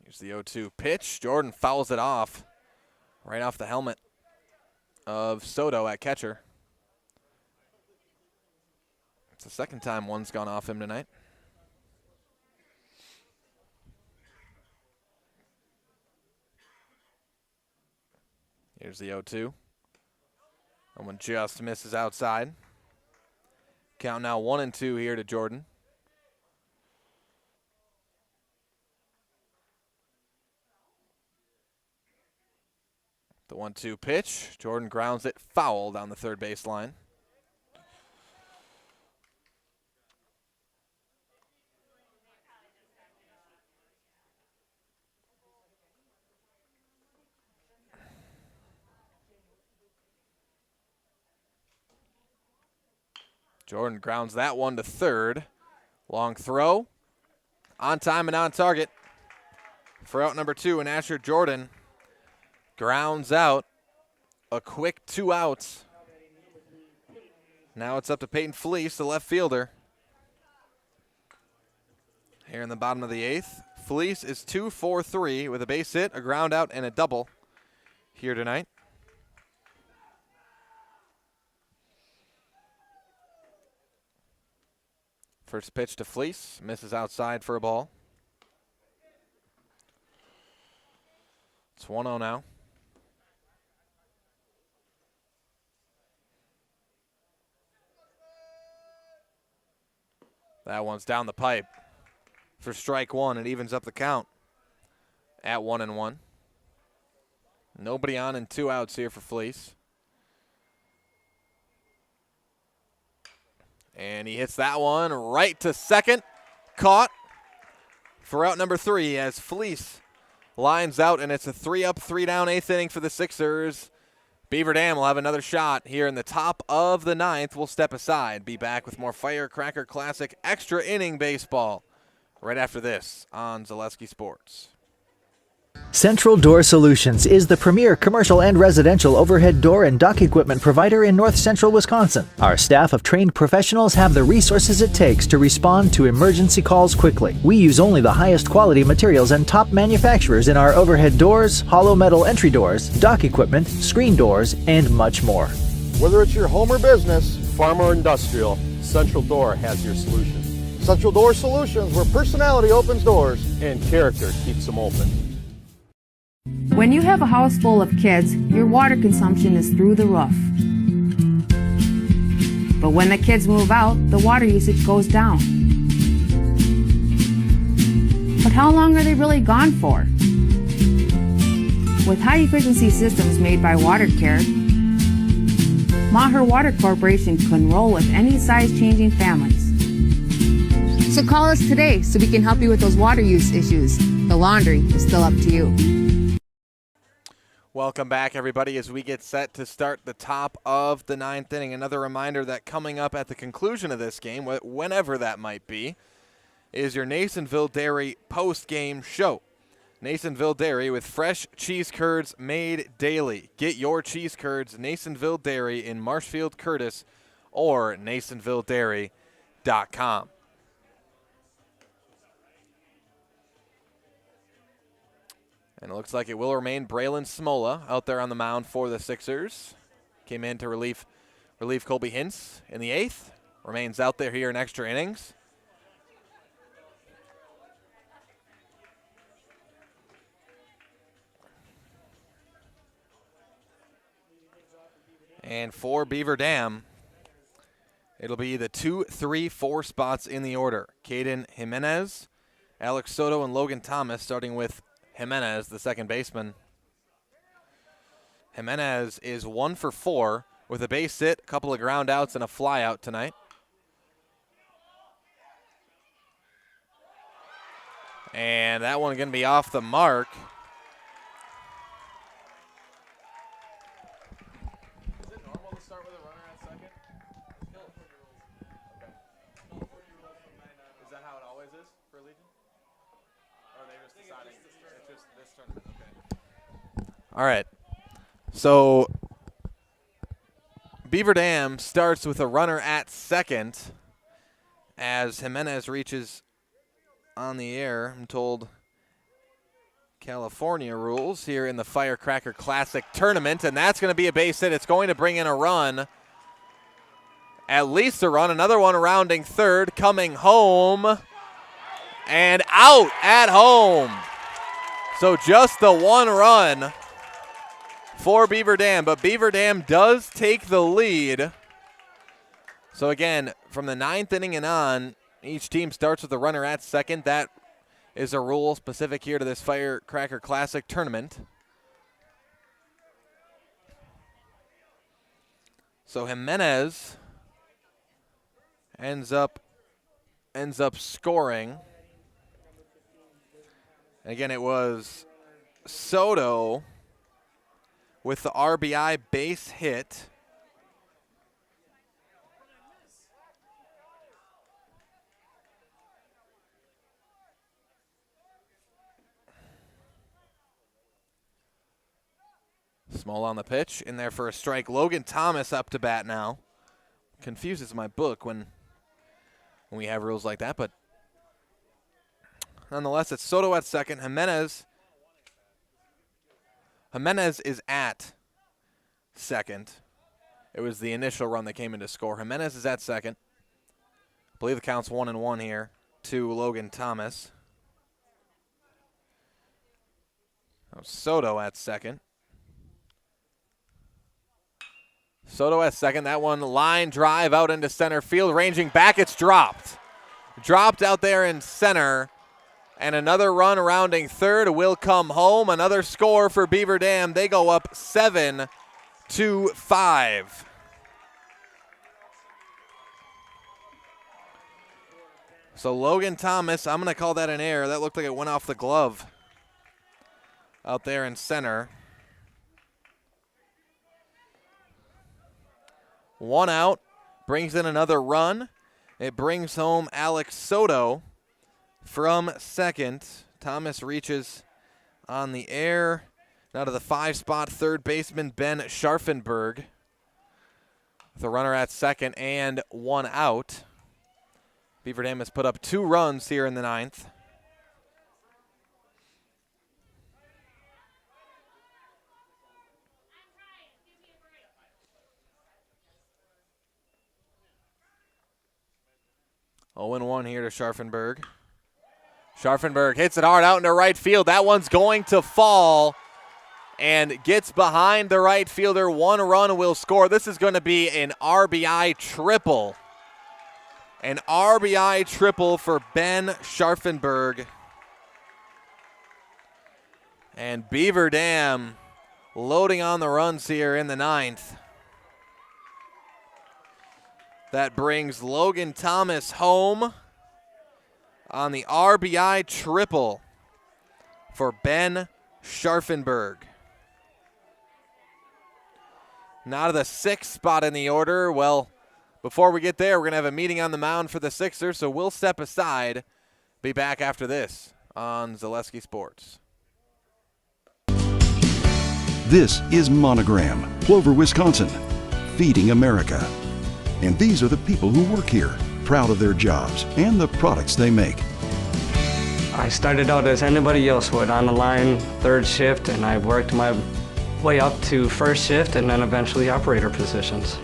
Here's the 0-2 pitch. Jordan fouls it off right off the helmet of Soto at catcher. It's the second time one's gone off him tonight. Here's the 0-2. That one just misses outside. Count now 1-2 here to Jordan. The 1-2 pitch. Jordan grounds it foul down the third baseline. Jordan grounds that one to third. Long throw. On time and on target. For out number 2, and Asher Jordan grounds out. A quick 2 outs. Now it's up to Peyton Fleece, the left fielder. Here in the bottom of the 8th. Fleece is 2 for 3 with a base hit, a ground out, and a double here tonight. First pitch to Fleece, misses outside for a ball. It's 1-0 now. That one's down the pipe for strike 1. It evens up the count at 1-1. Nobody on and 2 outs here for Fleece. And he hits that one right to second. Caught for out number 3 as Fleece lines out, and it's a 3-up, 3-down 8th inning for the Sixers. Beaver Dam will have another shot here in the top of the 9th. We'll step aside. Be back with more Firecracker Classic extra inning baseball right after this on Zaleski Sports. Central Door Solutions is the premier commercial and residential overhead door and dock equipment provider in north central Wisconsin. Our staff of trained professionals have the resources it takes to respond to emergency calls quickly. We use only the highest quality materials and top manufacturers in our overhead doors, hollow metal entry doors, dock equipment, screen doors, and much more. Whether it's your home or business, farm or industrial, Central Door has your solution. Central Door Solutions, where personality opens doors and character keeps them open. When you have a house full of kids, your water consumption is through the roof. But when the kids move out, the water usage goes down. But how long are they really gone for? With high-efficiency systems made by WaterCare, Maher Water Corporation can roll with any size-changing families. So call us today so we can help you with those water use issues. The laundry is still up to you. Welcome back, everybody, as we get set to start the top of the 9th inning. Another reminder that coming up at the conclusion of this game, whenever that might be, is your Masonville Dairy post-game show. Masonville Dairy with fresh cheese curds made daily. Get your cheese curds, Masonville Dairy in Marshfield, Curtis, or masonvilledairy.com. And it looks like it will remain Braylon Smola out there on the mound for the Sixers. Came in to relieve Colby Hintz in the 8th. Remains out there here in extra innings. And for Beaver Dam, it'll be the 2, 3, 4 spots in the order. Caden Jimenez, Alex Soto, and Logan Thomas, starting with Jimenez, the second baseman. Jimenez is 1 for 4 with a base hit, a couple of ground outs, and a fly out tonight. And that one going to be off the mark. Is it normal to start with a runner at second? Is that how it always is for Legion? Or are they just deciding it's just this tournament? Okay. All right. So Beaver Dam starts with a runner at second as Jimenez reaches on the air. I'm told California rules here in the Firecracker Classic tournament, and that's going to be a base hit. It's going to bring in a run. At least a run. Another one rounding third, coming home, and out at home. So just the one run for Beaver Dam, but Beaver Dam does take the lead. So again, from the 9th inning and on, each team starts with a runner at second. That is a rule specific here to this Firecracker Classic tournament. So Jimenez ends up scoring. Again, it was Soto with the RBI base hit. Small on the pitch, in there for a strike. Logan Thomas up to bat now. Confuses my book when we have rules like that, but nonetheless, it's Soto at second. Jimenez is at second. It was the initial run that came in to score. Jimenez is at second. I believe the count's 1-1 here to Logan Thomas. Soto at second. Soto at second. That one line drive out into center field. Ranging back, it's dropped. Dropped out there in center. And another run rounding third will come home. Another score for Beaver Dam. They go up 7-5. So Logan Thomas, I'm going to call that an error. That looked like it went off the glove out there in center. 1 out, brings in another run. It brings home Alex Soto from second. Thomas reaches on the air. Now to the 5-spot third baseman, Ben Scharfenberg. With a runner at second and 1 out. Beaver Dam has put up 2 runs here in the 9th. Oh, 0-1 here to Scharfenberg. Scharfenberg hits it hard out into right field. That one's going to fall and gets behind the right fielder. 1 run will score. This is going to be an RBI triple. An RBI triple for Ben Scharfenberg. And Beaver Dam loading on the runs here in the 9th. That brings Logan Thomas home on the RBI triple for Ben Scharfenberg. Now to the 6th spot in the order. Well, before we get there, we're going to have a meeting on the mound for the Sixers, so we'll step aside. Be back after this on Zaleski Sports. This is Monogram, Plover, Wisconsin, feeding America. And these are the people who work here, proud of their jobs and the products they make. I started out as anybody else would, on the line, 3rd shift, and I worked my way up to 1st shift and then eventually operator positions.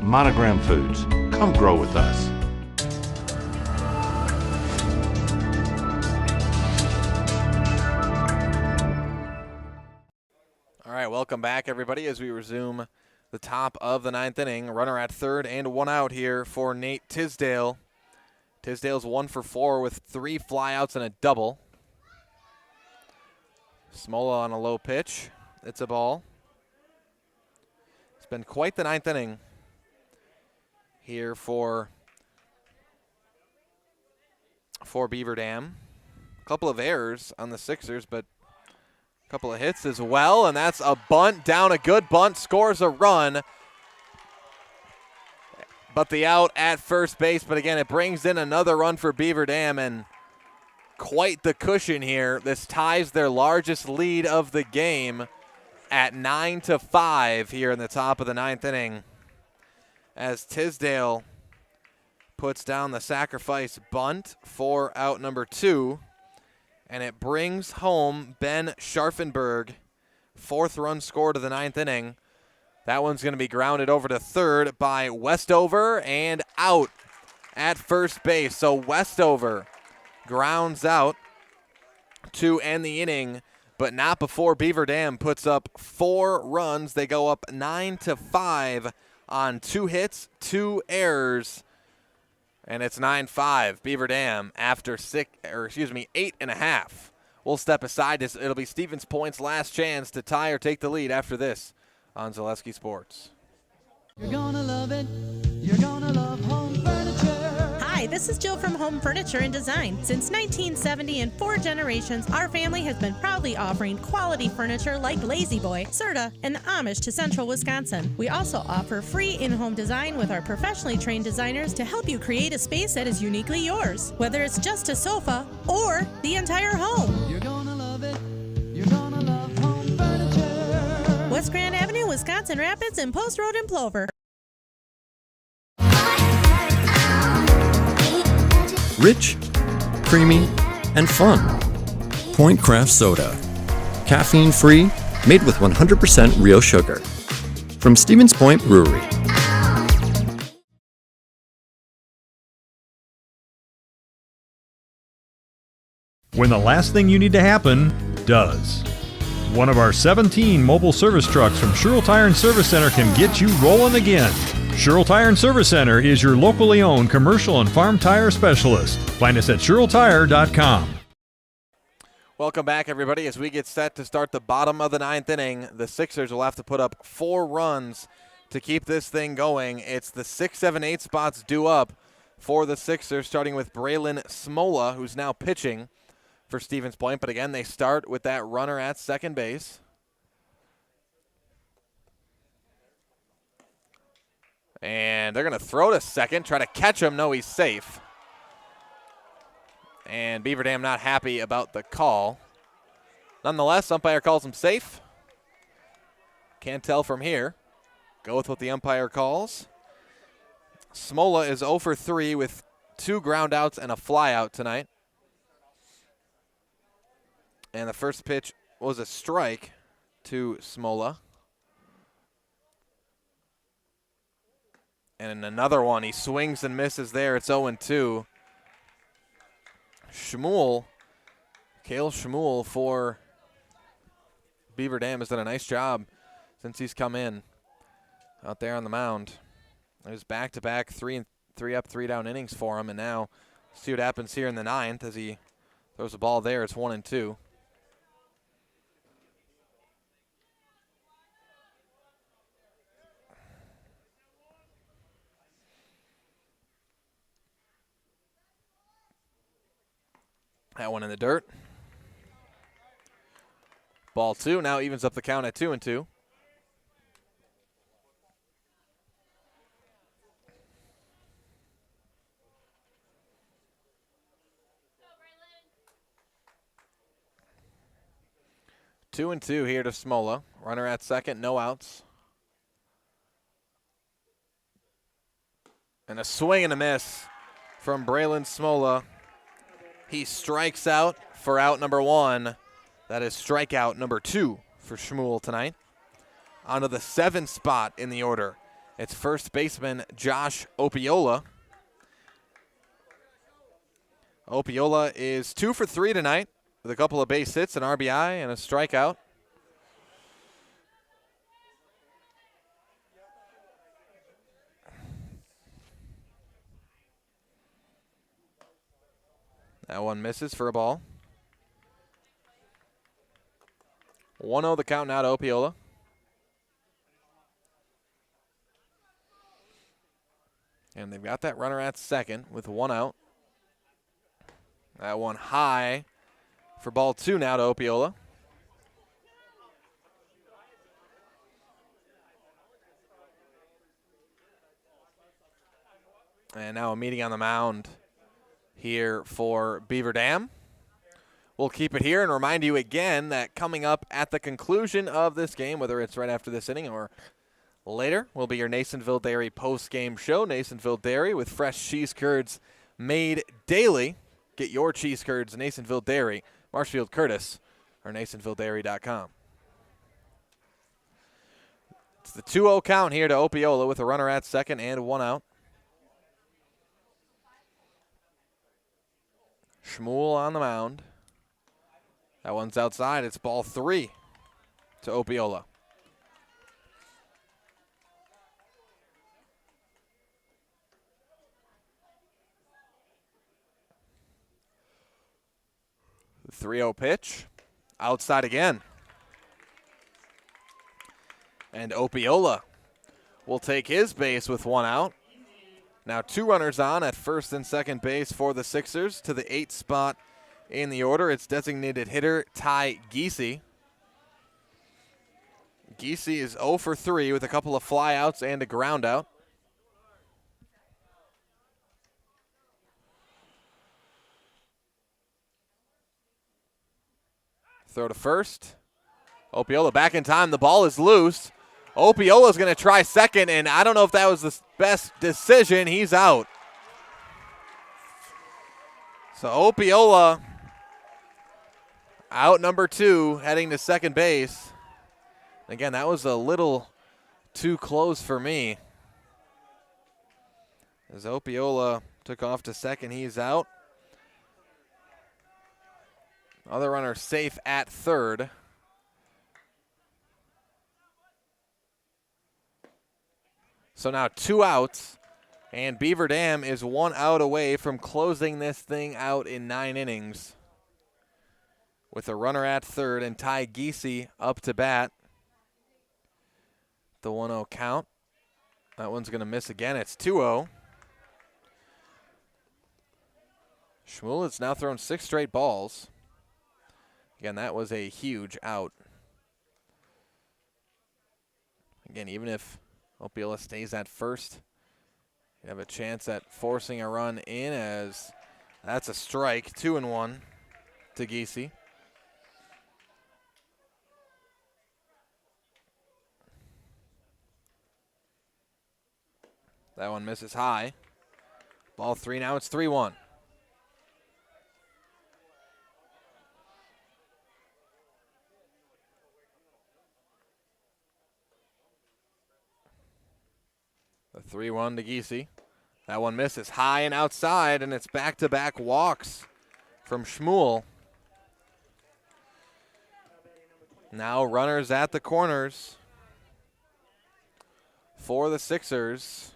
Monogram Foods. Come grow with us. All right, welcome back, everybody, as we resume the top of the 9th inning. Runner at third and 1 out here for Nate Tisdale. Tisdale's 1 for 4 with 3 flyouts and a double. Smola on a low pitch. It's a ball. It's been quite the 9th inning here for Beaver Dam. A couple of errors on the Sixers, but a couple of hits as well, and that's a bunt down, a good bunt, scores a run. But the out at first base, but again, it brings in another run for Beaver Dam, and quite the cushion here. This ties their largest lead of the game at 9-5 here in the top of the 9th inning, as Tisdale puts down the sacrifice bunt for out number 2. And it brings home Ben Scharfenberg. 4th run scored of the 9th inning. That one's going to be grounded over to third by Westover and out at first base. So Westover grounds out to end the inning. but not before Beaver Dam puts up 4 runs. They go up 9-5 on 2 hits, 2 errors, and it's 9-5. Beaver Dam after 8.5. We'll step aside. It'll be Stevens Point's last chance to tie or take the lead after this on Zaleski Sports. You're gonna love it. You're gonna love home furniture. Hi, this is Jill from Home Furniture and Design. Since 1970 and 4 generations, our family has been proudly offering quality furniture like Lazy Boy, Serta, and the Amish to Central Wisconsin. We also offer free in-home design with our professionally trained designers to help you create a space that is uniquely yours, whether it's just a sofa or the entire home. You're gonna love it. You're gonna love home furniture. West Grand Avenue, Wisconsin Rapids, and Post Road in Plover. Rich, creamy, and fun. Point Craft Soda. Caffeine-free, made with 100% real sugar. From Stevens Point Brewery. When the last thing you need to happen does. One of our 17 mobile service trucks from Sherrill Tire and Service Center can get you rolling again. Sherrill Tire and Service Center is your locally owned commercial and farm tire specialist. Find us at SherrillTire.com. Welcome back, everybody. As we get set to start the bottom of the 9th inning, the Sixers will have to put up 4 runs to keep this thing going. It's the 6, 7, 8 spots due up for the Sixers, starting with Braylon Smola, who's now pitching for Stevens Point. But again, they start with that runner at second base. And they're going to throw to second, try to catch him. No, he's safe. And Beaver Dam not happy about the call. Nonetheless, umpire calls him safe. Can't tell from here. Go with what the umpire calls. Smola is 0 for 3 with 2 ground outs and a fly out tonight. And the first pitch was a strike to Smola. And another one, he swings and misses there. It's 0-2. Kale Shmuel for Beaver Dam has done a nice job since he's come in out there on the mound. It was back-to-back 3 up, 3 down innings for him, and now see what happens here in the 9th as he throws the ball there. It's 1-2. That one in the dirt. Ball 2 now evens up the count at 2-2. Two and two here to Smola. Runner at second, no outs. And a swing and a miss from Braylon Smola. He strikes out for out number 1. That is strikeout number 2 for Shmuel tonight. On to the 7th spot in the order. It's first baseman Josh Opiola. Opiola is 2 for 3 tonight with a couple of base hits, an RBI, and a strikeout. That one misses for a ball. 1-0 the count now to Opiola. And they've got that runner at second with 1 out. That one high for ball 2 now to Opiola. And now a meeting on the mound here for Beaver Dam. We'll keep it here and remind you again that coming up at the conclusion of this game, whether it's right after this inning or later, will be your Masonville Dairy post-game show. Masonville Dairy with fresh cheese curds made daily. Get your cheese curds, Masonville Dairy, Marshfield Curtis, or NasonvilleDairy.com. It's the 2-0 count here to Opiola with a runner at second and 1 out. Shmuel on the mound. That one's outside. It's ball 3 to Opiola. The 3-0 pitch. Outside again. And Opiola will take his base with 1 out. Now 2 runners on at first and second base for the Sixers. To the 8th spot in the order, it's designated hitter Ty Giese. Giese is 0 for 3 with a couple of flyouts and a ground out. Throw to first. Opiola back in time. The ball is loose. Opiola's going to try second, and I don't know if that was the best decision. He's out. So Opiola out number 2, heading to second base. Again, that was a little too close for me. As Opiola took off to second, he's out. Other runner safe at third. So now 2 outs, and Beaver Dam is 1 out away from closing this thing out in 9 innings. With a runner at third and Ty Giese up to bat. The 1-0 count. That one's going to miss again. It's 2-0. Schmuel has now thrown 6 straight balls. Again, that was a huge out. Again, even if Opiola stays at first, you have a chance at forcing a run in, as that's a strike. 2-1 to Giese. That one misses high. Ball 3 now. It's 3-1. The 3-1 to Giese. That one misses high and outside, and it's back-to-back walks from Schmuel. Now runners at the corners for the Sixers.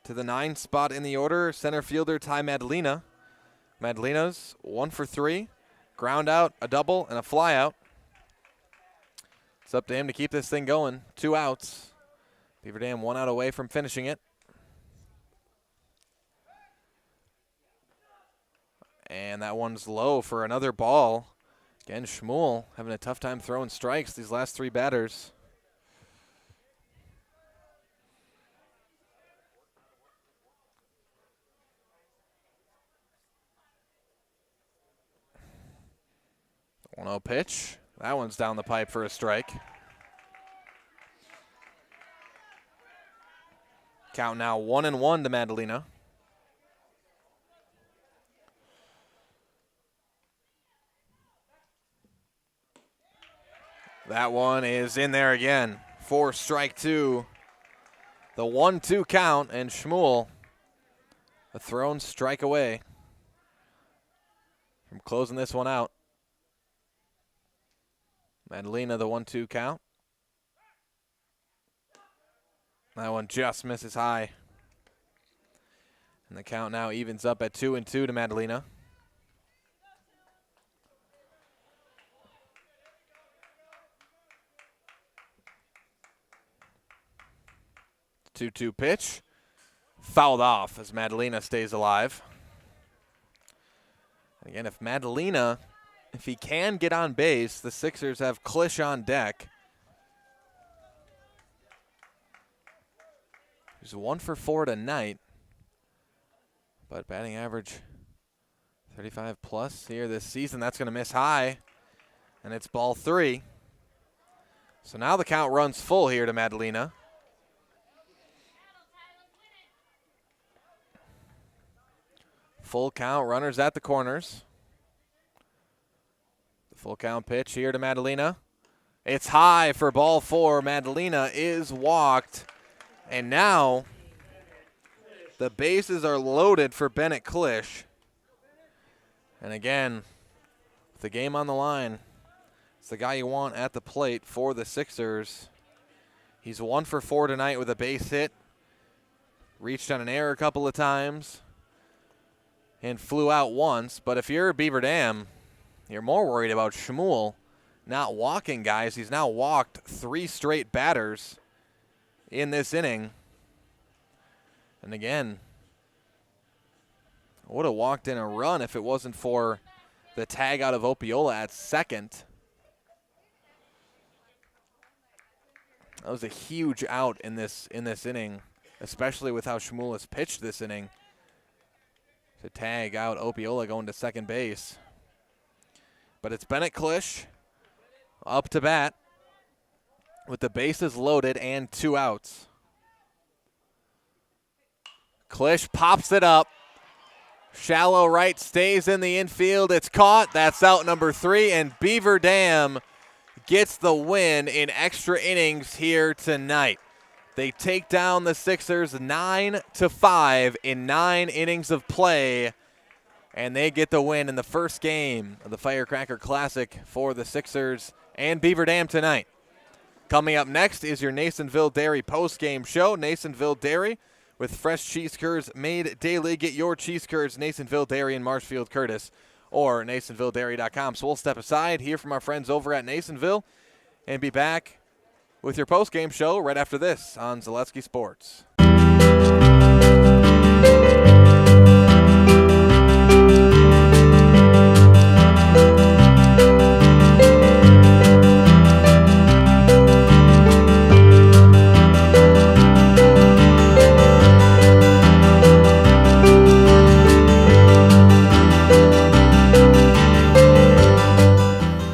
To the 9th spot in the order, center fielder Ty Madalena. Madalena's 1 for 3. Ground out, a double, and a fly out. It's up to him to keep this thing going. 2 outs. Beaver Dam 1 out away from finishing it. And that one's low for another ball. Again, Schmuel having a tough time throwing strikes these last 3 batters. The 1-0 pitch. That one's down the pipe for a strike. Count now 1-1 to Madalena. That one is in there again for strike 2. The 1-2 count, and Schmuel a thrown strike away from closing this one out. Madalena, the 1-2 count. That one just misses high. And the count now evens up at 2-2 to Madalena. The 2-2 pitch. Fouled off as Madalena stays alive. Again, if Madalena, if he can get on base, the Sixers have Klisch on deck. He's 1 for 4 tonight, but batting average 35 plus here this season. That's going to miss high, and it's ball 3. So now the count runs full here to Madalena. Full count, runners at the corners. The full count pitch here to Madalena. It's high for ball 4. Madalena is walked. And now the bases are loaded for Bennett Klisch. And again, With the game on the line, it's the guy you want at the plate for the Sixers. He's 1 for 4 tonight with a base hit. Reached on an error a couple of times and flew out once. But if you're Beaver Dam, you're more worried about Shmuel not walking guys. He's now walked 3 straight batters in this inning. And again, would have walked in a run if it wasn't for the tag out of Opiola at second. That was a huge out in this inning, especially with how Shmuel has pitched this inning. To tag out Opiola going to second base. But it's Bennett Klisch up to bat with the bases loaded and 2 outs. Klisch pops it up. Shallow right, stays in the infield. It's caught. That's out number 3, and Beaver Dam gets the win in extra innings here tonight. They take down the Sixers 9-5 in 9 innings of play, and they get the win in the first game of the Firecracker Classic for the Sixers and Beaver Dam tonight. Coming up next is your Masonville Dairy post-game show. Masonville Dairy with fresh cheese curds made daily. Get your cheese curds, Masonville Dairy in Marshfield Curtis or NasonvilleDairy.com. So we'll step aside, hear from our friends over at Nasonville, and be back with your post-game show right after this on Zaleski Sports.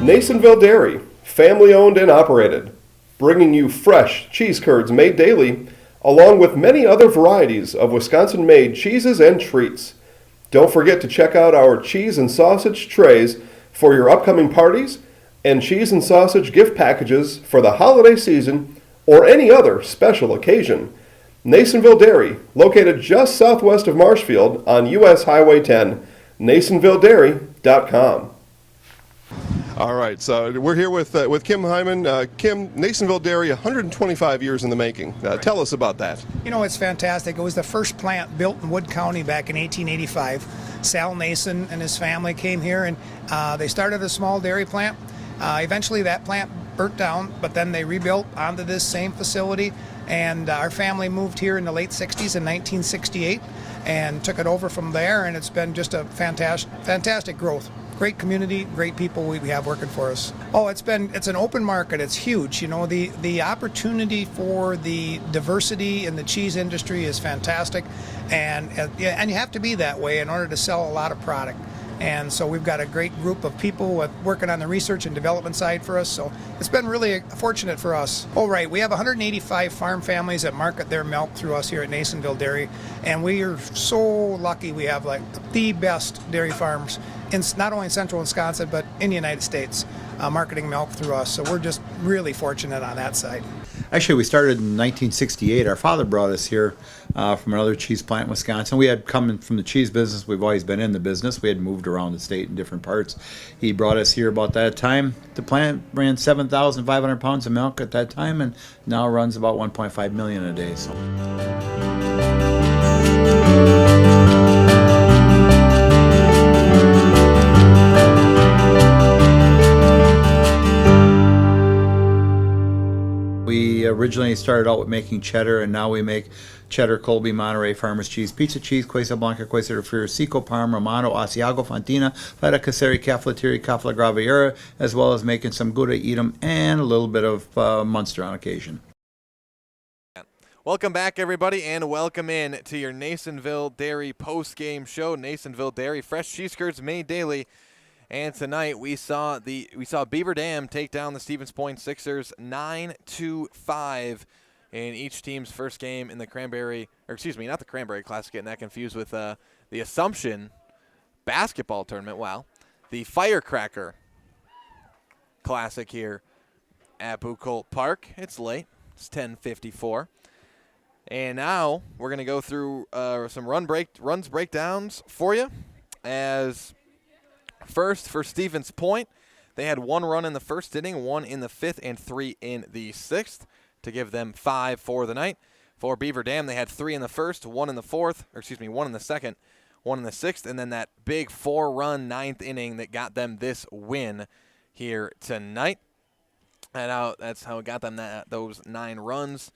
Masonville Dairy, family-owned and operated, bringing you fresh cheese curds made daily, along with many other varieties of Wisconsin-made cheeses and treats. Don't forget to check out our cheese and sausage trays for your upcoming parties and cheese and sausage gift packages for the holiday season or any other special occasion. Masonville Dairy, located just southwest of Marshfield on U.S. Highway 10, NasonvilleDairy.com. All right, so we're here with Kim Hyman. Kim, Nasonville Dairy, 125 years in the making. Tell us about that. You know, it's fantastic. It was the first plant built in Wood County back in 1885. Sal Nason and his family came here, and they started a small dairy plant. Eventually that plant burnt down, but then they rebuilt onto this same facility, and our family moved here in the late 60s in 1968 and took it over from there, and it's been just a fantastic growth. Great community, great people we have working for us. Oh, it's an open market. It's huge. You know, the opportunity for the diversity in the cheese industry is fantastic, and you have to be that way in order to sell a lot of product. And so we've got a great group of people working on the research and development side for us. So it's been really fortunate for us. Oh, right. We have 185 farm families that market their milk through us here at Nasonville Dairy. And we are so lucky we have like the best dairy farms in not only in central Wisconsin, but in the United States, marketing milk through us. So we're just really fortunate on that side. Actually, we started in 1968. Our father brought us here from another cheese plant in Wisconsin. We had come from the cheese business. We've always been in the business. We had moved around the state in different parts. He brought us here about that time. The plant ran 7,500 pounds of milk at that time, and now runs about 1.5 million a day. So. We originally started out with making cheddar, and now we make cheddar, Colby, Monterey, Farmers cheese, pizza cheese, Quesa Blanca, Quesa de Friar, Seco, Parm, Romano, Asiago, Fontina, Feta Caseri, Caflateri, Cafla Graviera, as well as making some Gouda Edam and a little bit of Munster on occasion. Welcome back, everybody, and welcome in to your Nasonville Dairy post-game show. Nasonville Dairy, fresh cheese curds made daily. And tonight we saw Beaver Dam take down the Stevens Point Sixers 9-5 in each team's first game in the not the Cranberry Classic, getting that confused with the Assumption basketball tournament. Wow. The Firecracker Classic here at Bucolt Park. It's late. It's 10:54. And now we're going to go through some runs breakdowns for you as First for Stevens Point, they had 1 run in the first inning, 1 in the 5th, and 3 in the 6th to give them 5 for the night. For Beaver Dam, they had 3 in the first, 1 in the 4th, 1 in the 2nd, 1 in the 6th, and then that big 4-run 9th inning that got them this win here tonight. And that's how it got them those 9 runs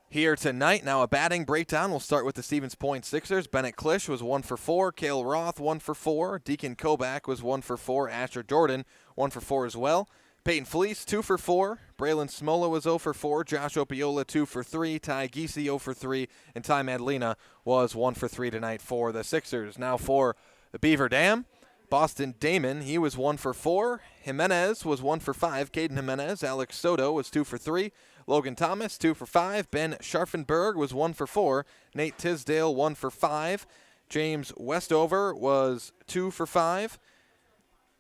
here tonight. Now a batting breakdown. We'll start with the Stevens Point Sixers. Bennett Klisch was 1 for 4. Kale Roth 1 for 4. Deacon Kobach was 1 for 4. Asher Jordan 1 for 4 as well. Peyton Fleece 2 for 4. Braylon Smola was 0 for 4. Josh Opiola 2 for 3. Ty Giese 0 for 3. And Ty Madalena was 1 for 3 tonight for the Sixers. Now for the Beaver Dam. Boston Damon, he was 1 for 4. Jimenez was 1 for 5. Caden Jimenez. Alex Soto was 2 for 3. Logan Thomas, 2 for 5. Ben Scharfenberg was 1 for 4. Nate Tisdale, 1 for 5. James Westover was 2 for 5.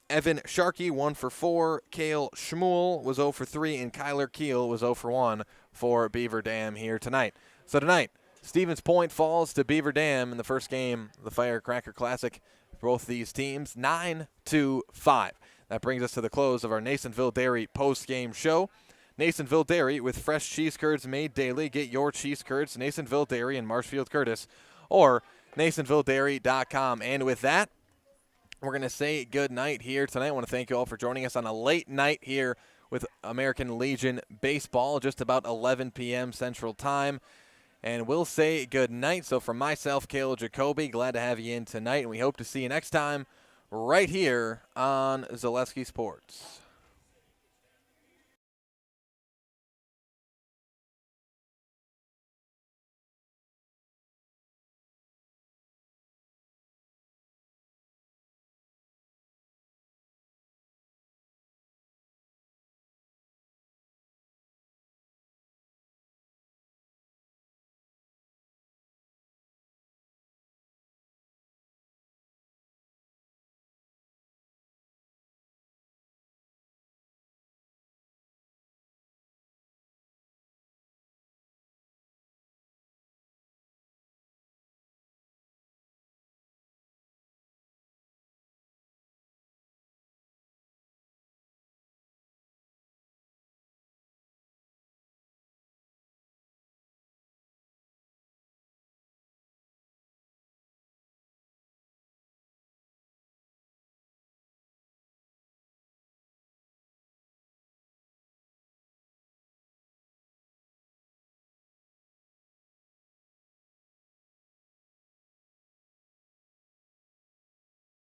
Evan Sharkey, 1 for 4. Kale Schmuel was 0 for 3. And Kyler Keel was 0 for 1 for Beaver Dam here tonight. So tonight, Stevens Point falls to Beaver Dam in the first game of the Firecracker Classic. Both these teams, 9-5. That brings us to the close of our Masonville Dairy post-game show. Masonville Dairy, with fresh cheese curds made daily. Get your cheese curds, Masonville Dairy in Marshfield Curtis, or masonvilledairy.com. And with that, we're going to say good night here tonight. I want to thank you all for joining us on a late night here with American Legion Baseball, just about 11 p.m. Central Time. And we'll say good night. So from myself, Kale Jacoby, glad to have you in tonight, and we hope to see you next time right here on Zaleski Sports.